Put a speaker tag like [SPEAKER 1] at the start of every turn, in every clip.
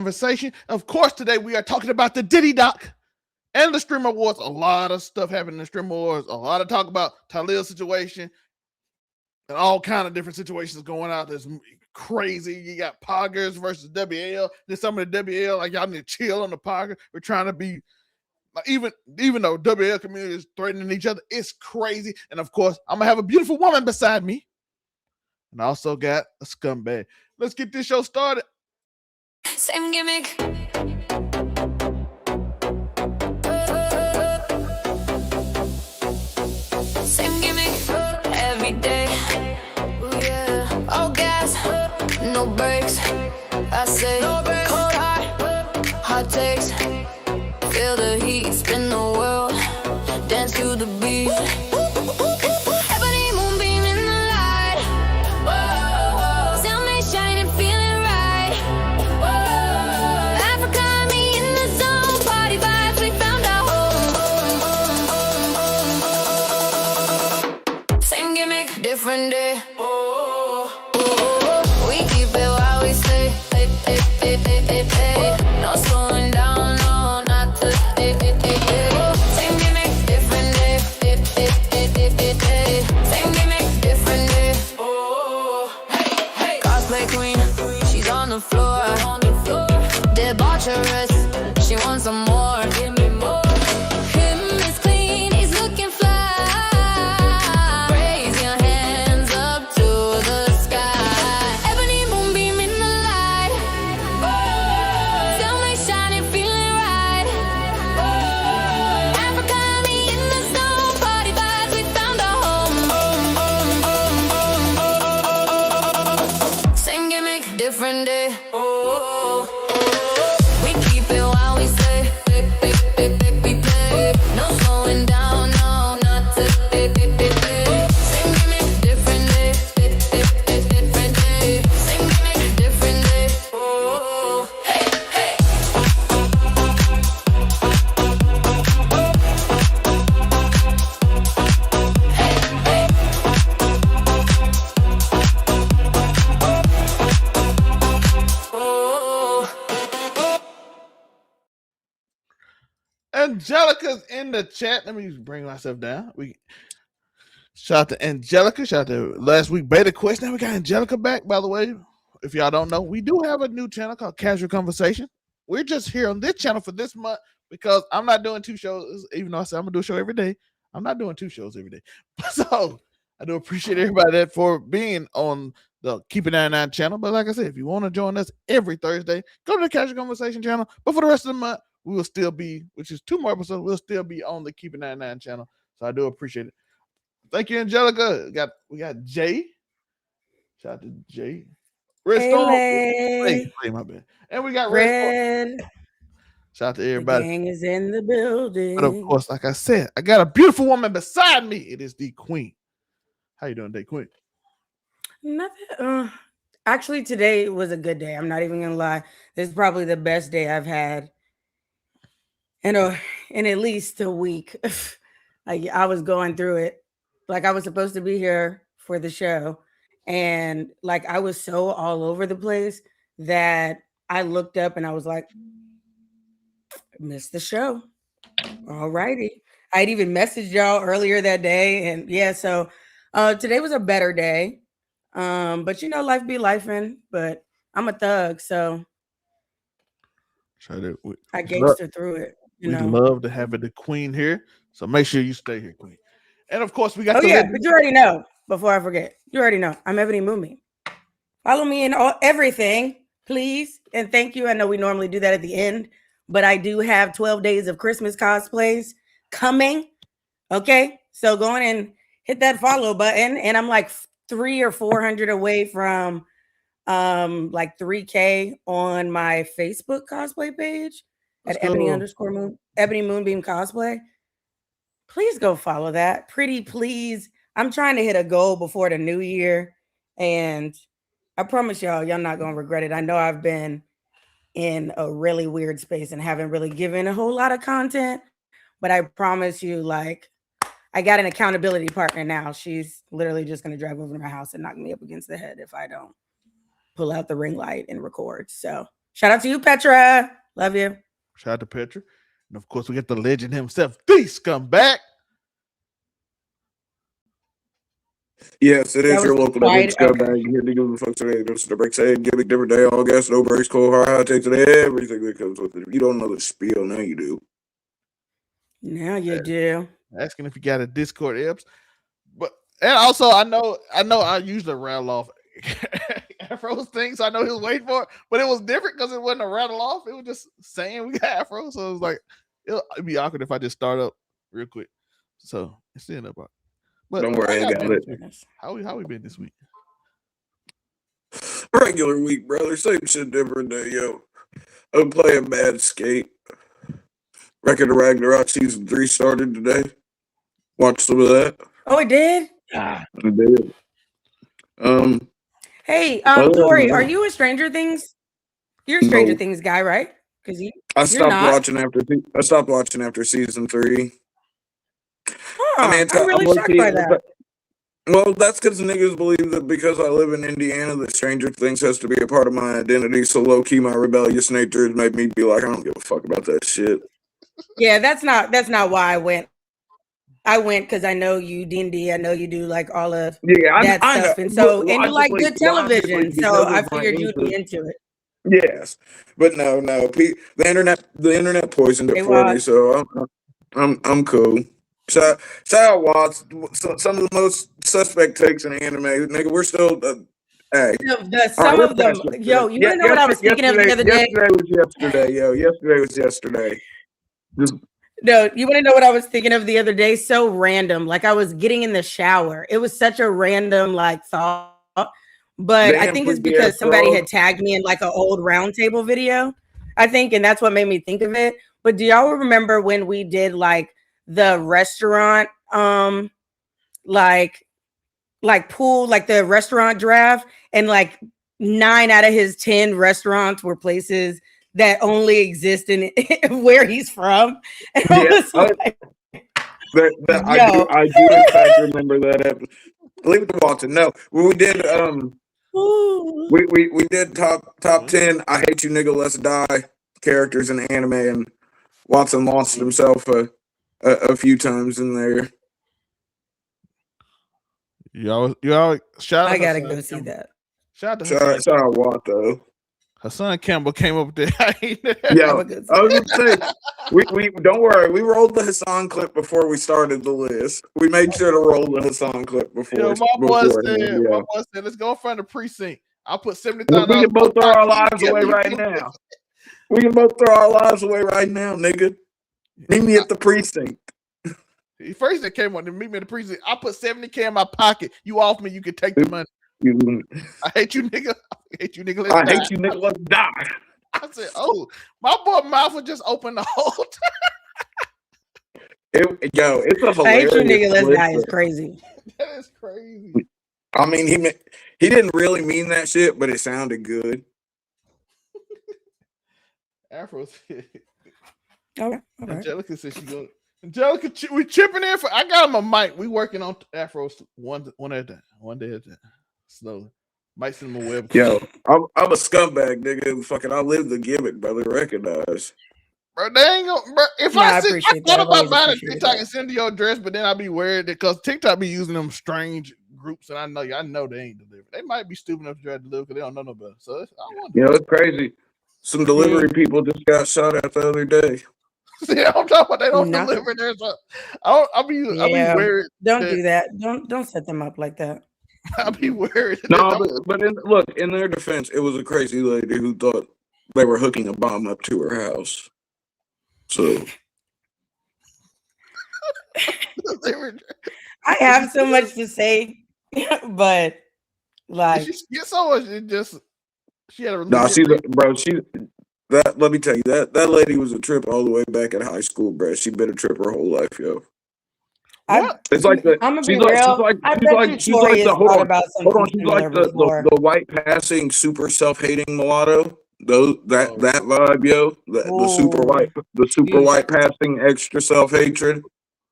[SPEAKER 1] conversation. Of course, today we are talking about the Diddy Doc and the Stream Awards. A lot of stuff happened in the Stream Awards. A lot of talk about Talil's situation and all kind of different situations going out. There's crazy. You got Poggers versus WL. Then some of the WL, like, y'all need to chill on the Pogger. We're trying to be, like, even though WL community is threatening each other, it's crazy. And of course, I'm gonna have a beautiful woman beside me. And I also got a scumbag. Let's get this show started.
[SPEAKER 2] Same gimmick. Same gimmick every day. Ooh, yeah. All gas, no brakes. I say no brakes. Cold hot takes. Feel the heat, spin the world, dance to the beat. Ebony moonbeam in the light. Whoa. Zelmae shining, feeling right. Whoa. Africa, me in the zone, party vibes, we found our home. Same gimmick, different day. We keep it while we stay. No slowing down, no, not today. Same gimmick, different day. Same gimmick, different day. Cosplay queen, she's on the floor. Debaucherous, she wants some more. Give me more. Him is clean, he's looking fly. Raise your hands up to the sky. Ebony moonbeam in the light. Zelmae shining, feeling right. Africa, me in the zone, party vibes, we found our home. Same gimmick, different day. We keep it while we stay. We play. No slowing down, no, not today. Same gimmick, different day. Different day. Same gimmick, different day. Hey, hey.
[SPEAKER 1] Angelica's in the chat. Let me bring myself down. We shout out to Angelica. Shout out to last week beta quest. Now we got Angelica back. By the way, if y'all don't know, we do have a new channel called Casual Conversation. We're just here on this channel for this month because I'm not doing 2 shows. Even though I said I'm gonna do a show every day, I'm not doing 2 shows every day. So I do appreciate everybody that for being on the Keep It 99 channel. But like I said, if you want to join us every Thursday, go to the Casual Conversation channel. But for the rest of the month, we will still be, which is 2 more episodes, we'll still be on the Keep It 99 channel. So I do appreciate it. Thank you, Angelica. We got Jay. Shout out to Jay. Red Storm. Hey, my bad. And we got Red. Shout out to everybody.
[SPEAKER 3] The gang is in the building.
[SPEAKER 1] But of course, like I said, I got a beautiful woman beside me. It is the Queen. How you doing today, Queen?
[SPEAKER 3] Nothing. Actually, today was a good day. I'm not even gonna lie. This is probably the best day I've had in at least a week. I was going through it. Like, I was supposed to be here for the show, and like I was so all over the place that I looked up and I was like, missed the show. All righty. I'd even messaged y'all earlier that day, and yeah, so today was a better day. But you know, life be lifing, but I'm a thug, so I gangster through it.
[SPEAKER 1] We love to have the Queen here, so make sure you stay here, Queen. And of course, we got.
[SPEAKER 3] But you already know. Before I forget, you already know. I'm Ebony Moonbeam. Follow me in everything, please, and thank you. I know we normally do that at the end, but I do have 12 days of Christmas cosplays coming. Okay, so go on and hit that follow button, and I'm like 300 or 400 away from like 3K on my Facebook cosplay page at Ebony Moonbeam Cosplay. Please go follow that. Pretty please. I'm trying to hit a goal before the new year, and I promise y'all not gonna regret it. I know I've been in a really weird space and haven't really given a whole lot of content, but I promise you, like, I got an accountability partner now. She's literally just going to drive over to my house and knock me up against the head if I don't pull out the ring light and record. So Shout out to you, Petra. Love you.
[SPEAKER 1] Shout out to Petra. And of course, we get the legend himself, the scumbag.
[SPEAKER 4] Yes, it
[SPEAKER 3] That
[SPEAKER 4] is your
[SPEAKER 3] was
[SPEAKER 4] local
[SPEAKER 3] quiet.
[SPEAKER 4] scumbag here to give the fuck today. Goes to the break saying, give it different day, all gas, no brakes, cold, hard takes it, everything that comes with it. If you don't know the spiel, now you do.
[SPEAKER 3] Now you do.
[SPEAKER 1] Asking if you got a Discord apps. But and also I know I usually rattle off Afro's thing, so I know he was waiting for it, but it was different because it wasn't a rattle off. It was just saying we got Afro, so it was like it'd be awkward if I just start up real quick. So it's in up. But
[SPEAKER 4] Don't worry, I got it.
[SPEAKER 1] How we been this week?
[SPEAKER 4] Regular week, brother. Same shit, different day, yo. I'm playing Mad Skate. Record of Ragnarok season 3 started today. Watch some of that.
[SPEAKER 3] Oh, it did?
[SPEAKER 4] I did.
[SPEAKER 3] Hey,
[SPEAKER 4] other than
[SPEAKER 3] Tori,
[SPEAKER 4] that-
[SPEAKER 3] are you a Stranger Things? You're a Stranger
[SPEAKER 4] No.
[SPEAKER 3] Things guy, right? Because
[SPEAKER 4] I
[SPEAKER 3] You're
[SPEAKER 4] stopped
[SPEAKER 3] not?
[SPEAKER 4] watching after season 3.
[SPEAKER 3] Huh,
[SPEAKER 4] I mean,
[SPEAKER 3] I'm really
[SPEAKER 4] low
[SPEAKER 3] shocked
[SPEAKER 4] key-
[SPEAKER 3] by that.
[SPEAKER 4] Well, that's because niggas believe that because I live in Indiana, that Stranger Things has to be a part of my identity. So low key, my rebellious nature has made me be like, I don't give a fuck about that shit.
[SPEAKER 3] Yeah, that's not why I went. I went because I know you D&D. I know you do like all of
[SPEAKER 4] Yeah,
[SPEAKER 3] that stuff, and so and you like good television. So I figured you'd be into it.
[SPEAKER 4] Yes, but no, the internet poisoned it
[SPEAKER 3] Hey,
[SPEAKER 4] for me,
[SPEAKER 3] Watts.
[SPEAKER 4] so I'm cool. Shout out Watts, some of the most suspect takes in anime, nigga. We're still, hey.
[SPEAKER 3] Some of them, yo, you want to know what I was thinking of the other day?
[SPEAKER 4] Yesterday was yesterday.
[SPEAKER 3] No, you want to know what I was thinking of the other day? So random. Like I was getting in the shower. It was such a random like thought, but I think it's because somebody had tagged me in like an old roundtable video. I think, and that's what made me think of it. But do y'all remember when we did like the restaurant, like pool, like the restaurant draft, and like 9 out of his 10 restaurants were places that only exist in where he's from. And I was like,
[SPEAKER 4] I do in fact remember that episode. Leave it to Walton. No, when we did we did top 10 I hate you nigga let's die characters in anime, and Watson launched himself a few times in there.
[SPEAKER 1] Y'all shout out.
[SPEAKER 3] I gotta go see that.
[SPEAKER 4] Shout out Watt though.
[SPEAKER 1] Hassan Campbell came up there.
[SPEAKER 4] Yeah, I was gonna say, we don't worry. We rolled the Hassan clip before we started the list. We made sure to roll the Hassan clip before.
[SPEAKER 1] My boy said, let's go in front of the precinct. I'll put $70,000.
[SPEAKER 4] We can both throw our lives away right now. We can both throw our lives away right now, nigga. Meet me at the precinct.
[SPEAKER 1] First they came on to meet me at the precinct. I put $70K in my pocket. You off me, you can take the money. I hate you, nigga. I hate you, nigga.
[SPEAKER 4] Hate you, nigga. Let's die.
[SPEAKER 1] I said, oh, my boy mouth was just open the whole time.
[SPEAKER 4] It's a hilarious.
[SPEAKER 3] I hate you, nigga. Let's die is crazy.
[SPEAKER 1] That is crazy.
[SPEAKER 4] I mean, he didn't really mean that shit, but it sounded good.
[SPEAKER 1] Afro said.
[SPEAKER 3] Okay.
[SPEAKER 1] Angelica said she go. Angelica, we chipping in for. I got him a mic. We working on Afros one day at a time. Slowly. Might send him a web.
[SPEAKER 4] Yo, I'm a scumbag, nigga. Fucking, I live the gimmick, brother. Recognize.
[SPEAKER 1] Bro, they ain't gonna. Bro, if
[SPEAKER 3] Yeah,
[SPEAKER 1] I thought about buying a
[SPEAKER 3] appreciate
[SPEAKER 1] TikTok
[SPEAKER 3] that.
[SPEAKER 1] and send to your address, but then I'd be worried because TikTok be using them strange groups, and I know they ain't delivering. They might be stupid enough to try to deliver because they don't know no better. So I wonder.
[SPEAKER 4] It's crazy. Some delivery people just got shot at the other day.
[SPEAKER 1] See, I'm talking about they don't deliver there. So I'll be worried.
[SPEAKER 3] Don't do that. Don't set them up like that.
[SPEAKER 1] I'll be worried.
[SPEAKER 4] No, but in their defense, it was a crazy lady who thought they were hooking a bomb up to her house. So
[SPEAKER 3] I have so much to say, but like,
[SPEAKER 1] she had a
[SPEAKER 4] let me tell you that lady was a trip all the way back in high school, bro. She been a trip her whole life, yo. It's like the
[SPEAKER 3] I'm gonna be real. She's like
[SPEAKER 4] the white passing, super self-hating mulatto. That vibe, yo. The super white passing, extra self-hatred.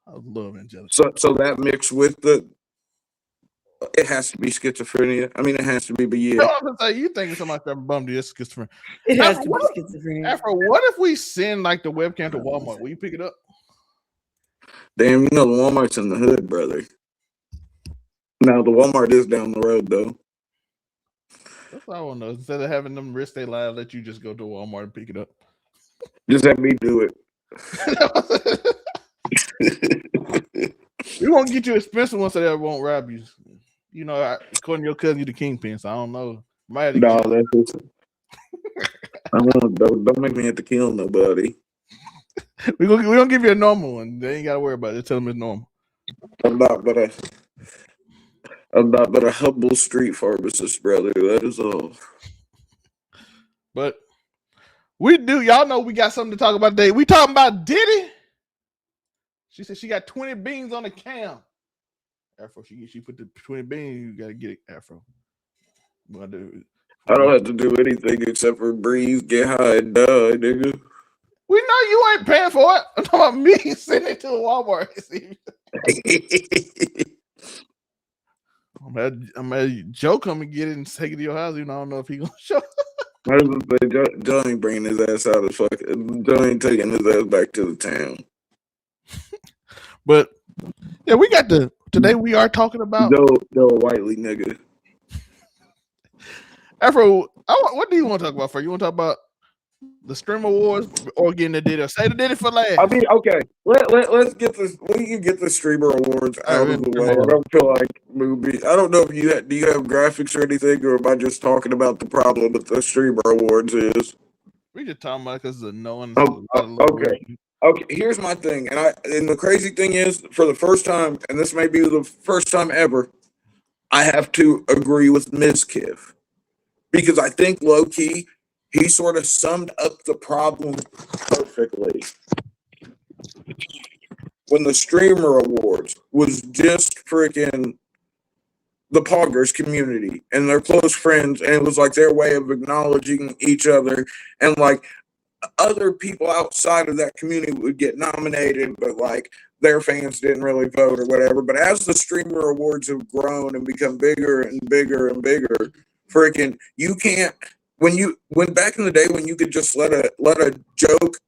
[SPEAKER 1] I love Angelica.
[SPEAKER 4] So that mixed with the It has to be schizophrenia. I mean, it has to be, but yeah.
[SPEAKER 1] I'm gonna say, you thinking somebody that bummed you? It's schizophrenia.
[SPEAKER 3] It has to be
[SPEAKER 1] What
[SPEAKER 3] schizophrenia.
[SPEAKER 1] Afro, what if we send like the webcam to Walmart? Will you pick it up?
[SPEAKER 4] Damn, you know the Walmart's in the hood, brother. Now the Walmart is down the road though.
[SPEAKER 1] That's what I want to know. Instead of having them risk their lives, let you just go to Walmart and pick it up.
[SPEAKER 4] Just have me do it.
[SPEAKER 1] We won't get you expensive ones so they won't rob you. You know, according to your cousin, you the kingpin, so I don't know.
[SPEAKER 4] No, that's just. Don't make me have to kill nobody.
[SPEAKER 1] We gonna give you a normal one. They ain't gotta worry about it. Just tell them it's normal.
[SPEAKER 4] I'm not but a humble street pharmacist, brother. That is all.
[SPEAKER 1] But we do. Y'all know we got something to talk about today. We talking about Diddy. She said she got 20 beans on the cam. Afro, she put the 20 beans. You gotta get it, Afro.
[SPEAKER 4] I don't have to do anything except for breathe, get high, and die, nigga.
[SPEAKER 1] We know you ain't paying for it. I'm talking about me sending it to Walmart. I'm at Joe come and get it and take it to your house. You know, I don't know if he gonna show.
[SPEAKER 4] I was gonna say, Joe ain't bringing his ass out of fucking. Joe ain't taking his ass back to the town.
[SPEAKER 1] But yeah, we got today we are talking about
[SPEAKER 4] Joe Whiteley nigga.
[SPEAKER 1] Afro, what do you want to talk about first? You want to talk about the Stream Awards or getting the Diddy? Say the Diddy for last.
[SPEAKER 4] I mean, okay. Let's get this. We can get the Streamer Awards out of the way. I don't feel like movie. I don't know if do you have graphics or anything, or am I just talking about the problem with the Streamer Awards is?
[SPEAKER 1] We just talking about because of knowing.
[SPEAKER 4] Okay. Okay. Here's my thing, and the crazy thing is, for the first time, and this may be the first time ever, I have to agree with Ms. Kiff. Because I think low-key, he sort of summed up the problem perfectly. When the Streamer Awards was just freaking the Poggers community and their close friends, and it was like their way of acknowledging each other, and like other people outside of that community would get nominated, but like their fans didn't really vote or whatever. But as the Streamer Awards have grown and become bigger and bigger and bigger, freaking, you can't when back in the day when you could just let a joke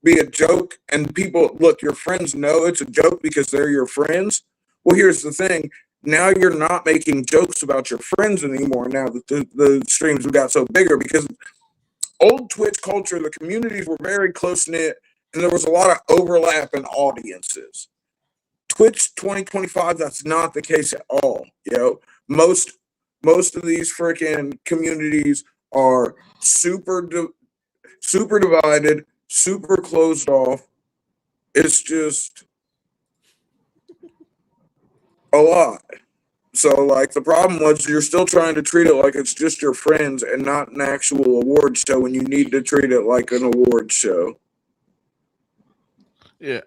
[SPEAKER 4] be a joke and people look, your friends know it's a joke because they're your friends. Well, here's the thing. Now you're not making jokes about your friends anymore now that the streams have got so bigger, because old Twitch culture, the communities were very close-knit and there was a lot of overlap in audiences. Twitch 2025, that's not the case at all. You know, most of these freaking communities are super divided, super closed off. It's just a lot. So, like, the problem was you're still trying to treat it like it's just your friends and not an actual award show, when you need to treat it like an award show.
[SPEAKER 1] Yeah.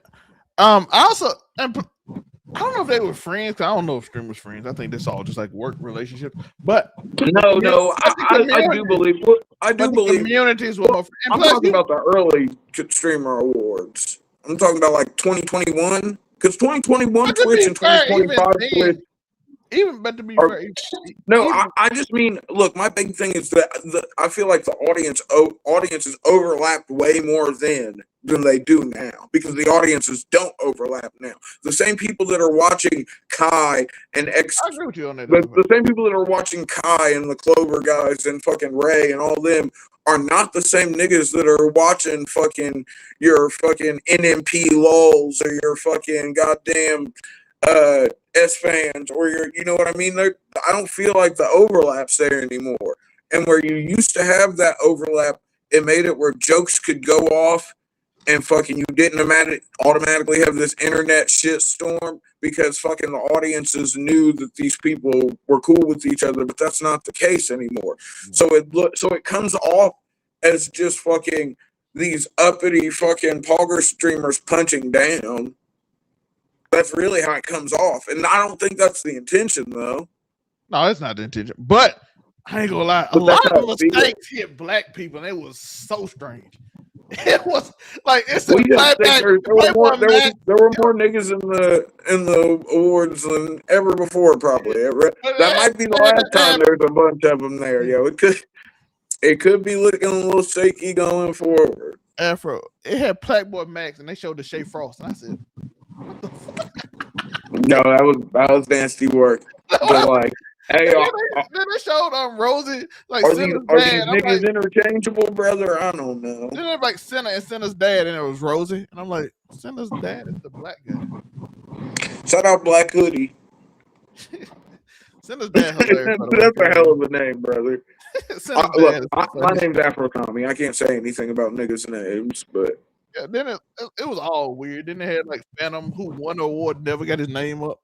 [SPEAKER 1] I also, I don't know if they were friends. I don't know if streamers friends. I think that's all just like work relationship. But
[SPEAKER 4] no, I do believe.
[SPEAKER 1] Communities were more.
[SPEAKER 4] I'm talking about the early Streamer Awards. I'm talking about like 2021, because 2021 Twitch and 2025 Twitch.
[SPEAKER 1] But to be fair,
[SPEAKER 4] I just mean, look, my big thing is that I feel like the audiences overlapped way more then than they do now, because the audiences don't overlap now. The same people that are watching Kai and X,
[SPEAKER 1] I agree with you on that.
[SPEAKER 4] The same people that are watching Kai and the Clover guys and fucking Ray and all them are not the same niggas that are watching fucking your fucking NMP lols or your fucking goddamn S fans, or you know what I mean? I don't feel like the overlap's there anymore. And where you used to have that overlap, it made it where jokes could go off and fucking you didn't automatically have this internet shitstorm because fucking the audiences knew that these people were cool with each other, but that's not the case anymore. So it comes off as just fucking these uppity fucking Pogger streamers punching down. That's really how it comes off. And I don't think that's the intention, though.
[SPEAKER 1] No, it's not the intention. But I ain't gonna lie. A lot of mistakes hit black people, and it was so strange. It was like it's
[SPEAKER 4] We
[SPEAKER 1] a
[SPEAKER 4] just think
[SPEAKER 1] Playboy
[SPEAKER 4] there were more niggas in the awards than ever before. Probably that might be the last time there's a bunch of them there. Yo, it could be looking a little shaky going forward.
[SPEAKER 1] Afro. It had Playboy Max, and they showed the Shea Frost, and I said, "What the fuck?"
[SPEAKER 4] No, that was nasty work. But like, hey,
[SPEAKER 1] Then they showed Rosie like
[SPEAKER 4] are
[SPEAKER 1] Cinna's
[SPEAKER 4] these
[SPEAKER 1] dad. I'm
[SPEAKER 4] niggas
[SPEAKER 1] like,
[SPEAKER 4] interchangeable, brother? I don't know.
[SPEAKER 1] then they're like Cinna and Cinna's dad, and it was Rosie, and I'm like, Cinna's dad is the black guy.
[SPEAKER 4] Shout out Black Hoodie.
[SPEAKER 1] Cinna's dad hilarious.
[SPEAKER 4] That's a hell of a name, brother.
[SPEAKER 1] Look,
[SPEAKER 4] my name's Afro Tommy. I can't say anything about niggas' names, but
[SPEAKER 1] yeah, then it was all weird. Then they had like Phantom, who won the award, never got his name up.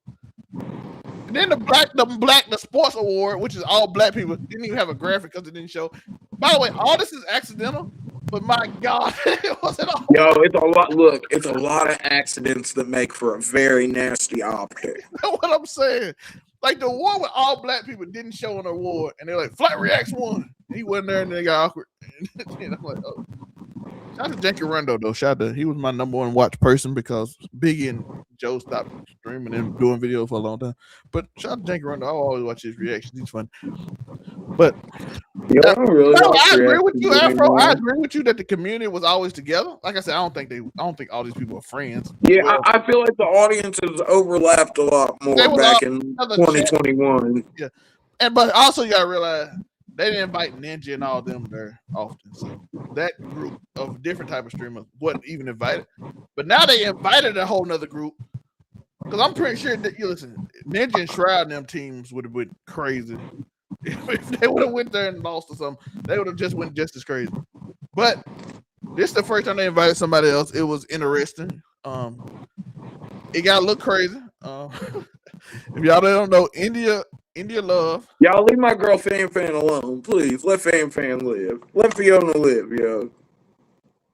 [SPEAKER 1] And then the sports award, which is all black people, didn't even have a graphic because it didn't show. By the way, all this is accidental, but my God, it wasn't all.
[SPEAKER 4] Yo, it's a lot. Look, it's a lot of accidents that make for a very nasty optic.
[SPEAKER 1] That's what I'm saying. Like the award with all black people didn't show an award, and they're like, Flat Reacts won. He wasn't there, and they got awkward. And I'm like, oh. Shout out to Janky Rondo though. Shout out to, he was my number one watch person because Biggie and Joe stopped streaming and doing videos for a long time. But shout out to Janky Rondo. I always watch his reactions. He's fun. But
[SPEAKER 4] Yo, I don't really
[SPEAKER 1] I agree with you, Afro. I agree with you that the community was always together. Like I said, I don't think all these people are friends.
[SPEAKER 4] Yeah, I feel like the audiences overlapped a lot more back in 2021.
[SPEAKER 1] Yeah, but also you gotta realize they didn't invite Ninja and all them there often. So that group of different type of streamers wasn't even invited. But now they invited a whole nother group. Because I'm pretty sure that, you listen, Ninja and Shroud and them teams would have been crazy. If they would have went there and lost or something, they would have just went just as crazy. But this is the first time they invited somebody else. It was interesting. It got a little crazy. If y'all don't know, India Love.
[SPEAKER 4] Y'all leave my girl Fan alone, please. Let Fan live. Let Fiona live, yo.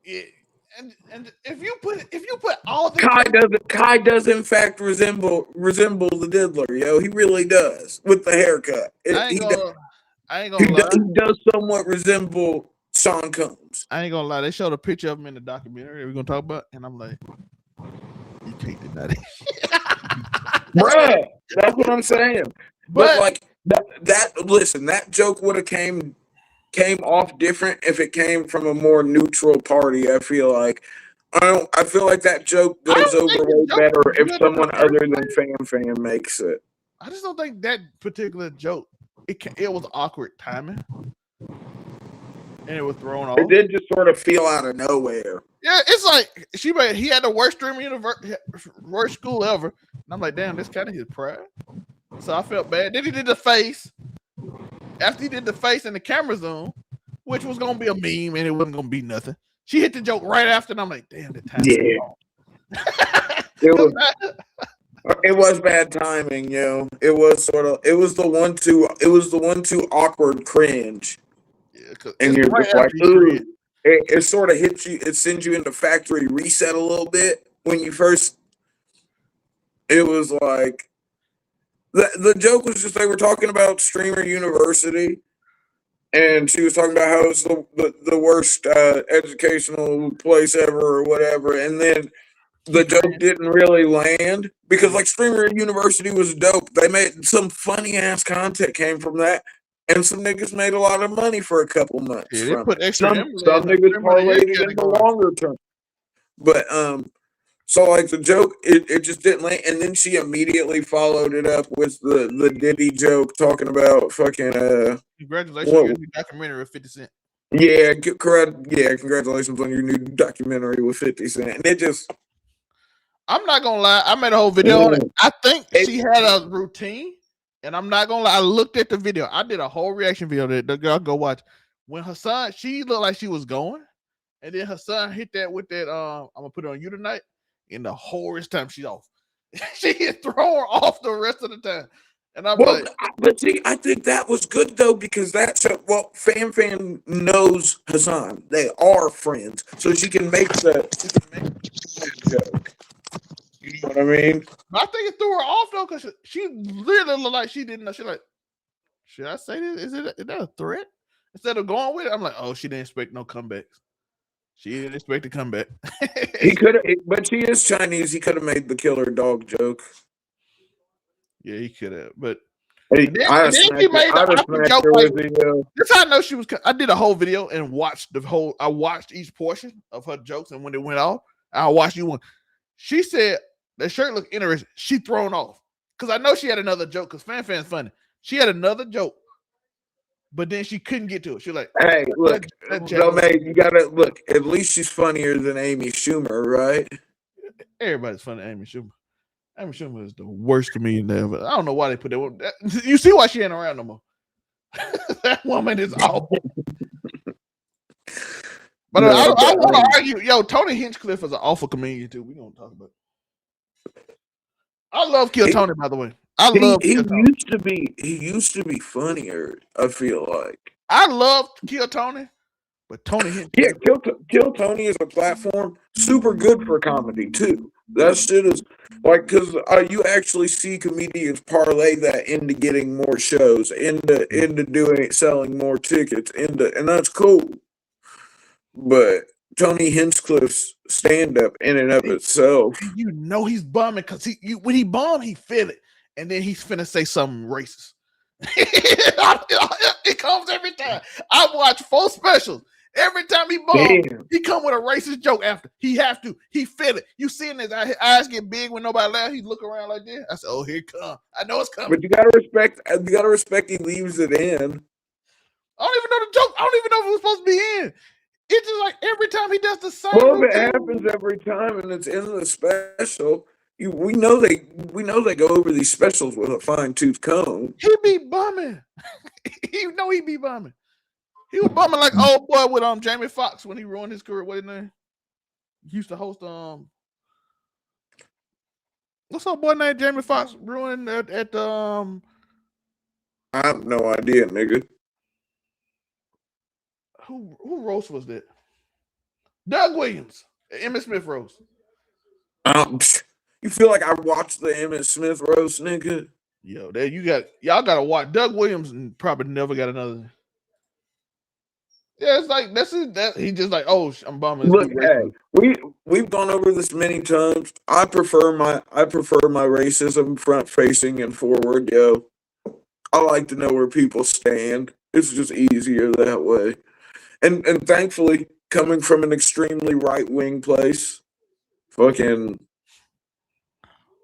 [SPEAKER 1] Yeah, and if you put all the
[SPEAKER 4] Kai does in fact resemble the Diddler, yo. He really does with the haircut.
[SPEAKER 1] I ain't gonna lie.
[SPEAKER 4] He does somewhat resemble Sean Combs.
[SPEAKER 1] I ain't gonna lie. They showed a picture of him in the documentary we're gonna talk about, and I'm like, you can't deny that.
[SPEAKER 4] Bruh, that's what I'm saying. But like that joke would have came off different if it came from a more neutral party. I feel like feel like that joke goes over way better if someone other than Fan makes it.
[SPEAKER 1] I just don't think that particular joke. It was awkward timing, and it was thrown off.
[SPEAKER 4] It did just sort of feel out of nowhere.
[SPEAKER 1] Yeah, it's like he had the worst worst school ever, and I'm like, damn, that's kind of his pride. So I felt bad. Then he did the face. After he did the face in the camera zoom, which was gonna be a meme and it wasn't gonna be nothing. She hit the joke right after, and I'm like, damn, the time.
[SPEAKER 4] Yeah. It was bad timing, yo. It was the one too awkward cringe.
[SPEAKER 1] Yeah,
[SPEAKER 4] and you're just like, ooh. It sort of hits you, it sends you into factory reset a little bit. When you first, it was like the joke was just they were talking about Streamer University, and she was talking about how it's the worst educational place ever or whatever, and then the joke didn't really land because like Streamer University was dope. They made some funny ass content came from that, and some niggas made a lot of money for a couple months.
[SPEAKER 1] Yeah, they put extra
[SPEAKER 4] some niggas parlayed it in the longer term. But so like the joke, it just didn't land, and then she immediately followed it up with the Diddy joke talking about fucking
[SPEAKER 1] congratulations on your new documentary with 50 Cent.
[SPEAKER 4] Yeah, congratulations on your new documentary with 50 Cent. And it just,
[SPEAKER 1] I'm not gonna lie, I made a whole video on it. I think she had a routine, and I'm not gonna lie, I looked at the video. I did a whole reaction video that the girl go watch. When her son, she looked like she was going, and then her son hit that with that. I'm gonna put it on you tonight. And the whole rest time she's off. She is thrown off the rest of the time. And I'm like,
[SPEAKER 4] but see, I think that was good though, because that's Fan knows Hassan. They are friends. So she can make the joke. You know what I mean?
[SPEAKER 1] I think it threw her off though, because she literally looked like she didn't know. She's like, should I say this? Is that a threat? Instead of going with it, I'm like, oh, she didn't expect no comebacks. She didn't expect to come back.
[SPEAKER 4] He could have, but she is Chinese. He could have made the killer dog joke.
[SPEAKER 1] Yeah, he could have. But
[SPEAKER 4] Hey,
[SPEAKER 1] and then
[SPEAKER 4] I'd
[SPEAKER 1] he
[SPEAKER 4] have
[SPEAKER 1] made the awkward
[SPEAKER 4] smacked
[SPEAKER 1] joke.
[SPEAKER 4] her
[SPEAKER 1] Like,
[SPEAKER 4] with the.
[SPEAKER 1] that's how I know she was. I did a whole video and watched the whole. I watched each portion of her jokes, and when it went off, I watched you one. She said the shirt looked interesting. She thrown off because I know she had another joke. Because Fan's funny. She had another joke, but then she couldn't get to it. She was like,
[SPEAKER 4] Hey, look, Zelmae, you gotta look. At least she's funnier than Amy Schumer, right?
[SPEAKER 1] Everybody's funny. Amy Schumer. Amy Schumer is the worst comedian ever. I don't know why they put that one. You see why she ain't around no more. That woman is awful. But no, I want to argue. Yo, Tony Hinchcliffe is an awful comedian too. We're gonna talk about it. I love Kill Tony, by the way.
[SPEAKER 4] He used to be funnier, I feel like.
[SPEAKER 1] I love Kill Tony, but Tony Hinchcliffe.
[SPEAKER 4] Yeah, Kill Tony is a platform super good for comedy too. That shit is like, because you actually see comedians parlay that into getting more shows, into selling more tickets, and that's cool. But Tony Hinchcliffe's stand up in and of itself,
[SPEAKER 1] you know he's bumming because when he bomb, he feel it, and then he's finna say something racist. It comes every time. I watch 4 specials. Every time he bomb, he come with a racist joke after. He have to. He feel it. You seeing his eyes get big when nobody laughs. He look around like that. I said, "Oh, here it come. I know it's coming."
[SPEAKER 4] But you gotta respect. You gotta respect. He leaves it in.
[SPEAKER 1] I don't even know the joke. I don't even know if it was supposed to be in. It's just like every time he does the same.
[SPEAKER 4] Well, if it happens every time and it's in the special, we know they go over these specials with a fine-tooth comb.
[SPEAKER 1] He be bumming. You know he be bumming. He was bumming like old boy with Jamie Foxx when he ruined his career. What his name? He used to host what's up boy named Jamie Foxx ruined at
[SPEAKER 4] I have no idea, nigga.
[SPEAKER 1] Who roast was that? Doug Williams, Emmett Smith roast.
[SPEAKER 4] You feel like I watched the Emmett Smith roast, nigga?
[SPEAKER 1] Yo, y'all gotta watch Doug Williams and probably never got another. Yeah, it's like he just like, oh, I'm bumming.
[SPEAKER 4] Look, hey, we've gone over this many times. I prefer my racism front facing and forward, yo. I like to know where people stand. It's just easier that way. And thankfully, coming from an extremely right wing place, fucking,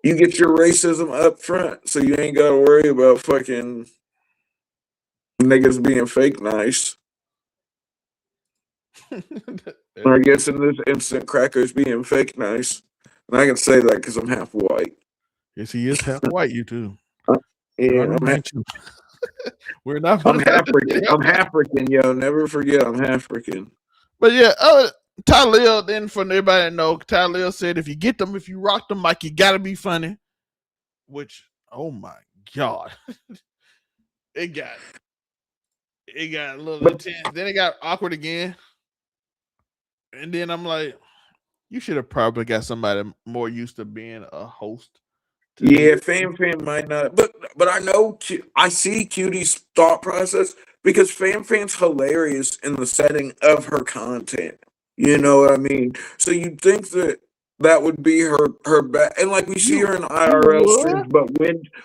[SPEAKER 4] you get your racism up front, so you ain't gotta worry about fucking niggas being fake nice. Or I guess in this instant, crackers being fake nice. And I can say that because I'm half white.
[SPEAKER 1] Yes, he is half white. You too.
[SPEAKER 4] Yeah,
[SPEAKER 1] we're not.
[SPEAKER 4] I'm African. I'm African, yo. Never forget, I'm African.
[SPEAKER 1] But yeah, Talil. Then for everybody that know, Talil said, if you rock them, like you gotta be funny. Which, oh my god, it got a little intense. Then it got awkward again. And then I'm like, you should have probably got somebody more used to being a host.
[SPEAKER 4] Yeah, Fan might not, but I know I see Cutie's thought process because Fan's hilarious in the setting of her content. You know what I mean? So you'd think that would be her back, and like we see her in IRL streams,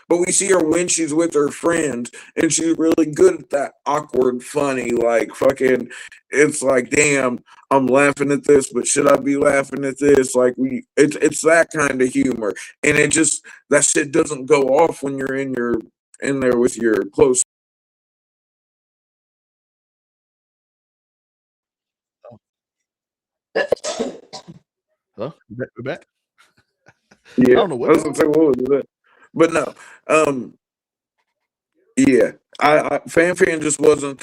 [SPEAKER 4] but we see her when she's with her friends, and she's really good at that awkward, funny, like fucking. It's like, damn, I'm laughing at this, but should I be laughing at this? Like it's that kind of humor, and it just that shit doesn't go off when you're in there with your close.
[SPEAKER 1] Huh? We're back.
[SPEAKER 4] Yeah,
[SPEAKER 1] I don't know what.
[SPEAKER 4] I was gonna say what was that, but no. Yeah, I Fan just wasn't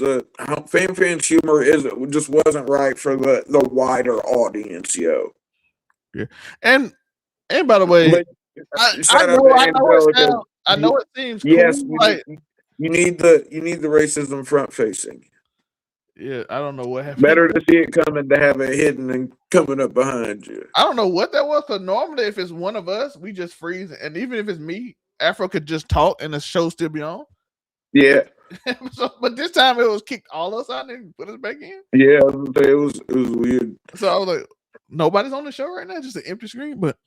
[SPEAKER 4] Fan's humor just wasn't right for the wider audience, yo.
[SPEAKER 1] Yeah, and by the way, I know it seems
[SPEAKER 4] yes,
[SPEAKER 1] cool, like,
[SPEAKER 4] you need the racism front facing.
[SPEAKER 1] Yeah, I don't know what happened.
[SPEAKER 4] Better to see it coming to have it hidden and coming up behind you.
[SPEAKER 1] I don't know what that was, because normally if it's one of us, we just freeze, and even if it's me, Afro could just talk and the show still be on.
[SPEAKER 4] Yeah,
[SPEAKER 1] But this time it was kicked all us out and put us back in.
[SPEAKER 4] Yeah, it was weird.
[SPEAKER 1] So I was like, nobody's on the show right now, just an empty screen. But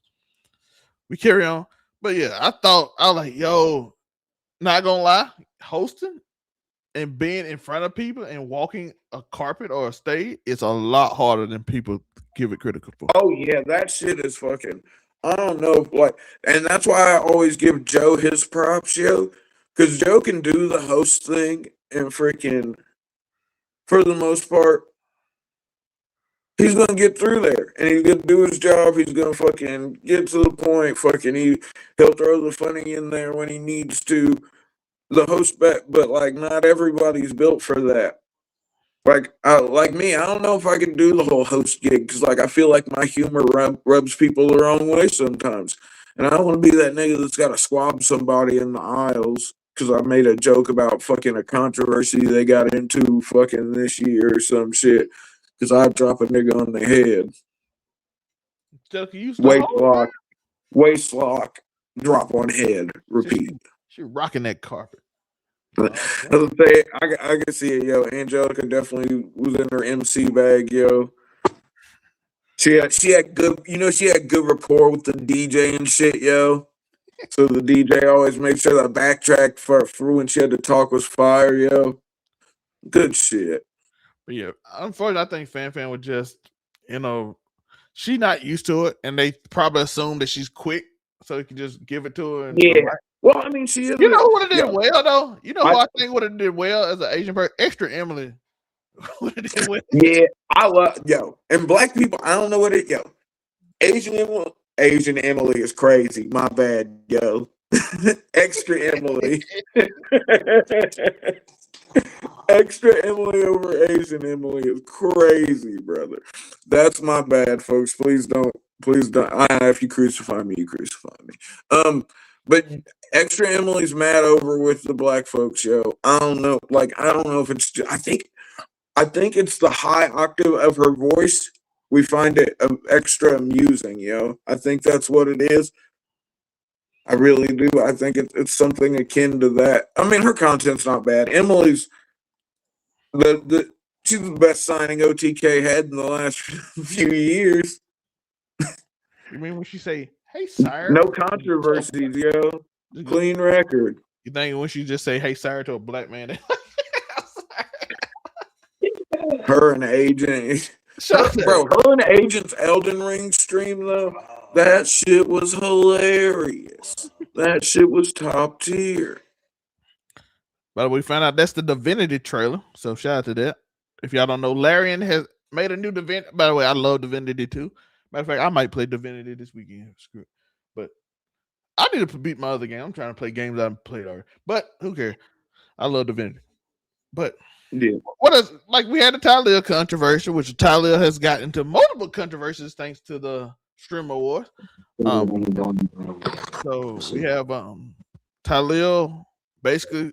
[SPEAKER 1] we carry on. But yeah, I was like, yo, not gonna lie, hosting and being in front of people and walking a carpet or a stage, it's a lot harder than people give it critical for.
[SPEAKER 4] Oh yeah, that shit is fucking. I don't know, and that's why I always give Joe his props, yo, because Joe can do the host thing and freaking, for the most part, he's gonna get through there and he's gonna do his job. He's gonna fucking get to the point. He'll throw the funny in there when he needs to. The host back, but like not everybody's built for that. Like me, I don't know if I can do the whole host gig because like I feel like my humor rubs people the wrong way sometimes, and I don't want to be that nigga that's got to squab somebody in the aisles because I made a joke about fucking a controversy they got into fucking this year or some shit because I drop a nigga on the head. Waist lock, drop on head, repeat.
[SPEAKER 1] She rocking that carpet.
[SPEAKER 4] I can see it, yo. Angelica definitely was in her MC bag, yo. She had good, she had good rapport with the DJ and shit, yo. So the DJ always made sure the backtrack for when she had to talk was fire, yo. Good shit.
[SPEAKER 1] But yeah, unfortunately, I think Fan was just, she not used to it, and they probably assume that she's quick, so they can just give it to her.
[SPEAKER 4] Yeah. Well, I mean, she is.
[SPEAKER 1] You know what it did well though. You know who I think would have did well as an Asian person? Extra Emily.
[SPEAKER 4] Yeah, I love and black people. I don't know what it Asian Emily is crazy. My bad, yo. Extra Emily. Extra Emily over Asian Emily is crazy, brother. That's my bad, folks. Please don't. If you crucify me, you crucify me. But Extra Emily's mad over with the black folks, yo. I don't know. I don't know if it's. I think it's the high octave of her voice. We find it extra amusing, yo. I think that's what it is. I really do. I think it's something akin to that. I mean, her content's not bad. Emily's she's the best signing OTK had in the last few years.
[SPEAKER 1] You mean when she say, "Hey, sire"?
[SPEAKER 4] No controversies, yo. Clean record.
[SPEAKER 1] You think when she just say, "Hey, sire" to a black man?
[SPEAKER 4] Her and Agent, her and Agent's Elden Ring stream though, that shit was hilarious. That shit was top tier.
[SPEAKER 1] But we found out that's the Divinity trailer, so shout out to that. If y'all don't know, Larian has made a new Divinity. By the way, I love Divinity too. Matter of fact, I might play Divinity this weekend. Screw it. But I need to beat my other game. I'm trying to play games I've played already. But who cares? I love Divinity. But
[SPEAKER 4] yeah,
[SPEAKER 1] we had the Talia controversy, which Talia has got into multiple controversies thanks to the Stream Awards. So we have Talia basically.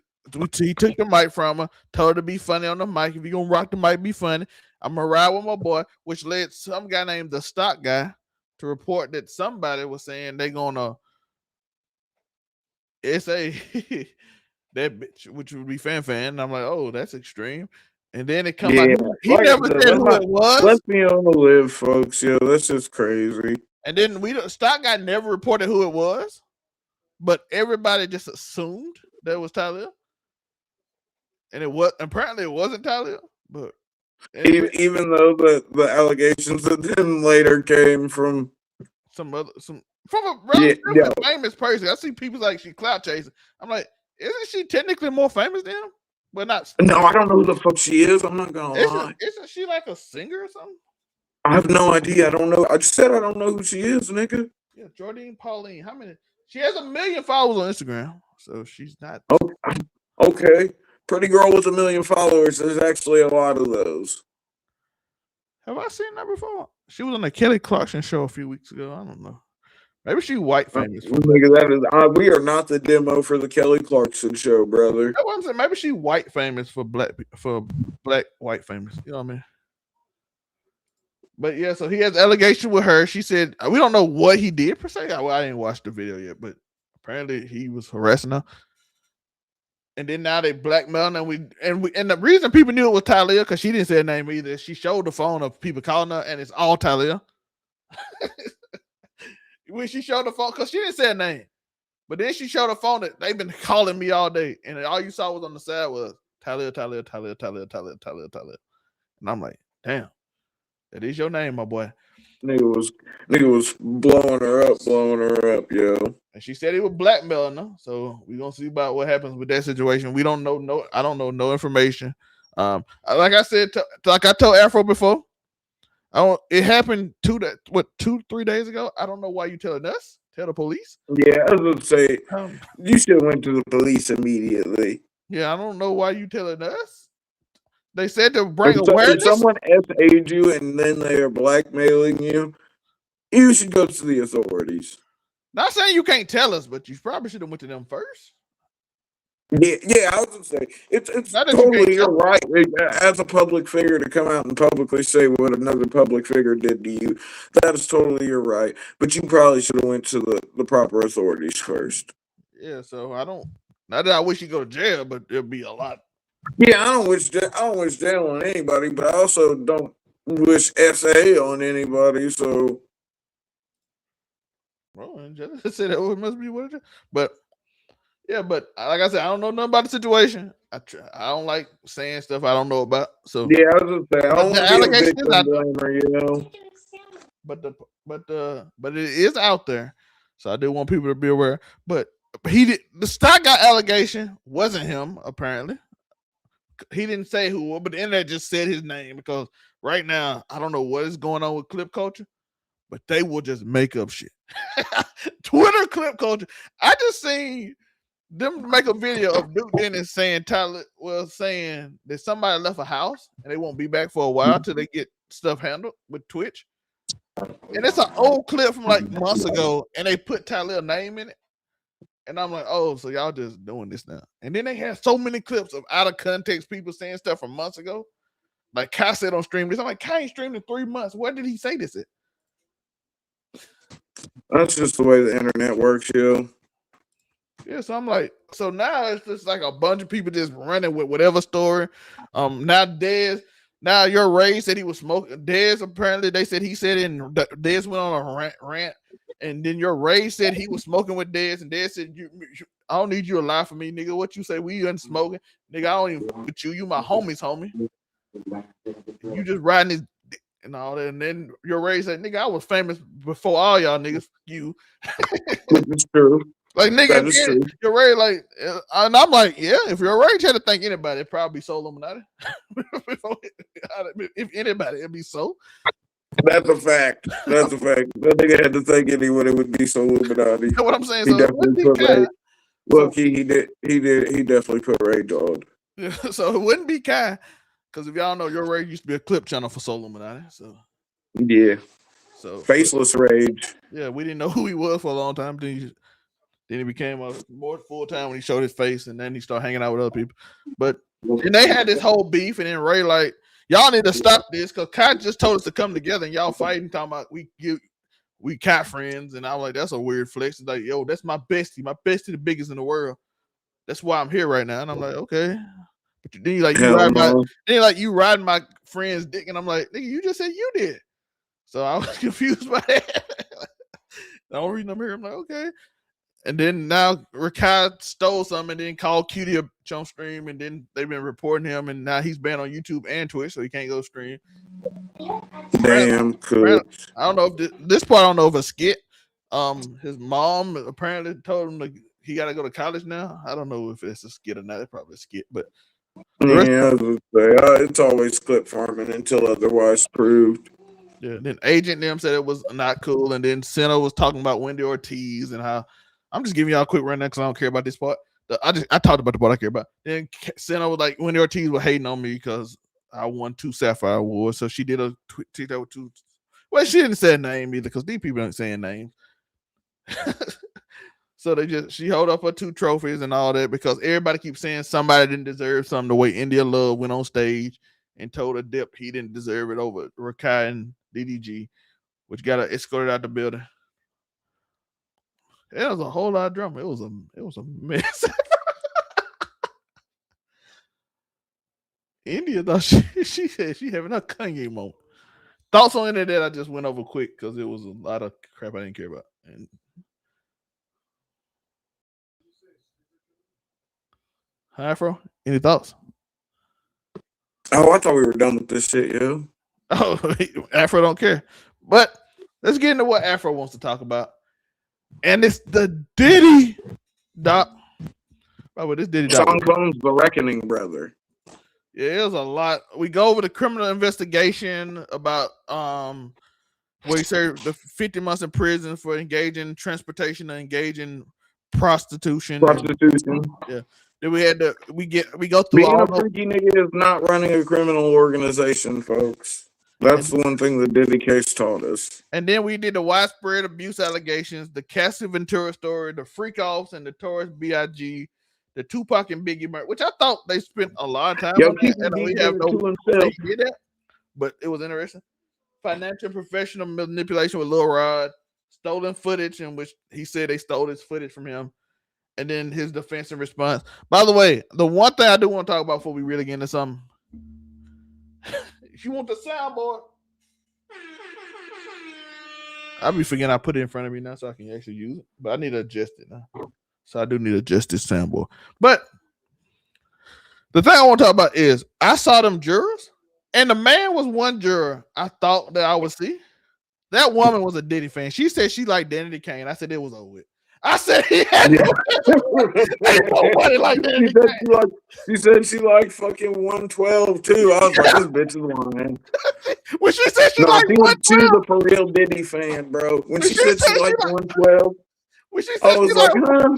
[SPEAKER 1] He took the mic from her, told her to be funny on the mic. If you're gonna rock the mic, be funny. I'm gonna ride with my boy, which led some guy named the Stock Guy to report that somebody was saying they're gonna SA that bitch, which would be Fan. And I'm like, oh, that's extreme. And then it comes out. He never said who it was.
[SPEAKER 4] Let me on the live, folks. Yo, that's just crazy.
[SPEAKER 1] And then Stock Guy never reported who it was, but everybody just assumed that it was Talia. And apparently it wasn't Talia, but
[SPEAKER 4] even though the allegations that then later came from
[SPEAKER 1] from a relatively famous person. I see people like she clout chasing. I'm like, isn't she technically more famous than him? But not.
[SPEAKER 4] No, I don't know who the fuck she is. I'm not gonna lie.
[SPEAKER 1] Isn't she like a singer or something?
[SPEAKER 4] I have no idea. I don't know. I just said I don't know who she is, nigga.
[SPEAKER 1] Yeah, Jordine Pauline. How many? She has 1 million followers on Instagram, so she's not.
[SPEAKER 4] Okay. Pretty girl with 1 million followers. There's actually a lot of those.
[SPEAKER 1] Have I seen that before? She was on the Kelly Clarkson show a few weeks ago. I don't know. Maybe she white famous.
[SPEAKER 4] We are not the demo for the Kelly Clarkson show, brother.
[SPEAKER 1] That's what I'm saying. Maybe she white famous for black white famous. You know what I mean? But yeah, so he has allegation with her. She said we don't know what he did per se. Well, I didn't watch the video yet, but apparently he was harassing her. And then now they blackmail and the reason people knew it was Talia because she didn't say her name either. She showed the phone of people calling her, and it's all Talia. When she showed the phone, because she didn't say her name, but then she showed the phone that they've been calling me all day, and all you saw was on the side was Talia. And I'm like, damn, that is your name, my boy.
[SPEAKER 4] Nigga was blowing her up, yo.
[SPEAKER 1] And she said he was blackmailing her. So we're gonna see about what happens with that situation. We don't know I don't know no information. Like I said, like I told Afro before, it happened 2-3 days ago. I don't know why you telling us. Tell the police.
[SPEAKER 4] Yeah, I was gonna say you should have went to the police immediately.
[SPEAKER 1] Yeah, I don't know why you telling us. They said to bring awareness.
[SPEAKER 4] If someone SA'd you and then they are blackmailing you, you should go to the authorities.
[SPEAKER 1] Not saying you can't tell us, but you probably should have went to them first.
[SPEAKER 4] Yeah, I was gonna say it's totally you're right. As a public figure to come out and publicly say what another public figure did to you, that is totally you're right. But you probably should have went to the proper authorities first.
[SPEAKER 1] Yeah, so I don't. Not that I wish you go to jail, but there'll be a lot.
[SPEAKER 4] Yeah, I don't wish jail on anybody, but I also don't wish SA on anybody. So,
[SPEAKER 1] well, Angelica said it must be what it is. But yeah, but like I said, I don't know nothing about the situation. I don't like saying stuff I don't know about. So
[SPEAKER 4] yeah, I was gonna say I don't
[SPEAKER 1] the
[SPEAKER 4] want to be a
[SPEAKER 1] allegation
[SPEAKER 4] victim blamer, you know.
[SPEAKER 1] But it is out there, so I do want people to be aware. But the stock got allegation wasn't him apparently. He didn't say who, but the internet just said his name because right now I don't know what is going on with clip culture, but they will just make up shit. Twitter clip culture. I just seen them make a video of Duke Dennis saying saying that somebody left a house and they won't be back for a while till they get stuff handled with Twitch. And it's an old clip from like months ago, and they put Tyler's name in it. And I'm like, oh, so y'all just doing this now. And then they had so many clips of out of context people saying stuff from months ago. Like Kai said on stream this. I'm like, Kai ain't streamed in 3 months. Where did he say this at?
[SPEAKER 4] That's just the way the internet works, yo.
[SPEAKER 1] Yeah, so I'm like, so now it's just like a bunch of people just running with whatever story. Now your Ray said he was smoking. Dez apparently they said he said Dez went on a rant. And then your Ray said he was smoking with Dez, and Dez said, I don't need you to lie for me, nigga. What you say? We ain't smoking. Nigga, I don't even fuck with you. You my homie. You just riding his dick and all that. And then your Ray said, nigga, I was famous before all y'all niggas. You.
[SPEAKER 4] It's true.
[SPEAKER 1] Like, nigga, your Ray, like, and I'm like, yeah, if your Ray had to thank anybody, it'd probably be Soul Illuminati. If anybody, it'd be so.
[SPEAKER 4] That's a fact. That nigga had to think anyone, it would be so Illuminati.
[SPEAKER 1] You know what I'm saying?
[SPEAKER 4] He
[SPEAKER 1] So
[SPEAKER 4] definitely put Ray. Look, he definitely put Ray Dog.
[SPEAKER 1] Yeah, so it wouldn't be Kai, because if y'all know, your Ray used to be a clip channel for Soul Illuminati. So
[SPEAKER 4] yeah, so faceless Rage.
[SPEAKER 1] Yeah, we didn't know who he was for a long time. Then he became a more full time when he showed his face, and then he started hanging out with other people. But then they had this whole beef, and then Ray like, y'all need to stop this because Kai just told us to come together, and y'all fighting, talking about we Kai friends, and I was like, that's a weird flex. It's like, yo, that's my bestie, the biggest in the world. That's why I'm here right now, and I'm like, okay. But then you riding my friend's dick, and I'm like, nigga, you just said you did. So I was confused by that. The only reason I'm here, I'm like, okay. And then now Rakai stole something and then called Cutie a on stream, and then they've been reporting him, and now he's banned on YouTube and Twitch, so he can't go stream.
[SPEAKER 4] Damn, cool.
[SPEAKER 1] I don't know if this part, I don't know if it's a skit. His mom apparently told him he got to go to college now. I don't know if it's a skit or not. It's probably a skit, but
[SPEAKER 4] yeah, it's always clip farming until otherwise proved.
[SPEAKER 1] Yeah, then Agent them said it was not cool, and then Senna was talking about Wendy Ortiz and how. I'm just giving y'all a quick rundown because I don't care about this part. I talked about the part I care about. Then Senna was like, Wendy Ortiz was hating on me because I won 2 Sapphire Awards, so she did a tweet with 2. Well, she didn't say a name either because these people aren't saying names. So she held up her 2 trophies and all that because everybody keeps saying somebody didn't deserve something. The way India Love went on stage and told a dip he didn't deserve it over Rakai and DDG, which got her escorted out the building. It was a whole lot of drama. It was a mess. India thought she said she having a Kanye moment. Thoughts on any of that? I just went over quick because it was a lot of crap I didn't care about. And Afro, any thoughts?
[SPEAKER 4] Oh, I thought we were done with this shit, yo.
[SPEAKER 1] Oh, Afro don't care. But let's get into what Afro wants to talk about. And it's the Diddy doc. Oh, this Diddy doc.
[SPEAKER 4] Song Bones, The Reckoning, brother.
[SPEAKER 1] Yeah, it was a lot. We go over the criminal investigation about where he served the 50 months in prison for engaging in transportation and engaging prostitution. Yeah. Then we go through
[SPEAKER 4] being
[SPEAKER 1] all
[SPEAKER 4] a freaky nigga is not running a criminal organization, folks. That's the one thing the Diddy case taught us.
[SPEAKER 1] And then we did the widespread abuse allegations, the Cassie Ventura story, the freak offs, and the Taurus B.I.G., the Tupac and Biggie murder, which I thought they spent a lot of time on that. And we have no way he did that, but it was interesting. Financial and professional manipulation with Lil Rod, stolen footage in which he said they stole his footage from him, and then his defense and response. By the way, the one thing I do want to talk about before we really get into something, if you want the soundboard, I'll be forgetting I put it in front of me now so I can actually use it, but I need to adjust it now. So I do need to adjust this soundboard. But the thing I want to talk about is I saw them jurors, and the man was one juror I thought that I would see. That woman was a Diddy fan. She said she liked Danny Kane. I said it was over with. I said he had nobody like Danny Kane.
[SPEAKER 4] She said she liked fucking 112 too. I was like, this bitch is lying.
[SPEAKER 1] When she said she liked 112,
[SPEAKER 4] she was a for real Diddy fan, bro. When she said she liked 112, I was like, huh?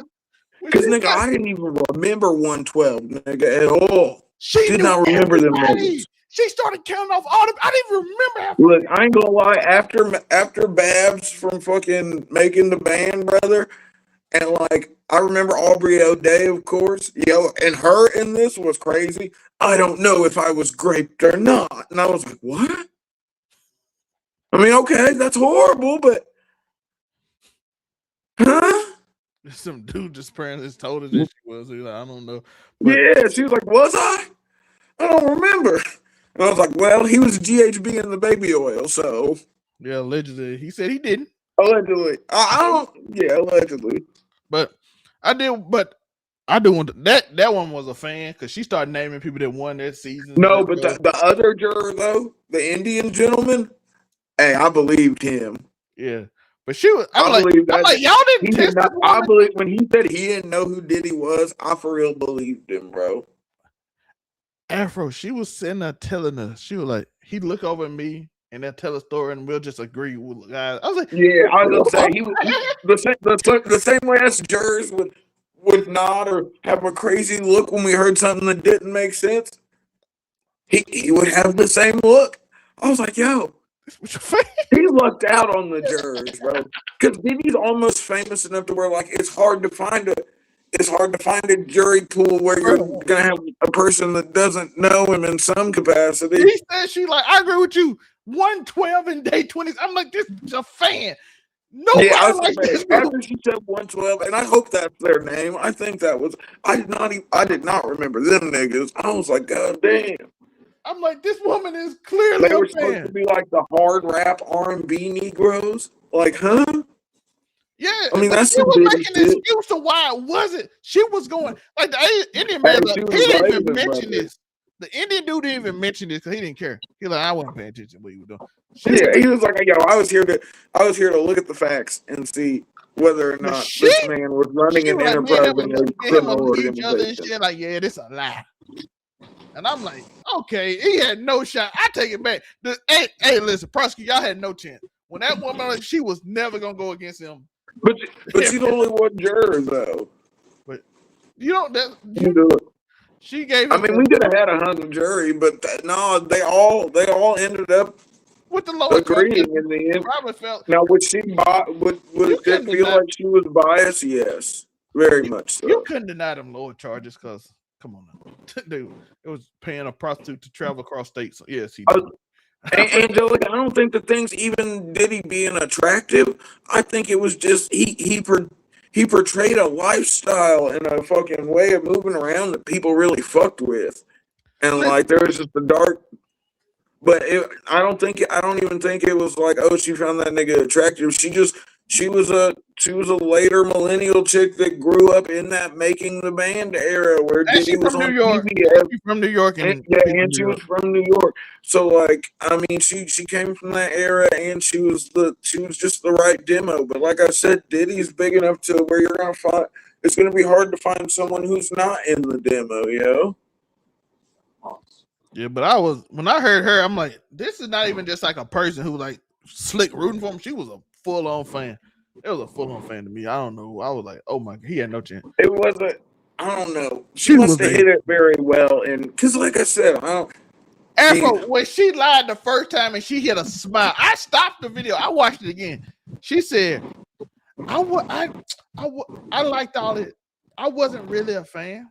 [SPEAKER 4] Because nigga, I didn't even remember 112, nigga, at all. She did not remember them niggas.
[SPEAKER 1] She started counting off all them. I didn't even remember.
[SPEAKER 4] Look, I ain't gonna lie. After Babs from fucking making the band, brother, and like I remember Aubrey O'Day, of course. Yo, and her in this was crazy. I don't know if I was graped or not, and I was like, what? I mean, okay, that's horrible, but huh?
[SPEAKER 1] Some dude just apparently told her that she was. He was like, I don't know.
[SPEAKER 4] But, yeah, she was like, was I? I don't remember. And I was like, well, he was GHB in the baby oil, so.
[SPEAKER 1] Yeah, allegedly. He said he didn't.
[SPEAKER 4] Allegedly. I don't, yeah, allegedly.
[SPEAKER 1] But I do want that one was a fan because she started naming people that won that season.
[SPEAKER 4] No, but the other juror, though, the Indian gentleman, hey, I believed him.
[SPEAKER 1] Yeah. But she was, I'm like, y'all didn't test
[SPEAKER 4] not, I believe when he said he didn't know who Diddy was, I for real believed him, bro.
[SPEAKER 1] Afro, she was sitting there telling us, she was like, he'd look over at me and they'll tell a story and we'll just agree with guys. I was like,
[SPEAKER 4] yeah, I was gonna say he the same way as jurors would nod or have a crazy look when we heard something that didn't make sense. He would have the same look. I was like, yo, he lucked out on the jurors, bro. Because Diddy's almost famous enough to where like it's hard to find a jury pool where you're gonna have a person that doesn't know him in some capacity.
[SPEAKER 1] He said she like, I agree with you. 112 and day 20s. I'm like, this is a fan. Nobody like this.
[SPEAKER 4] After she said 112, and I hope that's their name. I think that was. I did not remember them niggas. I was like, God damn.
[SPEAKER 1] I'm like, this woman is clearly
[SPEAKER 4] they were supposed to be like the hard rap R&B Negroes. Like, huh?
[SPEAKER 1] Yeah,
[SPEAKER 4] I mean that's
[SPEAKER 1] she was making an excuse to why it wasn't. She was going like the Indian man. Like, he didn't even mention this. The Indian dude didn't even mention this because he didn't care. He like, I wasn't paying attention to what you were doing.
[SPEAKER 4] He was like, yo, I was here to look at the facts and see whether or not this man was running an enterprise in a criminal organization.
[SPEAKER 1] Like, yeah, this a lie. And I'm like, okay, he had no shot. I take it back. Hey, listen, prosecutor, y'all had no chance. When that woman, like, she was never gonna go against him.
[SPEAKER 4] But she's only one juror though.
[SPEAKER 1] But you don't. She gave.
[SPEAKER 4] I mean, we could have had a hung jury, but no, they all ended up
[SPEAKER 1] with the lower
[SPEAKER 4] agreeing in the end.
[SPEAKER 1] Probably felt.
[SPEAKER 4] Now, would it feel like she was biased? Yes, very much so.
[SPEAKER 1] You couldn't deny them lower charges because. Come on now. Dude, it was paying a prostitute to travel across states. So yes, he did.
[SPEAKER 4] Angelica, I don't think the things even Diddy being attractive. I think it was just he portrayed a lifestyle and a fucking way of moving around that people really fucked with. and like there was just the dark. But I don't even think it was like, oh, she found that nigga attractive. She was a later millennial chick that grew up in that Making the Band era where
[SPEAKER 1] And she
[SPEAKER 4] Diddy was
[SPEAKER 1] from New
[SPEAKER 4] on
[SPEAKER 1] York.
[SPEAKER 4] TV.
[SPEAKER 1] She's from New York,
[SPEAKER 4] And,
[SPEAKER 1] and
[SPEAKER 4] yeah,
[SPEAKER 1] she's from
[SPEAKER 4] and
[SPEAKER 1] New
[SPEAKER 4] she
[SPEAKER 1] York.
[SPEAKER 4] was from New York. So like, I mean, she came from that era, and she was just the right demo. But like I said, Diddy's big enough to where you're gonna find it's gonna be hard to find someone who's not in the demo, yo.
[SPEAKER 1] Yeah, but when I heard her, I'm like, this is not even just like a person who like slick rooting for him. She was a full on fan. It was a full on fan to me. I don't know. I was like, oh my, he had no chance.
[SPEAKER 4] It wasn't. I don't know. She must have hit it very well, and because like I said, I don't.
[SPEAKER 1] Afro, when she lied the first time and she hit a smile, I stopped the video. I watched it again. She said, I liked all it. I wasn't really a fan,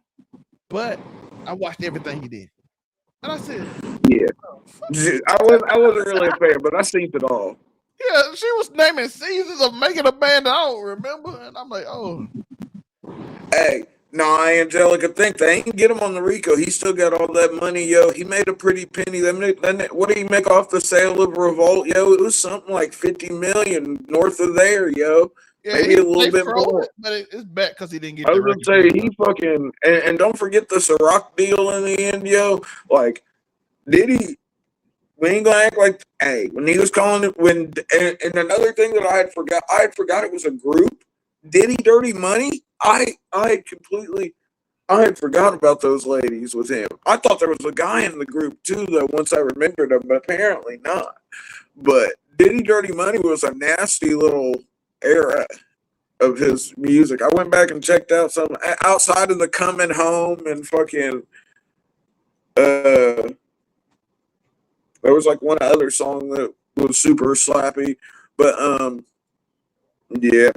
[SPEAKER 1] but I watched everything he did. And I said,
[SPEAKER 4] yeah, I wasn't really a fan, but I seen it all.
[SPEAKER 1] Yeah, she was naming seasons of Making a Band. I don't remember, and I'm like, oh.
[SPEAKER 4] Hey, no, Angelica, think they ain't get him on the Rico. He still got all that money, yo. He made a pretty penny. What did he make off the sale of Revolt, yo? It was something like $50 million north of there, yo.
[SPEAKER 1] Yeah,
[SPEAKER 4] maybe a little bit more.
[SPEAKER 1] But it's back because he didn't get.
[SPEAKER 4] I was gonna say he fucking and don't forget the Ciroc deal in the end, yo. Like, Diddy. We ain't gonna act like, hey, when he was calling it, and another thing that I had forgot it was a group, Diddy Dirty Money. I had forgot about those ladies with him. I thought there was a guy in the group too, though, once I remembered him, but apparently not. But Diddy Dirty Money was a nasty little era of his music. I went back and checked out some outside of the Coming Home and fucking there was like one other song that was super slappy, but yeah,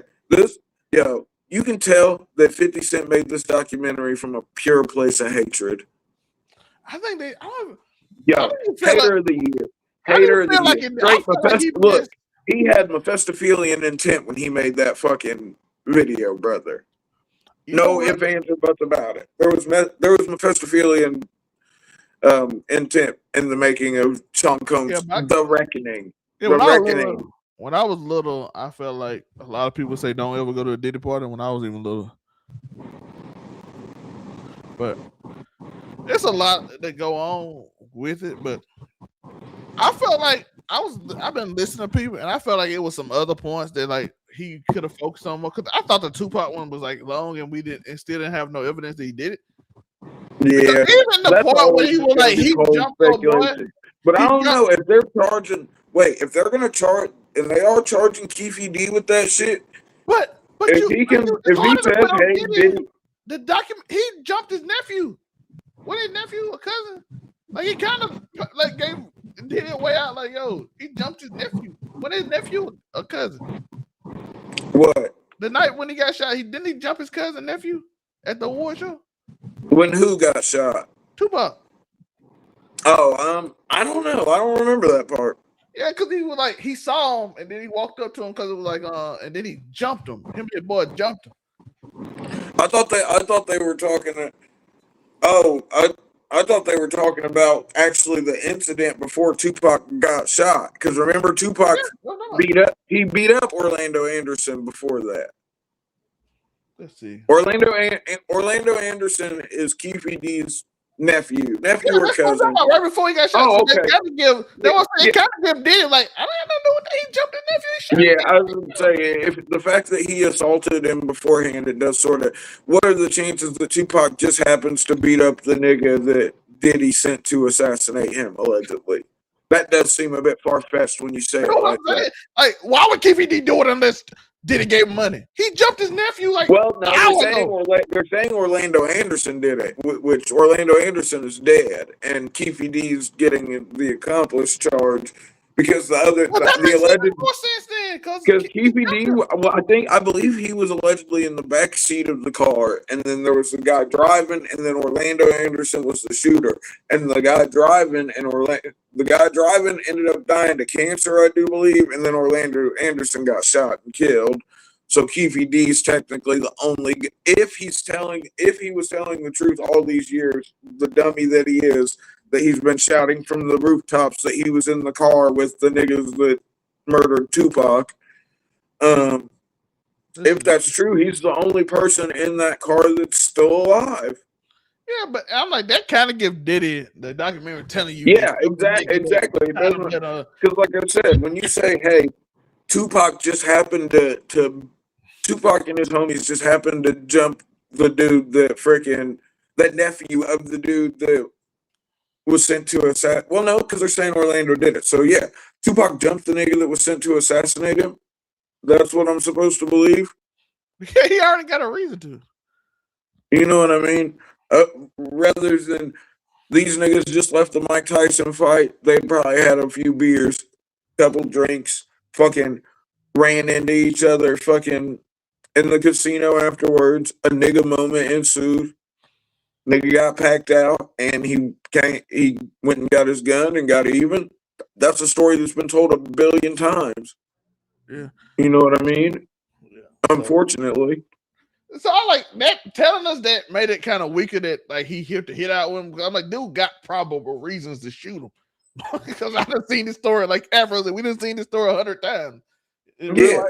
[SPEAKER 4] you can tell that 50 Cent made this documentary from a pure place of hatred.
[SPEAKER 1] I think they,
[SPEAKER 4] hater of the year, hater of the year. Look, he had Mephistophelian intent when he made that fucking video, brother. No ifs, ands, or buts about it. There was Mephistophelian intent in the making of Sean Combs' The Reckoning.
[SPEAKER 1] Yeah, when I was little, I felt like a lot of people say don't ever go to a Diddy party when I was even little. But there's a lot that go on with it, but I felt like I've been listening to people and I felt like it was some other points that like he could have focused on more, because I thought the Tupac one was like long and still didn't have no evidence that he did it.
[SPEAKER 4] Yeah,
[SPEAKER 1] even the part where he was like he jumped on boy,
[SPEAKER 4] but I don't know if they're charging. Wait, if they're gonna charge, and they are charging Keefy D with that shit.
[SPEAKER 1] But
[SPEAKER 4] if he says, hey,
[SPEAKER 1] the document, he jumped his nephew. What, his nephew or cousin? Like he kind of like did it way out. Like, yo, he jumped his nephew. What, his nephew or cousin?
[SPEAKER 4] What?
[SPEAKER 1] The night when he got shot, didn't he jump his cousin nephew at the award show?
[SPEAKER 4] When who got shot?
[SPEAKER 1] Tupac.
[SPEAKER 4] Oh, I don't know. I don't remember that part.
[SPEAKER 1] Yeah, because he was like, he saw him and then he walked up to him because it was like, and then he jumped him. Him and his boy jumped him.
[SPEAKER 4] I thought they were talking. I thought they were talking about actually the incident before Tupac got shot. Because remember, Tupac beat up Orlando Anderson before that.
[SPEAKER 1] Let's see.
[SPEAKER 4] Orlando Anderson is Keefy D's nephew or cousin.
[SPEAKER 1] Right before he got shot.
[SPEAKER 4] Oh,
[SPEAKER 1] so
[SPEAKER 4] okay.
[SPEAKER 1] They kind of give Diddy like, I don't know what he jumped his nephew.
[SPEAKER 4] Yeah, I was going to say, if the fact that he assaulted him beforehand, it does sort of. What are the chances that Tupac just happens to beat up the nigga that Diddy sent to assassinate him allegedly? That does seem a bit far fetched when you say it like that.
[SPEAKER 1] Like, why would Keefy D do it unless Diddy gave him money? He jumped his nephew like.
[SPEAKER 4] Well, no, they're saying Orlando Anderson did it, which Orlando Anderson is dead, and Keefy D's getting the accomplice charge because the alleged.
[SPEAKER 1] More sense then,
[SPEAKER 4] because Keefy D, well, I believe he was allegedly in the back seat of the car, and then there was the guy driving, and then Orlando Anderson was the shooter, and the guy driving ended up dying to cancer, I do believe, and then Orlando Anderson got shot and killed. So Keefy D is technically the only. If he was telling the truth all these years, the dummy that he is, that he's been shouting from the rooftops that he was in the car with the niggas that murdered Tupac. If that's true, he's the only person in that car that's still alive.
[SPEAKER 1] Yeah, but I'm like, that kind of give Diddy the documentary telling you.
[SPEAKER 4] Yeah, exactly. It doesn't, because like I said, when you say, hey, Tupac just happened to Tupac and his homies just happened to jump the dude that nephew of the dude that was sent to assassinate. Well, no, because they're saying Orlando did it. So yeah, Tupac jumped the nigga that was sent to assassinate him. That's what I'm supposed to believe.
[SPEAKER 1] Yeah, he already got a reason to.
[SPEAKER 4] You know what I mean? Rather than these niggas just left the Mike Tyson fight, they probably had a few beers, couple drinks, fucking ran into each other, fucking in the casino afterwards. A nigga moment ensued. Nigga got packed out, and he went and got his gun and got even. That's a story that's been told a billion times.
[SPEAKER 1] Yeah,
[SPEAKER 4] you know what I mean.
[SPEAKER 1] Yeah.
[SPEAKER 4] Unfortunately.
[SPEAKER 1] So I like that telling us that made it kind of weaker that like he hit out with him. I'm like, dude got probable reasons to shoot him because I done seen this story like Afro said, we done seen this story 100 times.
[SPEAKER 4] Yeah.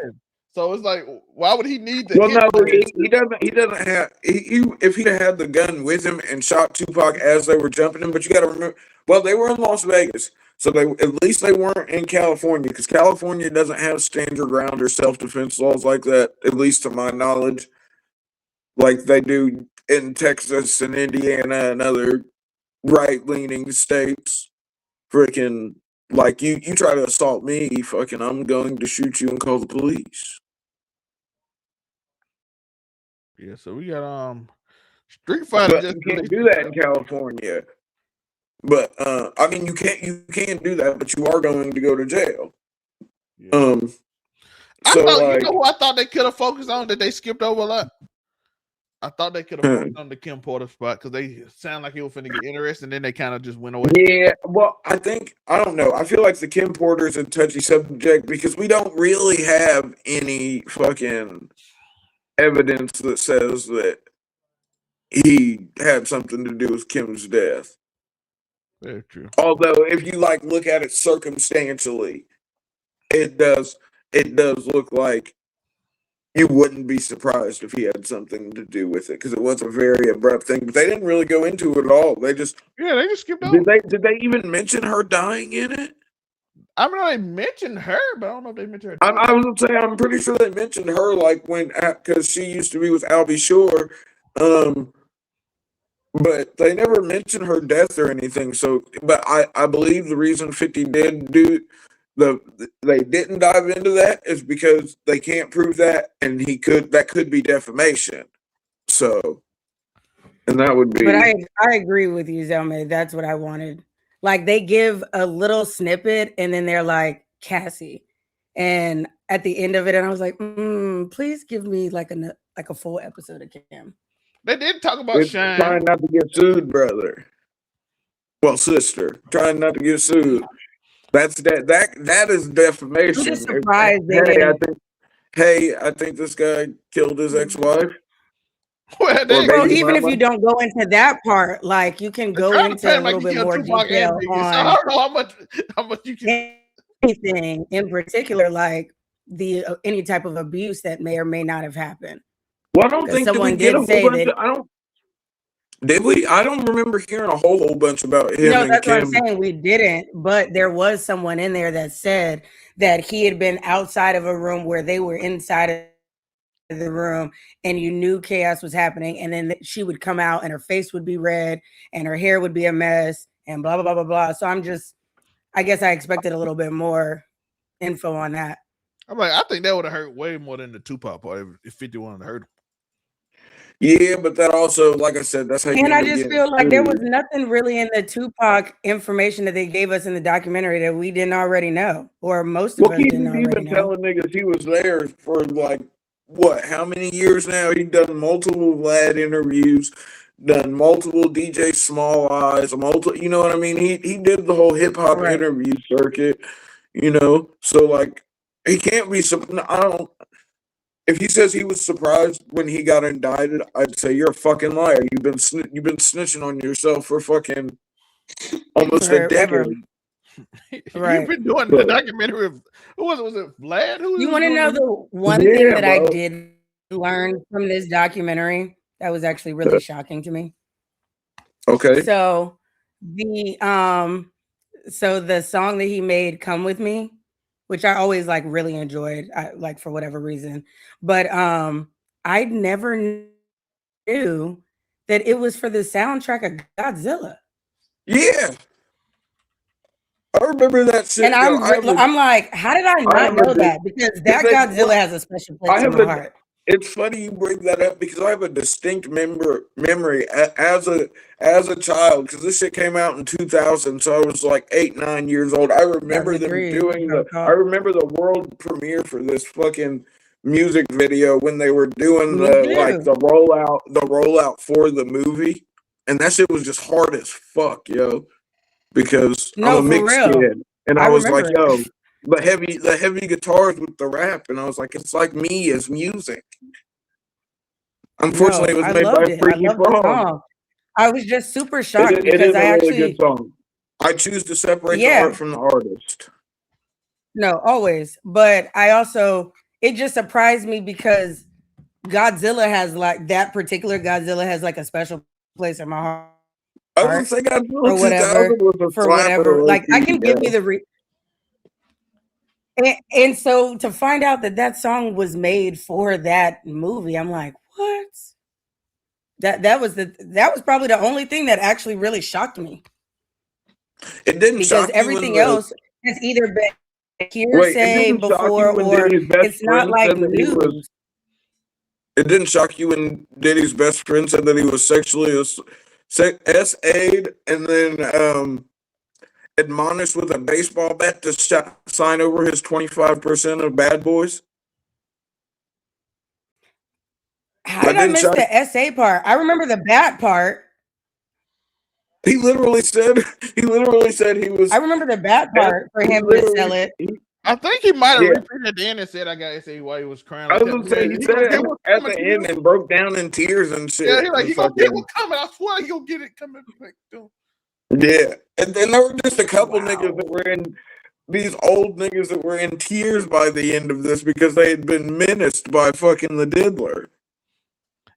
[SPEAKER 1] So it's like, why would he need to?
[SPEAKER 4] Well, no, he doesn't have. If he'd have had the gun with him and shot Tupac as they were jumping him, but you got to remember, well, they were in Las Vegas, so at least they weren't in California because California doesn't have stand your ground or self defense laws like that, at least to my knowledge, like they do in Texas and Indiana and other right leaning states. Freaking like you try to assault me, fucking, I'm going to shoot you and call the police.
[SPEAKER 1] Yeah, so we got Street Fighter.
[SPEAKER 4] But you can't do that in California. But I mean, you can't do that, but you are going to go to jail.
[SPEAKER 1] Yeah.
[SPEAKER 4] So
[SPEAKER 1] you know who I thought they could have focused on that they skipped over a lot. I thought they could have focused on the Kim Porter spot because they sound like he was finna get interested, and then they kind of just went away.
[SPEAKER 4] Yeah, well, I don't know. I feel like the Kim Porter is a touchy subject because we don't really have any fucking evidence that says that he had something to do with Kim's death.
[SPEAKER 1] Very true.
[SPEAKER 4] Although, if you like look at it circumstantially, it does look like you wouldn't be surprised if he had something to do with it because it was a very abrupt thing. But they didn't really go into it at all. They just
[SPEAKER 1] skipped over.
[SPEAKER 4] Did they even mention her dying in it?
[SPEAKER 1] I mean, they mentioned her, but I don't know if they mentioned her.
[SPEAKER 4] I was gonna say I'm pretty sure they mentioned her, like because she used to be with Albie Shore, but they never mentioned her death or anything. So, but I believe the reason 50 did do they didn't dive into that is because they can't prove that, and that could be defamation. So, and that would be.
[SPEAKER 3] But I agree with you, Zelmae. That's what I wanted. Like they give a little snippet, and then they're like Cassie, and at the end of it, and I was like, please give me like a full episode of Kim.
[SPEAKER 1] They did talk about Shine.
[SPEAKER 4] Trying not to get sued, brother. Well, sister, trying not to get sued. That is defamation.
[SPEAKER 3] I'm just surprised.
[SPEAKER 4] I think this guy killed his ex-wife.
[SPEAKER 3] Well, even if you don't go into that part, like you can go into a little bit more detail on
[SPEAKER 1] I don't know how much you can.
[SPEAKER 3] Anything in particular, like any type of abuse that may or may not have happened.
[SPEAKER 4] Well, I don't think
[SPEAKER 3] someone did say that.
[SPEAKER 4] Did we? I don't remember hearing a whole bunch about him.
[SPEAKER 3] No, that's what I'm saying. We didn't, but there was someone in there that said that he had been outside of a room where they were inside of the room, and you knew chaos was happening. And then she would come out, and her face would be red, and her hair would be a mess, and blah blah blah blah blah. So I guess I expected a little bit more info on that.
[SPEAKER 1] I'm like, I think that would have hurt way more than the Tupac part if 50 wanted to hurt him.
[SPEAKER 4] Yeah, but that also, like I said, that's how you.
[SPEAKER 3] And I just feel like there was nothing really in the Tupac information that they gave us in the documentary that we didn't already know, or most of us didn't already know. Well, he's been
[SPEAKER 4] telling niggas he was there for like what? How many years now? He done multiple Vlad interviews, done multiple DJ Small Eyes, you know what I mean? He did the whole hip hop interview circuit, you know. So like, he can't be. if he says he was surprised when he got indicted, I'd say you're a fucking liar. You've been snitching on yourself for fucking almost a
[SPEAKER 3] Forever.
[SPEAKER 4] decade.
[SPEAKER 3] Right.
[SPEAKER 1] You've been doing the documentary of who was it? Was it Vlad? Who
[SPEAKER 3] You
[SPEAKER 1] was
[SPEAKER 3] want to
[SPEAKER 1] doing
[SPEAKER 3] know
[SPEAKER 1] it?
[SPEAKER 3] the one
[SPEAKER 4] Yeah,
[SPEAKER 3] thing that I
[SPEAKER 4] bro.
[SPEAKER 3] did learn from this documentary that was actually really shocking to me?
[SPEAKER 4] Okay.
[SPEAKER 3] So the song that he made, "Come With Me," which I always like really enjoyed, like for whatever reason, but I never knew that it was for the soundtrack of Godzilla.
[SPEAKER 4] Yeah. I remember that shit.
[SPEAKER 3] And
[SPEAKER 4] yo,
[SPEAKER 3] I'm like, how did I not
[SPEAKER 4] have a
[SPEAKER 3] know
[SPEAKER 4] di-
[SPEAKER 3] that? Because that
[SPEAKER 4] they-
[SPEAKER 3] Godzilla has a special
[SPEAKER 4] I
[SPEAKER 3] place in
[SPEAKER 4] have
[SPEAKER 3] my
[SPEAKER 4] a-
[SPEAKER 3] heart.
[SPEAKER 4] It's funny you bring that up because I have a distinct memory as a child, because this shit came out in 2000, so I was like 8-9 years old. I remember them
[SPEAKER 3] 2003.
[SPEAKER 4] doing I remember the world premiere for this fucking music video when they were doing
[SPEAKER 3] Me too.
[SPEAKER 4] the rollout for the movie, and that shit was just hard as fuck, yo. Because
[SPEAKER 3] No,
[SPEAKER 4] I'm a
[SPEAKER 3] for
[SPEAKER 4] mixed
[SPEAKER 3] real.
[SPEAKER 4] kid, and
[SPEAKER 3] I
[SPEAKER 4] I was like,
[SPEAKER 3] remember it.
[SPEAKER 4] yo, the heavy guitars with the rap, and I was like, it's like me as music. Unfortunately,
[SPEAKER 3] No,
[SPEAKER 4] it
[SPEAKER 3] I
[SPEAKER 4] was made by
[SPEAKER 3] loved it. I
[SPEAKER 4] Freaky
[SPEAKER 3] loved the
[SPEAKER 4] Frog.
[SPEAKER 3] song. I was just super shocked
[SPEAKER 4] It
[SPEAKER 3] because
[SPEAKER 4] is
[SPEAKER 3] I
[SPEAKER 4] a really
[SPEAKER 3] actually,
[SPEAKER 4] good song. I choose to separate the
[SPEAKER 3] yeah,
[SPEAKER 4] art from the artist.
[SPEAKER 3] no, always. But I also, it just surprised me because Godzilla has like that particular Godzilla has like a special place in my heart.
[SPEAKER 4] I was gonna say
[SPEAKER 3] Or
[SPEAKER 4] Godzilla
[SPEAKER 3] whatever,
[SPEAKER 4] 2000 was a
[SPEAKER 3] for
[SPEAKER 4] slapper.
[SPEAKER 3] whatever. Like I
[SPEAKER 4] low-key,
[SPEAKER 3] can give you
[SPEAKER 4] yo.
[SPEAKER 3] the and so to find out that that song was made for that movie, I'm like, what? That was probably the only thing that actually really shocked me,
[SPEAKER 4] It didn't
[SPEAKER 3] because
[SPEAKER 4] shock you when
[SPEAKER 3] everything else has either been
[SPEAKER 4] Wait, it
[SPEAKER 3] hearsay
[SPEAKER 4] didn't shock
[SPEAKER 3] before
[SPEAKER 4] you when
[SPEAKER 3] or
[SPEAKER 4] Diddy's best
[SPEAKER 3] it's not
[SPEAKER 4] friend
[SPEAKER 3] like
[SPEAKER 4] said that he was.
[SPEAKER 3] news.
[SPEAKER 4] It didn't shock you when Diddy's best friend said that he was sexually SA'd and then admonished with a baseball bat to sign over his 25% of Bad Boys?
[SPEAKER 3] How
[SPEAKER 4] That
[SPEAKER 3] did I
[SPEAKER 4] didn't
[SPEAKER 3] miss
[SPEAKER 4] shock.
[SPEAKER 3] the SA part? I remember the bat part.
[SPEAKER 4] He literally said he was.
[SPEAKER 3] I remember the bat part for
[SPEAKER 4] he
[SPEAKER 3] him to sell
[SPEAKER 4] literally-
[SPEAKER 3] it.
[SPEAKER 1] I think he might have
[SPEAKER 4] Yeah.
[SPEAKER 1] repeated at the end and said, "I got to say why he was crying."
[SPEAKER 4] I
[SPEAKER 1] Like
[SPEAKER 4] was
[SPEAKER 1] that.
[SPEAKER 4] gonna say he
[SPEAKER 1] He
[SPEAKER 4] said
[SPEAKER 1] gonna
[SPEAKER 4] it
[SPEAKER 1] get what's
[SPEAKER 4] at
[SPEAKER 1] coming
[SPEAKER 4] the
[SPEAKER 1] to
[SPEAKER 4] end
[SPEAKER 1] you.
[SPEAKER 4] and broke down in tears and shit.
[SPEAKER 1] Yeah, he like
[SPEAKER 4] and
[SPEAKER 1] he gonna get
[SPEAKER 4] fucking-
[SPEAKER 1] what's coming. I swear he gonna get it coming back to him.
[SPEAKER 4] Yeah, and then there were just a couple
[SPEAKER 3] Wow.
[SPEAKER 4] niggas that were in these old niggas that were in tears by the end of this because they had been menaced by fucking the diddler.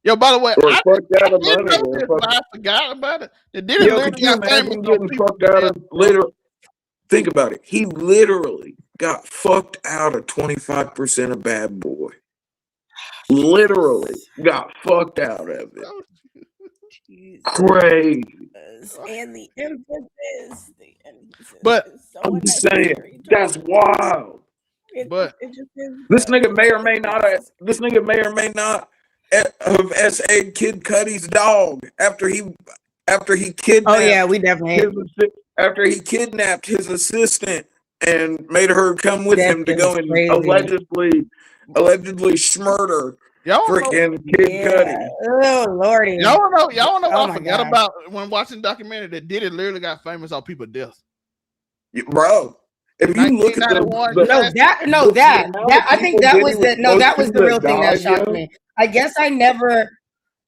[SPEAKER 1] Yo, by the way,
[SPEAKER 4] Or
[SPEAKER 1] I
[SPEAKER 4] fucked out of
[SPEAKER 1] didn't
[SPEAKER 4] money.
[SPEAKER 1] know
[SPEAKER 4] or
[SPEAKER 1] this,
[SPEAKER 4] fucking-
[SPEAKER 1] but I forgot about it. It didn't
[SPEAKER 4] Yo,
[SPEAKER 1] literally
[SPEAKER 4] could you
[SPEAKER 1] got famous
[SPEAKER 4] imagine
[SPEAKER 1] on
[SPEAKER 4] getting
[SPEAKER 1] people.
[SPEAKER 4] fucked out of literally? Think about it. He literally got fucked out of 25% of Bad Boy. Literally got fucked out of it. Crazy.
[SPEAKER 3] And the emphasis.
[SPEAKER 1] But
[SPEAKER 3] is so
[SPEAKER 4] I'm just saying,
[SPEAKER 3] unnecessary.
[SPEAKER 4] that's wild.
[SPEAKER 1] But-
[SPEAKER 3] it just is
[SPEAKER 4] This
[SPEAKER 3] so
[SPEAKER 4] nigga may or may not have S.A. Kid Cudi's dog after he kidnapped.
[SPEAKER 3] Oh yeah, we definitely.
[SPEAKER 4] After he kidnapped his assistant and made her come with
[SPEAKER 3] That
[SPEAKER 4] him to
[SPEAKER 3] is
[SPEAKER 4] go and
[SPEAKER 3] crazy.
[SPEAKER 4] allegedly smurder
[SPEAKER 1] y'all wanna know,
[SPEAKER 4] freaking Kid Cudi.
[SPEAKER 3] Oh lordy.
[SPEAKER 1] y'all wanna know
[SPEAKER 3] Oh,
[SPEAKER 1] what I
[SPEAKER 3] my
[SPEAKER 1] forgot
[SPEAKER 3] gosh.
[SPEAKER 1] about when watching the documentary that Diddy literally got famous off people's deaths.
[SPEAKER 4] Bro, if you look at
[SPEAKER 1] 1991,
[SPEAKER 4] the
[SPEAKER 3] I think that was the real thing that shocked me. I guess I never
[SPEAKER 1] It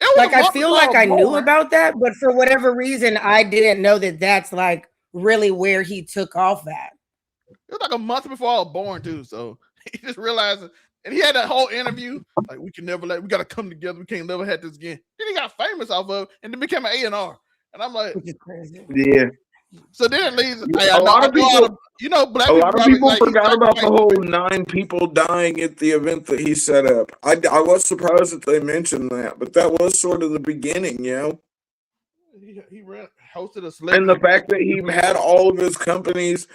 [SPEAKER 1] was
[SPEAKER 3] like
[SPEAKER 1] a
[SPEAKER 3] I
[SPEAKER 1] month
[SPEAKER 3] feel
[SPEAKER 1] before
[SPEAKER 3] like I
[SPEAKER 1] was
[SPEAKER 3] knew
[SPEAKER 1] born.
[SPEAKER 3] about that, but for whatever reason I didn't know that that's like really where he took off at.
[SPEAKER 1] It was like a month before I was born too. So he just realized, and he had that whole interview like we got to come together. We can't never have this again. Then he got famous off of, and then became an A&R. And I'm like,
[SPEAKER 3] Which is crazy.
[SPEAKER 4] Yeah.
[SPEAKER 1] so then it leads.
[SPEAKER 4] A lot of people
[SPEAKER 1] black
[SPEAKER 4] A lot of
[SPEAKER 1] probably
[SPEAKER 4] people
[SPEAKER 1] like, he
[SPEAKER 4] forgot about the
[SPEAKER 1] sacrificed-
[SPEAKER 4] whole 9 people dying at the event that he set up. I was surprised that they mentioned that, but that was sort of the beginning, you know?
[SPEAKER 1] He hosted a celebrity.
[SPEAKER 4] And the fact that he had all of his companies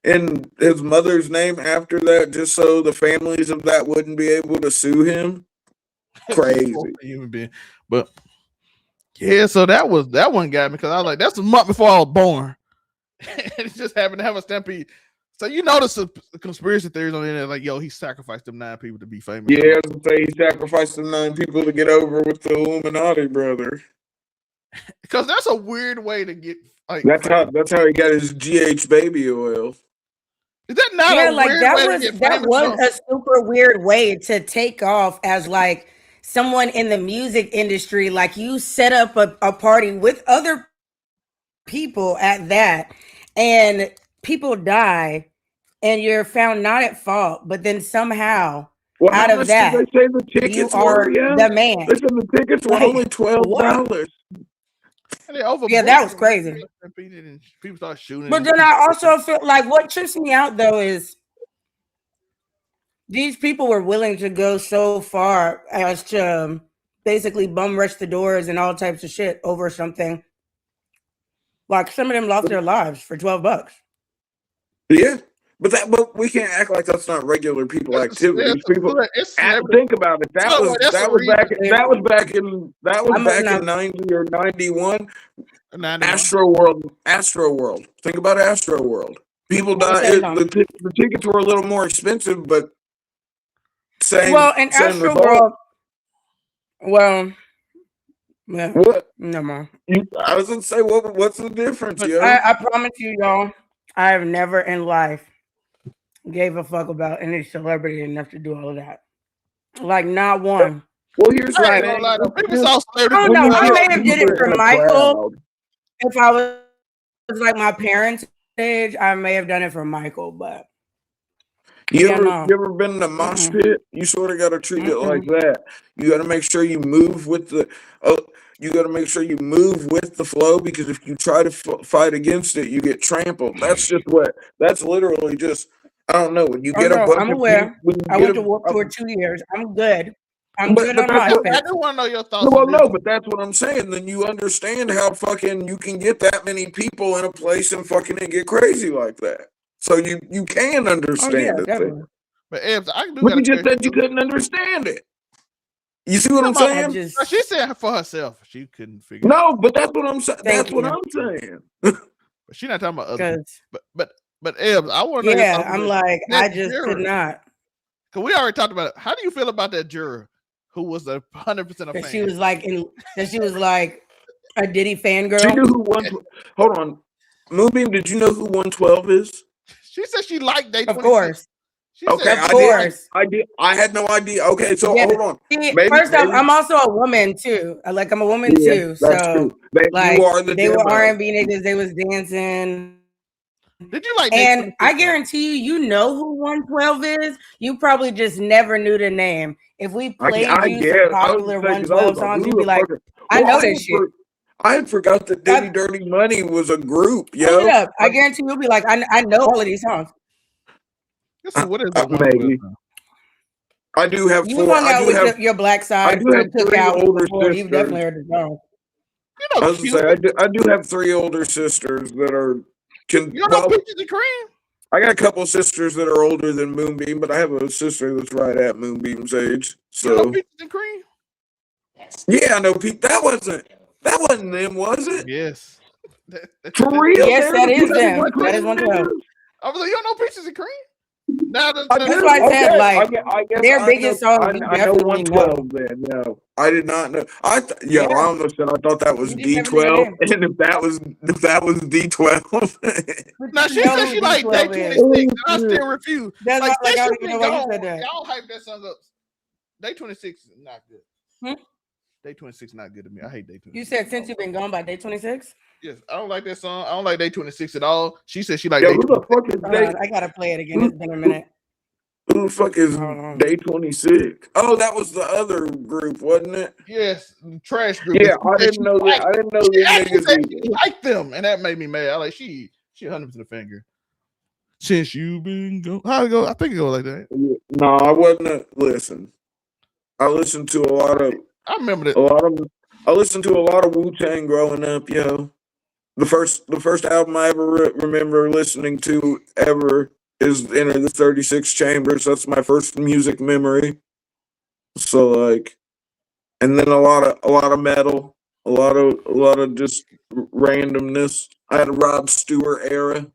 [SPEAKER 4] in his mother's name after that, just so the families of that wouldn't be able to sue him. Crazy.
[SPEAKER 1] Human being. But yeah, so that one got me because I was like, that's a month before I was born. And it just happened to have a stampede. So you notice the conspiracy theories on the internet, like, yo, he sacrificed them 9 people to be famous.
[SPEAKER 4] Yeah, I was gonna say he sacrificed them 9 people to get over with the Illuminati, brother.
[SPEAKER 1] Because that's a weird way to get like
[SPEAKER 4] That's how he got his GH baby oil.
[SPEAKER 1] Is that not
[SPEAKER 3] Yeah,
[SPEAKER 1] a
[SPEAKER 3] like
[SPEAKER 1] weird way to get
[SPEAKER 3] that
[SPEAKER 1] famous?
[SPEAKER 3] was a super weird way to take off as like someone in the music industry. Like you set up a party with other people at that, and people die, and you're found not at fault, but then somehow
[SPEAKER 4] Well, how
[SPEAKER 3] out of
[SPEAKER 4] much did
[SPEAKER 3] that
[SPEAKER 4] they say the
[SPEAKER 3] you
[SPEAKER 4] tickets were?
[SPEAKER 3] are
[SPEAKER 4] Yeah,
[SPEAKER 3] the man.
[SPEAKER 4] they said the tickets were only
[SPEAKER 3] Like what?
[SPEAKER 4] $12.
[SPEAKER 1] And they overbooked
[SPEAKER 3] Yeah, that was
[SPEAKER 1] it,
[SPEAKER 3] crazy.
[SPEAKER 1] and people start shooting.
[SPEAKER 3] But then I also feel like what trips me out though is these people were willing to go so far as to basically bum rush the doors and all types of shit over something. Like some of them lost their lives for $12.
[SPEAKER 4] Yeah, but we can't act like that's not regular people activities. People
[SPEAKER 1] it's
[SPEAKER 4] think about it. That was
[SPEAKER 3] I'm
[SPEAKER 4] back
[SPEAKER 3] not
[SPEAKER 4] in 90 or 91.
[SPEAKER 1] 91.
[SPEAKER 4] Astro World. Think about Astro World. People
[SPEAKER 3] What's
[SPEAKER 4] died.
[SPEAKER 3] that on?
[SPEAKER 4] The tickets were a little more expensive, but same.
[SPEAKER 3] Well, in
[SPEAKER 4] same
[SPEAKER 3] Astro
[SPEAKER 4] result.
[SPEAKER 3] World, well, yeah,
[SPEAKER 4] What?
[SPEAKER 3] no more.
[SPEAKER 4] I was gonna say, what's the difference,
[SPEAKER 3] But
[SPEAKER 4] yo?
[SPEAKER 3] I promise you, y'all, I have never in life gave a fuck about any celebrity enough to do all of that. Like not one.
[SPEAKER 4] Well, here's
[SPEAKER 1] I
[SPEAKER 4] the
[SPEAKER 1] ain't
[SPEAKER 4] thing.
[SPEAKER 1] gonna lie though. People saw celebrity.
[SPEAKER 3] Oh no,
[SPEAKER 4] When you
[SPEAKER 3] I
[SPEAKER 4] get
[SPEAKER 3] may have did
[SPEAKER 4] people
[SPEAKER 3] it for
[SPEAKER 4] in a
[SPEAKER 3] Michael.
[SPEAKER 4] crowd,
[SPEAKER 3] If I was like my parents' age, I may have done it for Michael, but
[SPEAKER 4] You
[SPEAKER 3] yeah,
[SPEAKER 4] ever
[SPEAKER 3] no.
[SPEAKER 4] you ever been in a mosh pit? You sort of got to treat it like that. You got to make sure you move with the. You got to make sure you move with the flow, because if you try to fight against it, you get trampled. That's just what. That's literally just. I don't know. When you
[SPEAKER 3] Oh
[SPEAKER 4] get a
[SPEAKER 3] no,
[SPEAKER 4] bunch
[SPEAKER 3] I'm
[SPEAKER 4] of
[SPEAKER 3] aware.
[SPEAKER 4] people, when you
[SPEAKER 3] I
[SPEAKER 4] get
[SPEAKER 3] went to Warped Tour 2 years. I'm good. I'm
[SPEAKER 4] but
[SPEAKER 3] good
[SPEAKER 4] but
[SPEAKER 3] on
[SPEAKER 4] that's
[SPEAKER 3] mosh
[SPEAKER 4] what.
[SPEAKER 1] I
[SPEAKER 3] pits.
[SPEAKER 1] do want to know your thoughts.
[SPEAKER 4] Well,
[SPEAKER 1] on
[SPEAKER 4] no,
[SPEAKER 1] this.
[SPEAKER 4] but that's what I'm saying. Then you understand how fucking you can get that many people in a place and fucking it get crazy like that. So you can
[SPEAKER 3] Oh yeah,
[SPEAKER 4] understand it.
[SPEAKER 3] definitely.
[SPEAKER 1] But Ebbs, I do
[SPEAKER 4] But
[SPEAKER 1] gotta
[SPEAKER 4] you just
[SPEAKER 1] tell
[SPEAKER 4] said you couldn't understand it. You see what I'm
[SPEAKER 1] Come on.
[SPEAKER 3] I
[SPEAKER 4] saying?
[SPEAKER 3] just
[SPEAKER 1] She said for herself she couldn't figure it out.
[SPEAKER 4] No, but that's what I'm saying.
[SPEAKER 3] Thank
[SPEAKER 4] That's what
[SPEAKER 3] you.
[SPEAKER 4] I'm saying.
[SPEAKER 1] But she's not talking about other people.
[SPEAKER 3] because
[SPEAKER 1] But Ebbs, I want to know your
[SPEAKER 3] yeah,
[SPEAKER 1] thoughts on
[SPEAKER 3] I'm
[SPEAKER 1] this.
[SPEAKER 3] like
[SPEAKER 1] That
[SPEAKER 3] I just could
[SPEAKER 1] juror,
[SPEAKER 3] not.
[SPEAKER 1] because we already talked about it. How do you feel about that juror who was 100% a
[SPEAKER 3] That
[SPEAKER 1] fan?
[SPEAKER 3] she was like that she was like a Diddy
[SPEAKER 4] Do you know
[SPEAKER 3] fangirl.
[SPEAKER 4] who won? Hold on, Moonbeam. Did you know who 112 is?
[SPEAKER 1] She said she liked day
[SPEAKER 3] Of
[SPEAKER 1] 26.
[SPEAKER 3] course.
[SPEAKER 1] She
[SPEAKER 4] Okay,
[SPEAKER 1] said,
[SPEAKER 3] Of
[SPEAKER 4] I did.
[SPEAKER 3] course.
[SPEAKER 4] I did. I had no idea. Okay, so
[SPEAKER 3] Yeah.
[SPEAKER 4] hold on.
[SPEAKER 3] See,
[SPEAKER 4] Maybe.
[SPEAKER 3] first off, I'm also a woman too. Like I'm a woman
[SPEAKER 4] Yeah,
[SPEAKER 3] too.
[SPEAKER 4] that's
[SPEAKER 3] So
[SPEAKER 4] true. You
[SPEAKER 3] like
[SPEAKER 4] are the
[SPEAKER 3] they were
[SPEAKER 4] demo.
[SPEAKER 3] R&B niggas, they was dancing.
[SPEAKER 1] did you like day
[SPEAKER 3] And
[SPEAKER 1] 26?
[SPEAKER 3] I guarantee you know who 112 is. You probably just never knew the name. If we played
[SPEAKER 4] I
[SPEAKER 3] you
[SPEAKER 4] guess.
[SPEAKER 3] some
[SPEAKER 4] I was
[SPEAKER 3] popular
[SPEAKER 4] gonna say, 'cause I was
[SPEAKER 3] 112
[SPEAKER 4] like,
[SPEAKER 3] songs,
[SPEAKER 4] who
[SPEAKER 3] you'd be
[SPEAKER 4] the
[SPEAKER 3] like,
[SPEAKER 4] fuck?
[SPEAKER 3] I
[SPEAKER 4] Well,
[SPEAKER 3] know this shit.
[SPEAKER 4] I had forgot that Diddy Dirty Money was a group,
[SPEAKER 3] Pull
[SPEAKER 4] yo.
[SPEAKER 3] it up. I guarantee you'll be like, I know all of these songs.
[SPEAKER 1] Let's see, what is that 112
[SPEAKER 4] maybe.
[SPEAKER 1] song?
[SPEAKER 4] I do have
[SPEAKER 3] You
[SPEAKER 4] four.
[SPEAKER 3] hung
[SPEAKER 4] I
[SPEAKER 3] out
[SPEAKER 4] do
[SPEAKER 3] with
[SPEAKER 4] have.
[SPEAKER 3] your black
[SPEAKER 4] I
[SPEAKER 3] side
[SPEAKER 4] do
[SPEAKER 3] from
[SPEAKER 4] have three
[SPEAKER 3] Cookout
[SPEAKER 4] older
[SPEAKER 3] before. You've
[SPEAKER 4] sisters.
[SPEAKER 3] definitely heard the song.
[SPEAKER 1] You
[SPEAKER 4] I
[SPEAKER 1] know,
[SPEAKER 4] was gonna say I do have three older sisters that are.
[SPEAKER 1] You don't know Peaches and Cream?
[SPEAKER 4] I got a couple sisters that are older than Moonbeam, but I have a sister that's right at Moonbeam's age.
[SPEAKER 1] You know
[SPEAKER 4] So
[SPEAKER 1] Peaches and Cream?
[SPEAKER 4] yeah, I know Pete. That wasn't them, was it?
[SPEAKER 1] Yes.
[SPEAKER 4] For real?
[SPEAKER 3] Yes, that is them.
[SPEAKER 4] Like
[SPEAKER 3] That is 112.
[SPEAKER 1] I was like, you don't know Peaches and Cream? Now
[SPEAKER 4] I
[SPEAKER 3] That's
[SPEAKER 4] do.
[SPEAKER 3] why I said,
[SPEAKER 4] Okay,
[SPEAKER 3] like,
[SPEAKER 4] I guess
[SPEAKER 3] their
[SPEAKER 4] I
[SPEAKER 3] biggest
[SPEAKER 4] know,
[SPEAKER 3] songs, you
[SPEAKER 4] I know
[SPEAKER 3] definitely know.
[SPEAKER 4] 112 then. No, I did not know.
[SPEAKER 3] Yeah.
[SPEAKER 4] I almost said I thought that was
[SPEAKER 3] You just never knew the
[SPEAKER 4] D12, and if that was D12,
[SPEAKER 1] Now she
[SPEAKER 3] know
[SPEAKER 1] said
[SPEAKER 3] who
[SPEAKER 1] she like day
[SPEAKER 3] D12 is.
[SPEAKER 1] 26, and I still refuse.
[SPEAKER 3] That's
[SPEAKER 1] Like,
[SPEAKER 3] why, like,
[SPEAKER 1] that
[SPEAKER 3] I
[SPEAKER 1] shit
[SPEAKER 3] don't even
[SPEAKER 1] been
[SPEAKER 3] know why you
[SPEAKER 1] gone.
[SPEAKER 3] said that.
[SPEAKER 1] Y'all hype that song up. Day 26 is not good.
[SPEAKER 3] Hmm?
[SPEAKER 1] Day 26 not good to me. I hate day 26.
[SPEAKER 3] You said since you've been gone by day 26?
[SPEAKER 1] Yes, I don't like that song. I don't like day 26 at all. She said she like
[SPEAKER 4] yo,
[SPEAKER 1] day
[SPEAKER 4] who the
[SPEAKER 1] 26.
[SPEAKER 4] fuck is
[SPEAKER 3] Hold
[SPEAKER 4] day?
[SPEAKER 3] on, I gotta play it again. It's been a minute.
[SPEAKER 4] Who the fuck is
[SPEAKER 3] Hold on.
[SPEAKER 4] day 26? Oh, that was the other group, wasn't it?
[SPEAKER 1] Yes, trash group.
[SPEAKER 4] Yeah,
[SPEAKER 1] She
[SPEAKER 4] I
[SPEAKER 1] said
[SPEAKER 4] didn't
[SPEAKER 1] she
[SPEAKER 4] know that.
[SPEAKER 1] liked-
[SPEAKER 4] I didn't know
[SPEAKER 1] She
[SPEAKER 4] them
[SPEAKER 1] actually
[SPEAKER 4] niggas
[SPEAKER 1] said she
[SPEAKER 4] either.
[SPEAKER 1] liked them, and that made me mad. I like she 100% a finger. Since you been gone, how it go? I think it goes like that.
[SPEAKER 4] No, I wasn't. Listen, I listened to a lot of.
[SPEAKER 1] I remember that.
[SPEAKER 4] I listened to a lot of Wu-Tang growing up, yo. The first album I ever remember listening to ever is Enter the 36 Chambers. That's my first music memory. So like, and then a lot of metal, a lot of just randomness. I had a Rob Stewart era.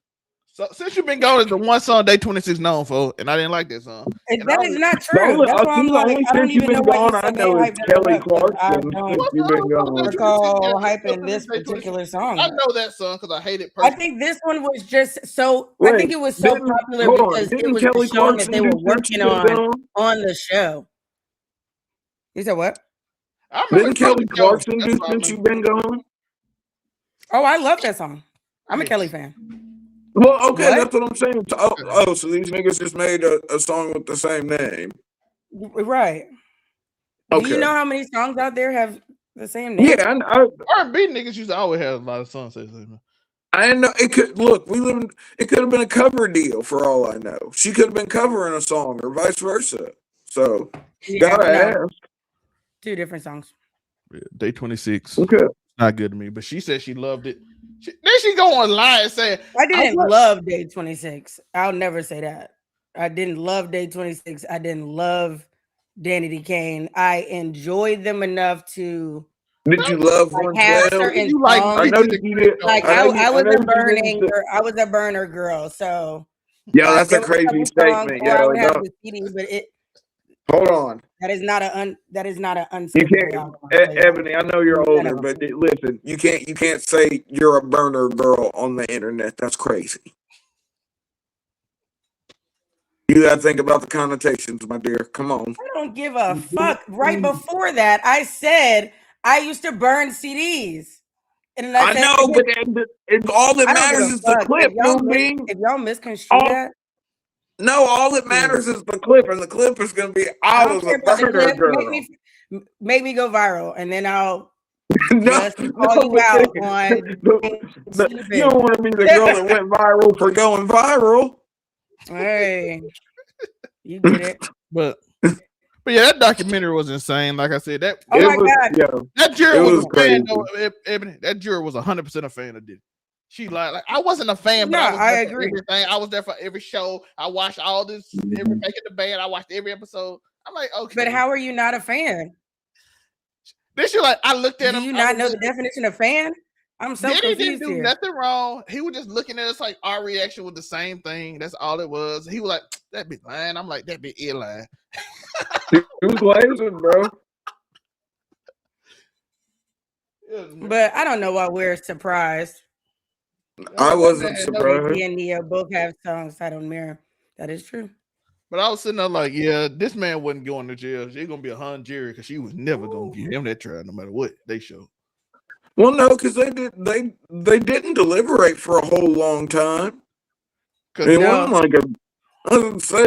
[SPEAKER 1] So since you've been gone is the one song Day 26 known for, and I didn't like that song.
[SPEAKER 3] And
[SPEAKER 1] And
[SPEAKER 3] that
[SPEAKER 1] I
[SPEAKER 3] is
[SPEAKER 1] was-
[SPEAKER 3] not
[SPEAKER 4] The
[SPEAKER 3] true.
[SPEAKER 4] only,
[SPEAKER 3] That's why I'm
[SPEAKER 4] the
[SPEAKER 3] like,
[SPEAKER 4] only
[SPEAKER 3] I don't
[SPEAKER 4] since you've
[SPEAKER 3] even know
[SPEAKER 4] been
[SPEAKER 3] why you
[SPEAKER 4] gone, I
[SPEAKER 3] said they
[SPEAKER 4] know it's
[SPEAKER 3] hyped that
[SPEAKER 4] Kelly
[SPEAKER 3] up. 'Cause I
[SPEAKER 4] Clarkson
[SPEAKER 3] don't
[SPEAKER 4] since you've been gone.
[SPEAKER 3] recall hyping this particular song.
[SPEAKER 1] I know that song because I hate it
[SPEAKER 3] I
[SPEAKER 1] personally.
[SPEAKER 3] think this one was just so. I
[SPEAKER 4] Wait,
[SPEAKER 3] think it was so
[SPEAKER 4] didn't
[SPEAKER 3] popular
[SPEAKER 4] hold on?
[SPEAKER 3] because it
[SPEAKER 4] Didn't
[SPEAKER 3] was
[SPEAKER 4] Kelly
[SPEAKER 3] the song that
[SPEAKER 4] Clarkson
[SPEAKER 3] they
[SPEAKER 4] do
[SPEAKER 3] were
[SPEAKER 4] since
[SPEAKER 3] working
[SPEAKER 4] you've been gone?
[SPEAKER 3] on the show. You said what?
[SPEAKER 1] I remember
[SPEAKER 4] Didn't Kelly
[SPEAKER 1] Kelly Jones.
[SPEAKER 4] Clarkson
[SPEAKER 1] That's
[SPEAKER 4] do
[SPEAKER 1] what I
[SPEAKER 4] since
[SPEAKER 1] remember.
[SPEAKER 4] you've been gone?
[SPEAKER 3] Oh, I love that song. I'm a
[SPEAKER 1] Yes.
[SPEAKER 3] Kelly fan.
[SPEAKER 4] Well, okay,
[SPEAKER 3] What?
[SPEAKER 4] that's what I'm saying. Oh, so these niggas just made a song with the same name.
[SPEAKER 3] Right. Do you
[SPEAKER 4] Okay.
[SPEAKER 3] know how many songs out there have the same name?
[SPEAKER 4] Yeah,
[SPEAKER 1] R&B niggas used to always have a lot of songs. Say something.
[SPEAKER 4] I know it could look. It could have been a cover deal for all I know. She could have been covering a song or vice versa. So
[SPEAKER 3] Yeah,
[SPEAKER 4] gotta
[SPEAKER 3] no,
[SPEAKER 4] ask.
[SPEAKER 3] 2 different songs.
[SPEAKER 1] Yeah, Day 26.
[SPEAKER 4] Okay.
[SPEAKER 1] Not good to me, but she said she loved it. Then she go online and say,
[SPEAKER 3] I didn't love Day 26. I'll never say that. I didn't love Day 26. I didn't love Danity Kane. I enjoyed them enough to
[SPEAKER 4] Did you love
[SPEAKER 3] have
[SPEAKER 4] Renzel?
[SPEAKER 3] certain
[SPEAKER 1] you like
[SPEAKER 3] songs.
[SPEAKER 4] I know you did.
[SPEAKER 3] Like
[SPEAKER 4] I know
[SPEAKER 3] I was
[SPEAKER 4] you
[SPEAKER 3] a
[SPEAKER 4] didn't
[SPEAKER 3] burning
[SPEAKER 4] say-
[SPEAKER 3] girl. I was a burner girl. So
[SPEAKER 4] Yo, that's
[SPEAKER 3] there
[SPEAKER 4] a
[SPEAKER 3] were
[SPEAKER 4] crazy
[SPEAKER 3] couple songs,
[SPEAKER 4] statement.
[SPEAKER 3] or I
[SPEAKER 4] Yo,
[SPEAKER 3] would have
[SPEAKER 4] don't-
[SPEAKER 3] the CD, but
[SPEAKER 4] hold on.
[SPEAKER 3] that is not an
[SPEAKER 4] You
[SPEAKER 3] unskippable
[SPEAKER 4] can't,
[SPEAKER 3] album. I'll tell you that.
[SPEAKER 4] Ebony. I know you're
[SPEAKER 3] None
[SPEAKER 4] older,
[SPEAKER 3] of them.
[SPEAKER 4] but listen, you can't say you're a burner girl on the internet. That's crazy. You gotta think about the connotations, my dear. Come on.
[SPEAKER 3] I don't give a fuck. Right before that, I said I used to burn CDs. And
[SPEAKER 4] I
[SPEAKER 3] said,
[SPEAKER 4] know, but all that
[SPEAKER 3] I don't give
[SPEAKER 4] matters
[SPEAKER 3] a
[SPEAKER 4] is the
[SPEAKER 3] fuck.
[SPEAKER 4] clip, movie.
[SPEAKER 3] If y'all misconstrue
[SPEAKER 4] All-
[SPEAKER 3] that,
[SPEAKER 4] No, all that matters is the clip, and the clip is gonna be
[SPEAKER 3] I
[SPEAKER 4] I
[SPEAKER 3] don't
[SPEAKER 4] was
[SPEAKER 3] care
[SPEAKER 4] a
[SPEAKER 3] about the
[SPEAKER 4] burner
[SPEAKER 3] clip.
[SPEAKER 4] girl.
[SPEAKER 3] Make me go viral, and then I'll
[SPEAKER 4] No,
[SPEAKER 3] just call you
[SPEAKER 4] but
[SPEAKER 3] out
[SPEAKER 4] you
[SPEAKER 3] on
[SPEAKER 4] don't want to be the girl that went viral for going viral.
[SPEAKER 3] Hey, you get it.
[SPEAKER 1] but yeah, that documentary was insane. Like I said, that
[SPEAKER 3] Oh my
[SPEAKER 4] was,
[SPEAKER 3] God.
[SPEAKER 4] Yeah,
[SPEAKER 1] that juror
[SPEAKER 4] it
[SPEAKER 1] was
[SPEAKER 4] was
[SPEAKER 1] a fan.
[SPEAKER 4] crazy.
[SPEAKER 1] Though, Ebony, that juror was 100% a fan of Diddy. She like I wasn't a fan, but
[SPEAKER 3] No,
[SPEAKER 1] I was
[SPEAKER 3] I
[SPEAKER 1] there for
[SPEAKER 3] agree.
[SPEAKER 1] everything. I was there for every show. I watched all this, every Making the Band. I watched every episode. I'm like, okay.
[SPEAKER 3] But how are you not a fan?
[SPEAKER 1] This you like? I looked at
[SPEAKER 3] Do
[SPEAKER 1] him.
[SPEAKER 3] you
[SPEAKER 1] I
[SPEAKER 3] not
[SPEAKER 1] was
[SPEAKER 3] know the
[SPEAKER 1] like,
[SPEAKER 3] definition of fan? I'm so
[SPEAKER 1] Diddy didn't
[SPEAKER 3] confused
[SPEAKER 1] do
[SPEAKER 3] here.
[SPEAKER 1] nothing wrong. He was just looking at us like our reaction was the same thing. That's all it was. He was like, that be lying. I'm like, that be ear lying.
[SPEAKER 4] He was blazing, bro.
[SPEAKER 3] But I don't know why we're surprised.
[SPEAKER 4] I wasn't
[SPEAKER 3] Ricky
[SPEAKER 4] surprised.
[SPEAKER 3] and Nia both have songs I don't mirror. That is true.
[SPEAKER 1] But I was sitting there like, yeah, this man wasn't going to jail. She's gonna be a hun jury because she was never gonna give him that trial, no matter what they showed.
[SPEAKER 4] Well, no, because they didn't deliberate for a whole long time. It wasn't like I was say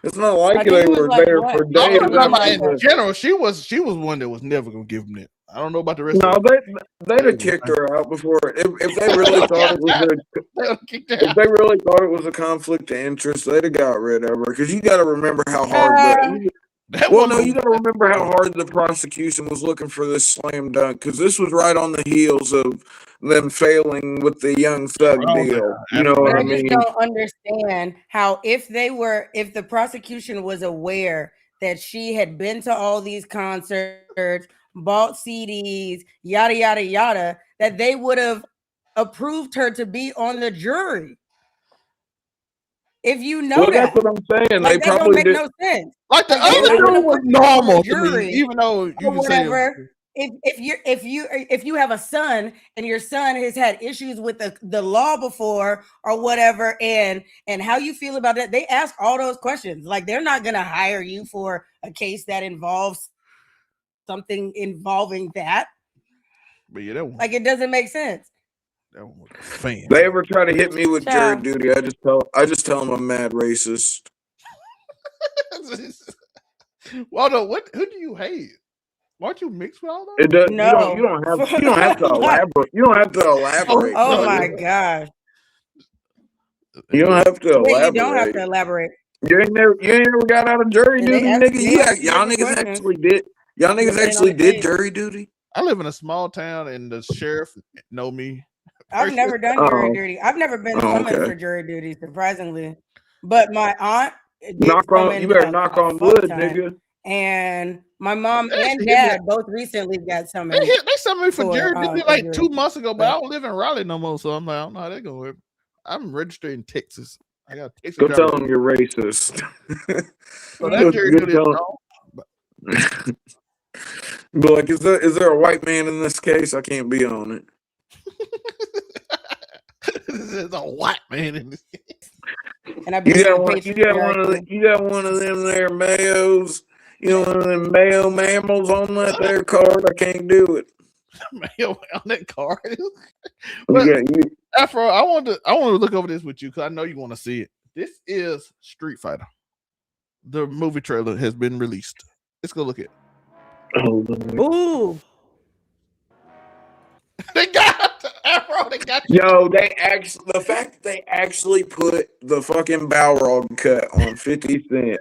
[SPEAKER 4] it's not like they were
[SPEAKER 3] like,
[SPEAKER 4] there
[SPEAKER 3] what?
[SPEAKER 4] for
[SPEAKER 1] I'm
[SPEAKER 4] days.
[SPEAKER 1] talking about in general. She was one that was never gonna give him that. I don't know about the rest.
[SPEAKER 4] No,
[SPEAKER 1] of them.
[SPEAKER 4] they'd have kicked her out before if they really thought it was
[SPEAKER 1] Kicked her
[SPEAKER 4] if
[SPEAKER 1] out.
[SPEAKER 4] they really thought it was a conflict of interest, they'd have got rid of her. Because you got to remember how hard. You got to remember how hard the prosecution was looking for this slam dunk. Because this was right on the heels of them failing with the Young Thug deal. You know what I
[SPEAKER 3] I just
[SPEAKER 4] mean?
[SPEAKER 3] don't understand how if the prosecution was aware that she had been to all these concerts, bought CDs, yada yada yada, that they would have approved her to be on the jury. If you know
[SPEAKER 4] that's what I'm saying.
[SPEAKER 3] like,
[SPEAKER 4] They
[SPEAKER 3] that
[SPEAKER 4] probably
[SPEAKER 3] don't make no sense.
[SPEAKER 1] Like the
[SPEAKER 3] Like, they
[SPEAKER 1] other
[SPEAKER 3] not gonna
[SPEAKER 1] one was
[SPEAKER 3] put you on the
[SPEAKER 1] normal to me,
[SPEAKER 3] jury
[SPEAKER 1] even though you
[SPEAKER 3] or
[SPEAKER 1] can say
[SPEAKER 3] whatever. If you have a son and your son has had issues with the law before or whatever, and how you feel about that, they ask all those questions. Like, they're not gonna hire you for a case that involves something involving that.
[SPEAKER 1] But yeah, that one,
[SPEAKER 3] Like, it doesn't make sense.
[SPEAKER 1] that one was a fan.
[SPEAKER 4] They ever try to hit me with jury
[SPEAKER 3] Child.
[SPEAKER 4] duty, I just tell them I'm mad racist.
[SPEAKER 1] Well, no, who do you hate? Why don't you mix with all those?
[SPEAKER 4] It does.
[SPEAKER 3] No.
[SPEAKER 4] You don't have to elaborate. You don't have to elaborate.
[SPEAKER 3] Oh
[SPEAKER 4] brother.
[SPEAKER 3] my gosh.
[SPEAKER 4] You don't have to
[SPEAKER 3] Yeah,
[SPEAKER 4] elaborate.
[SPEAKER 3] you don't have to elaborate.
[SPEAKER 4] You ain't never got out of jury
[SPEAKER 3] Yeah, they
[SPEAKER 4] duty,
[SPEAKER 3] ask-
[SPEAKER 4] nigga.
[SPEAKER 3] they ask you
[SPEAKER 4] Y'all
[SPEAKER 3] different
[SPEAKER 4] niggas
[SPEAKER 3] questions.
[SPEAKER 4] actually did. Y'all niggas
[SPEAKER 3] Depending on
[SPEAKER 4] actually
[SPEAKER 3] the
[SPEAKER 4] did
[SPEAKER 3] case.
[SPEAKER 4] jury duty.
[SPEAKER 1] I live in a small town, and the sheriff know me.
[SPEAKER 3] I've never done jury duty. I've never been summoned
[SPEAKER 4] okay.
[SPEAKER 3] for jury duty, surprisingly. But my aunt did
[SPEAKER 4] Knock on.
[SPEAKER 3] summon
[SPEAKER 4] You better
[SPEAKER 3] a-
[SPEAKER 4] knock
[SPEAKER 3] a
[SPEAKER 4] on
[SPEAKER 3] fuck
[SPEAKER 4] wood,
[SPEAKER 3] time.
[SPEAKER 4] nigga.
[SPEAKER 3] And my mom
[SPEAKER 1] They
[SPEAKER 3] and
[SPEAKER 1] actually hit me
[SPEAKER 3] dad both recently got summoned.
[SPEAKER 1] They summoned me for
[SPEAKER 3] For,
[SPEAKER 1] jury duty
[SPEAKER 3] for
[SPEAKER 1] like
[SPEAKER 3] jury.
[SPEAKER 1] 2 months ago, but I don't live in Raleigh no more, so I'm like, I don't know how that gonna work. I'm registered in Texas. I got a Texas
[SPEAKER 4] Go
[SPEAKER 1] driver.
[SPEAKER 4] tell them you're racist.
[SPEAKER 1] So that jury
[SPEAKER 4] Go
[SPEAKER 1] duty is
[SPEAKER 4] tell
[SPEAKER 1] gone.
[SPEAKER 4] Be like, is there a white man in this case? I can't be on it.
[SPEAKER 1] There's a white man in this.
[SPEAKER 3] And I
[SPEAKER 4] You
[SPEAKER 3] believe
[SPEAKER 4] got
[SPEAKER 3] in
[SPEAKER 4] one. You got one of the,
[SPEAKER 3] patriarchy.
[SPEAKER 4] You got one of them there mayos. You know, one of them mayo mammals on that there card. I can't do it.
[SPEAKER 1] Mayo on that card.
[SPEAKER 4] You
[SPEAKER 1] But
[SPEAKER 4] got you.
[SPEAKER 1] Afro, I want to look over this with you because I know you want to see it. This is Street Fighter. The movie trailer has been released. Let's go look at it.
[SPEAKER 4] Oh, Lord.
[SPEAKER 3] Ooh.
[SPEAKER 1] They got Afro. They got
[SPEAKER 4] Yo, the fact that they actually put the fucking Balrog cut on 50 Cent.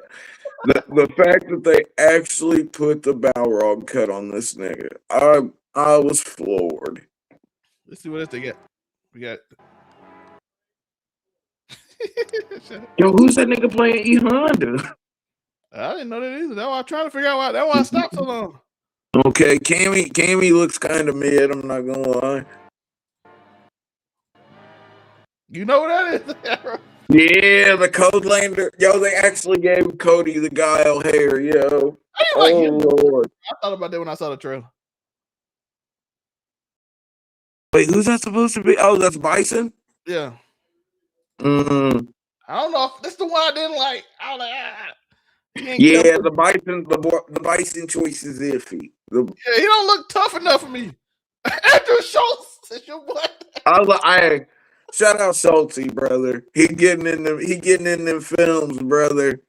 [SPEAKER 4] The fact that they actually put the Balrog cut on this nigga. I was floored.
[SPEAKER 1] Let's see what else they got. We got.
[SPEAKER 4] Yo, who's that nigga playing E Honda?
[SPEAKER 1] I didn't know that either. That's why I'm trying to figure out why. That's why I stopped so long.
[SPEAKER 4] Okay, Cammy looks kind of mid. I'm not gonna lie.
[SPEAKER 1] You know what that is?
[SPEAKER 4] Yeah, the Codelander. Yo, they actually gave Cody the Guile hair. Yo,
[SPEAKER 1] I like him.
[SPEAKER 4] Lord.
[SPEAKER 1] I thought about that when I saw the trailer.
[SPEAKER 4] Wait, who's that supposed to be? Oh, that's Bison.
[SPEAKER 1] Yeah.
[SPEAKER 4] Mm.
[SPEAKER 1] I don't know if this the one I didn't like. I was like,
[SPEAKER 4] Yeah, the Bison choice is iffy.
[SPEAKER 1] Yeah, he don't look tough enough for me. Andrew Schultz is your boy.
[SPEAKER 4] I shout out Salty, brother. He getting in them films, brother.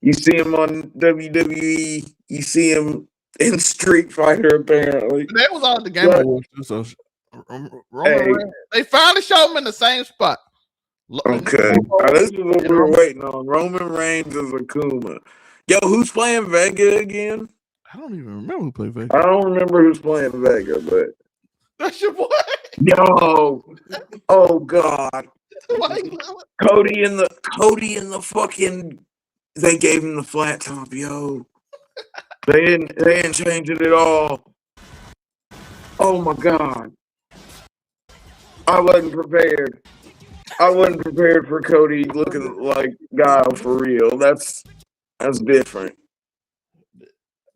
[SPEAKER 4] You see him on WWE. You see him in Street Fighter, apparently.
[SPEAKER 1] That was on the Game Awards too. So they finally showed him in the same spot.
[SPEAKER 4] Okay, this is what we were waiting on. Roman Reigns as Akuma. Yo, who's playing Vega again?
[SPEAKER 1] I don't even remember who played Vega.
[SPEAKER 4] I don't remember who's playing Vega, but
[SPEAKER 1] that's your boy.
[SPEAKER 4] Yo, oh God, Cody in the fucking. They gave him the flat top, yo. They didn't change it at all. Oh my God, I wasn't prepared. I wasn't prepared for Cody looking like Guile for real. That's different.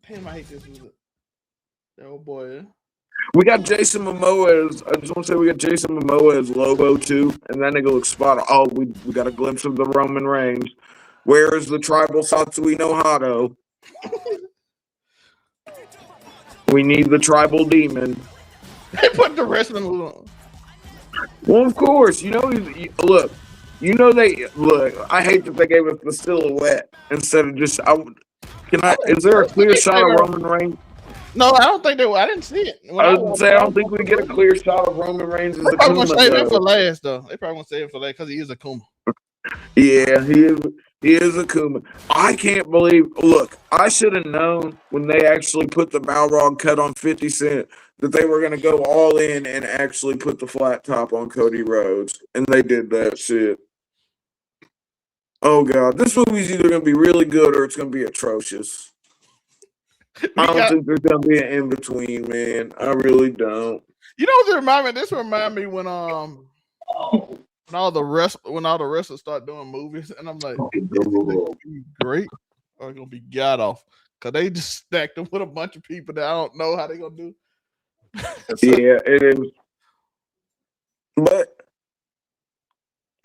[SPEAKER 1] Damn, I hate this music. Oh boy.
[SPEAKER 4] We got Jason Momoa as. I just want to say we got Jason Momoa as Lobo too, and that nigga looks spot on. Oh, we got a glimpse of the Roman Reigns. Where is the tribal Satsui no Hado? We need the tribal demon.
[SPEAKER 1] They put the wrestling move on.
[SPEAKER 4] Well, of course, look. I hate that they gave us the silhouette instead of just. Is there a clear shot of Roman Reigns?
[SPEAKER 1] No, I don't think they were. I didn't see it.
[SPEAKER 4] I don't think we get a clear shot of Roman Reigns as
[SPEAKER 1] They're probably
[SPEAKER 4] Akuma.
[SPEAKER 1] gonna save him for last, though. They probably gonna save him for last because he is Akuma.
[SPEAKER 4] Yeah, he is Akuma. I can't believe. Look, I should have known when they actually put the Balrog cut on 50 Cent that they were gonna go all in and actually put the flat top on Cody Rhodes, and they did that shit. Oh God, this movie's either gonna be really good or it's gonna be atrocious. I don't think there's gonna be an in between, man. I really don't.
[SPEAKER 1] You know what remind me? This remind me when when all the wrestlers start doing movies, and I'm like, is it gonna be great or it's gonna be god off? Because they just stacked them with a bunch of people that I don't know how they're gonna do.
[SPEAKER 4] Yeah, it is. But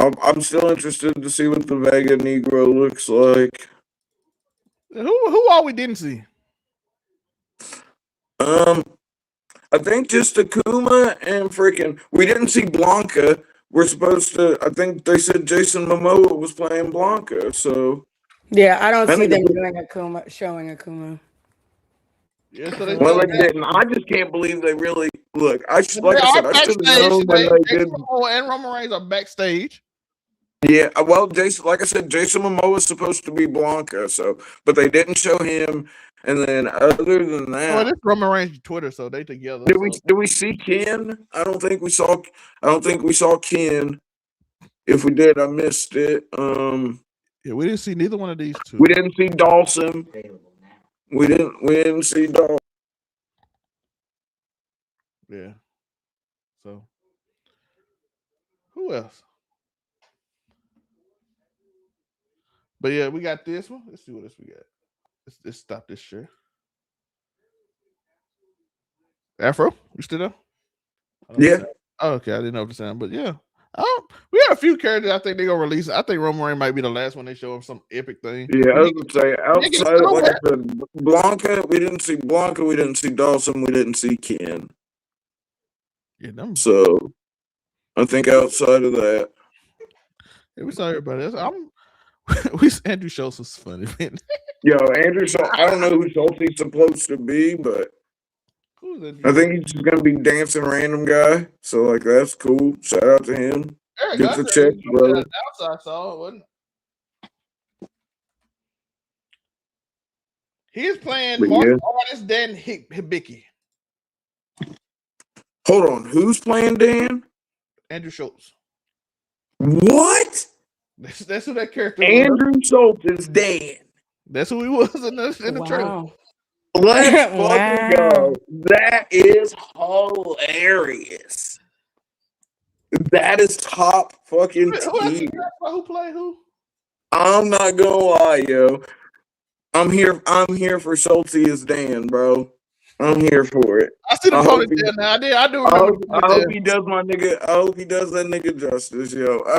[SPEAKER 4] I'm still interested to see what the Vega Negro looks like.
[SPEAKER 1] Who all we didn't see?
[SPEAKER 4] I think just Akuma and freaking. We didn't see Blanca. We're supposed to. I think they said Jason Momoa was playing Blanca. So
[SPEAKER 3] yeah, I don't see them doing showing Akuma.
[SPEAKER 1] Yeah, so
[SPEAKER 4] they didn't. I just can't believe they really look. I should have known when they did.
[SPEAKER 1] And Roman Reigns are backstage.
[SPEAKER 4] Yeah, well, Jason, like I said, Jason Momoa is supposed to be Blanca. So, but they didn't show him. And then other than that,
[SPEAKER 1] well, this Roman Reigns Twitter, so they together.
[SPEAKER 4] Did we see Ken? I don't think we saw Ken. If we did, I missed it.
[SPEAKER 1] Yeah, we didn't see neither one of these two.
[SPEAKER 4] We didn't see Dawson. We didn't see Dawson.
[SPEAKER 1] Yeah. So who else? But yeah, we got this one. Let's see what else we got. Let's stop this share. Afro, you still there?
[SPEAKER 4] Yeah.
[SPEAKER 1] Oh, okay, I didn't know the sound, but yeah. We have a few characters I think they're gonna release. I think Roman Reigns might be the last one they show him some epic thing.
[SPEAKER 4] Yeah, I would say outside of, like I said, Blanca, we didn't see Blanca, we didn't see Dawson, we didn't see Ken.
[SPEAKER 1] Yeah, them.
[SPEAKER 4] So I think outside of that.
[SPEAKER 1] Yeah, we saw everybody else. Andrew Schultz was funny, man.
[SPEAKER 4] Yo, Andrew Schultz, I don't know who Schultz he's supposed to be, but I think he's just gonna be dancing random guy. So like that's cool. Shout out to him. Get the check, brother.
[SPEAKER 1] I saw it, wasn't it? He's playing martial artist Dan Hibiki.
[SPEAKER 4] Hold on, who's playing Dan?
[SPEAKER 1] Andrew Schultz.
[SPEAKER 4] What?
[SPEAKER 1] That's who that character
[SPEAKER 4] Andrew Schultz is Dan.
[SPEAKER 1] That's who he was in the trailer.
[SPEAKER 4] Let's fucking go. That is hilarious. That is top fucking tier.
[SPEAKER 1] Who played who?
[SPEAKER 4] I'm not gonna lie, yo. I'm here for Schultz as Dan, bro. I'm here for it.
[SPEAKER 1] I see the ponytail now. I do remember.
[SPEAKER 4] I hope he does my nigga. I hope he does that nigga justice, yo. I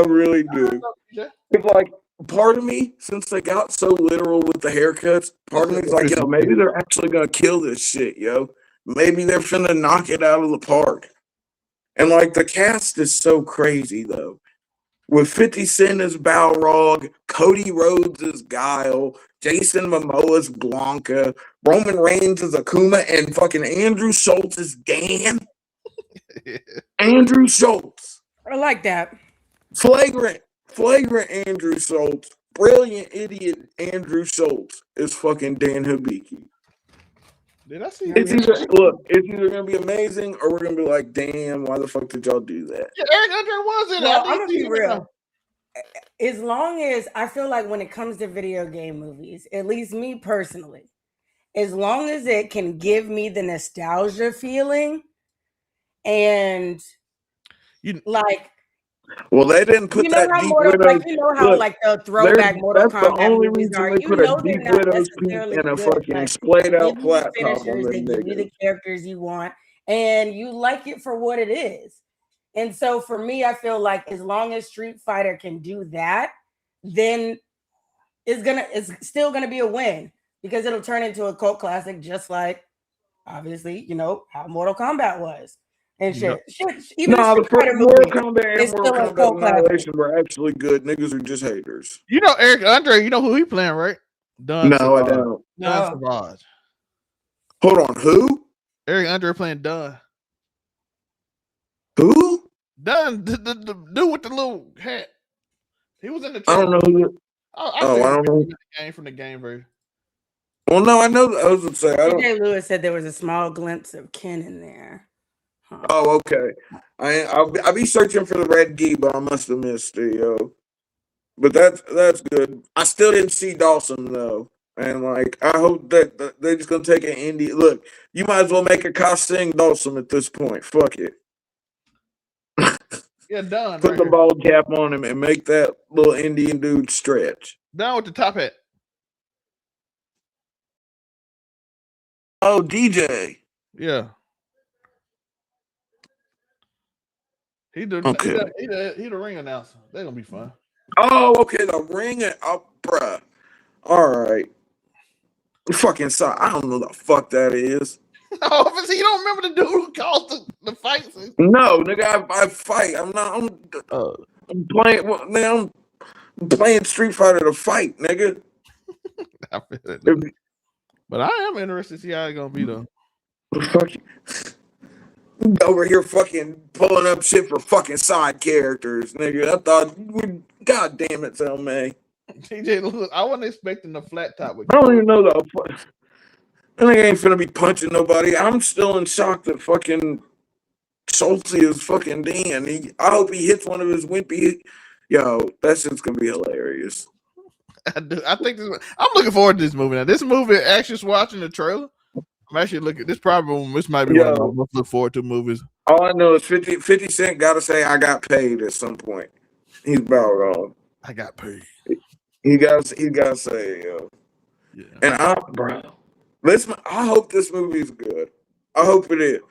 [SPEAKER 4] really do. It's like part of me, since they got so literal with the haircuts, part of me is like, yo, maybe they're actually gonna kill this shit, yo. Maybe they're finna knock it out of the park. And like the cast is so crazy though. With 50 Cent as Balrog, Cody Rhodes as Guile, Jason Momoa as Blanca, Roman Reigns as Akuma, and fucking Andrew Schultz as Dan. Andrew Schultz.
[SPEAKER 3] I like that.
[SPEAKER 4] Flagrant Andrew Schultz. Brilliant idiot Andrew Schultz is fucking Dan Hibiki.
[SPEAKER 1] Did I see?
[SPEAKER 4] It's either gonna be amazing or we're gonna be like, damn, why the fuck did y'all do that?
[SPEAKER 1] Yeah, Eric Andre was in it.
[SPEAKER 3] Well, I'm gonna be real. As long as I feel like when it comes to video game movies, at least me personally, as long as it can give me the nostalgia feeling and like.
[SPEAKER 4] Well, they didn't put that deep Widows.
[SPEAKER 3] You know how like the throwback Mortal Kombat.
[SPEAKER 4] That's the only reason they put a deep Widows piece and a fucking splayed out platform on
[SPEAKER 3] that give you the characters you want, and you like it for what it is. And so for me, I feel like as long as Street Fighter can do that, then it's still gonna be a win because it'll turn into a cult classic, just like obviously how Mortal Kombat was. And shit. Even
[SPEAKER 4] the first Mortal Kombat and Mortal Kombat Annihilation were actually good. Niggas are just haters.
[SPEAKER 1] You know Eric Andre, you know who he playing, right?
[SPEAKER 4] No, I don't.
[SPEAKER 1] Don Savage.
[SPEAKER 4] Hold on, who?
[SPEAKER 1] Eric Andre playing Don.
[SPEAKER 4] Who?
[SPEAKER 1] Don, the dude with the little hat. He was in the
[SPEAKER 4] trailer. I don't know who.
[SPEAKER 1] I don't know. From the game version.
[SPEAKER 4] Well, no, I know. I was gonna say.
[SPEAKER 3] DJ Lewis said there was a small glimpse of Ken in there.
[SPEAKER 4] Oh, okay. I'll be searching for the red gi, but I must have missed it, yo. But that's good. I still didn't see Dawson though, and like I hope that they're just gonna take an indie. Look, you might as well make a costume Dawson at this point. Fuck it.
[SPEAKER 1] Yeah, done.
[SPEAKER 4] Put the ball cap on him and make that little Indian dude stretch.
[SPEAKER 1] Down with the top hat.
[SPEAKER 4] Oh, DJ.
[SPEAKER 1] Yeah. He the ring announcer. They're gonna be fun.
[SPEAKER 4] Oh, okay. The ring, bruh. All right. Fucking sorry. I don't know the fuck that is.
[SPEAKER 1] Oh, you don't remember the dude who calls the fights?
[SPEAKER 4] No, nigga, I fight. I'm playing. Well, man, I'm playing Street Fighter to fight, nigga.
[SPEAKER 1] I feel it. But I am interested to see how it's gonna be though.
[SPEAKER 4] Over here fucking pulling up shit for fucking side characters, nigga. I thought, god damn it, Zelmae.
[SPEAKER 1] TJ, I wasn't expecting the flat top.
[SPEAKER 4] I don't even know that nigga ain't finna be punching nobody. I'm still in shock that fucking Schultz is fucking Dan. I hope he hits one of his wimpy. Yo, that shit's gonna be hilarious.
[SPEAKER 1] I think I'm looking forward to this movie. Now, this movie, actually, just watching the trailer. I'm actually looking. This might be one of the most look forward to movies.
[SPEAKER 4] All I know is 50 Cent got to say I got paid at some point. He's about wrong.
[SPEAKER 1] I got paid.
[SPEAKER 4] He got to say, yo.
[SPEAKER 1] Yeah.
[SPEAKER 4] And I hope this movie is good. I hope it is.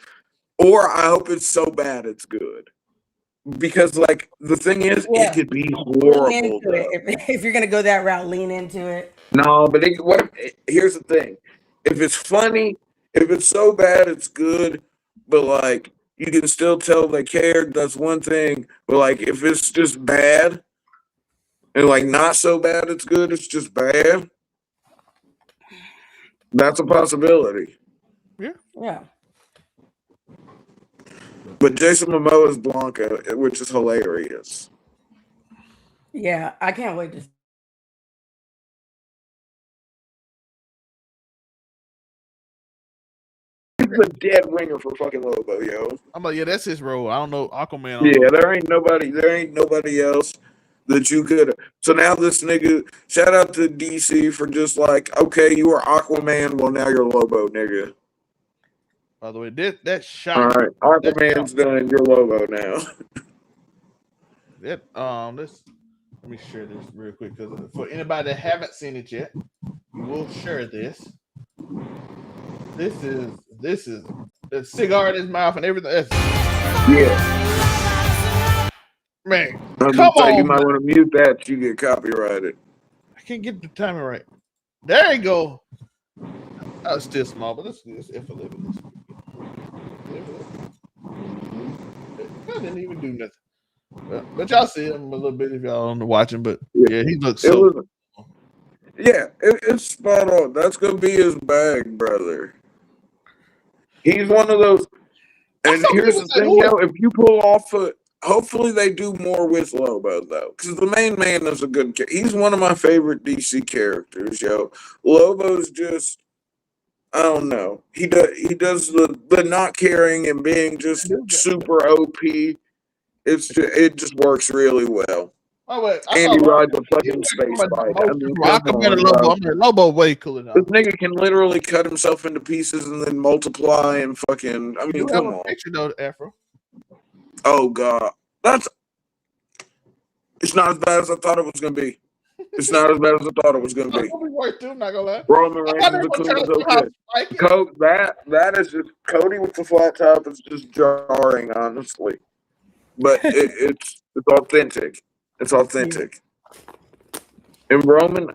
[SPEAKER 4] Or I hope it's so bad it's good. Because, like, the thing is,
[SPEAKER 3] Yeah.
[SPEAKER 4] it could be
[SPEAKER 3] Lean
[SPEAKER 4] horrible.
[SPEAKER 3] into it. If you're gonna go that route, lean into it.
[SPEAKER 4] No, but here's the thing. If it's funny, if it's so bad it's good, but like you can still tell they cared, that's one thing. But like if it's just bad and like not so bad it's good, it's just bad. That's a possibility.
[SPEAKER 3] Yeah.
[SPEAKER 4] But Jason Momoa is Blanca, which is hilarious.
[SPEAKER 3] Yeah, I can't wait to.
[SPEAKER 4] He's a dead ringer for fucking Lobo, yo.
[SPEAKER 1] I'm like, yeah, that's his role. I don't know Aquaman.
[SPEAKER 4] Yeah, there ain't nobody else that you could. So now this nigga, shout out to DC for just like, okay, you were Aquaman, well now you're Lobo, nigga.
[SPEAKER 1] By the way, that shot.
[SPEAKER 4] All right, Aquaman's done. You're Lobo now.
[SPEAKER 1] That let me share this real quick because for anybody that haven't seen it yet, we will share this. This is the cigar in his mouth and everything.
[SPEAKER 4] Yeah,
[SPEAKER 1] Man,
[SPEAKER 4] come on. You might want to mute that. You get copyrighted.
[SPEAKER 1] I can't get the timing right. There you go. I was still small, but let's if a little bit. I didn't even do nothing. But y'all see him a little bit if y'all on the watching. But yeah, he looks so.
[SPEAKER 4] It's spot on. That's gonna be his bag, brother. He's one of those. And here's the thing, yo. If you pull off hopefully they do more with Lobo though, because the main man is a good. He's one of my favorite DC characters, yo. Lobo's just. I don't know. He does the not caring and being just super OP. It just works really well.
[SPEAKER 1] Oh, wait,
[SPEAKER 4] Andy rides a fucking space bike. I mean,
[SPEAKER 1] Lobo way cooler now.
[SPEAKER 4] This nigga can literally cut himself into pieces and then multiply and fucking. I mean, come on.
[SPEAKER 1] Picture though, Afro.
[SPEAKER 4] Oh god, it's not as bad as I thought it was gonna be. It's not as bad as I thought it was gonna be.
[SPEAKER 1] I'm not gonna lie.
[SPEAKER 4] Roman Reigns is okay. That is just Cody with the flat top is just jarring, honestly. But it's authentic. It's authentic. And Roman,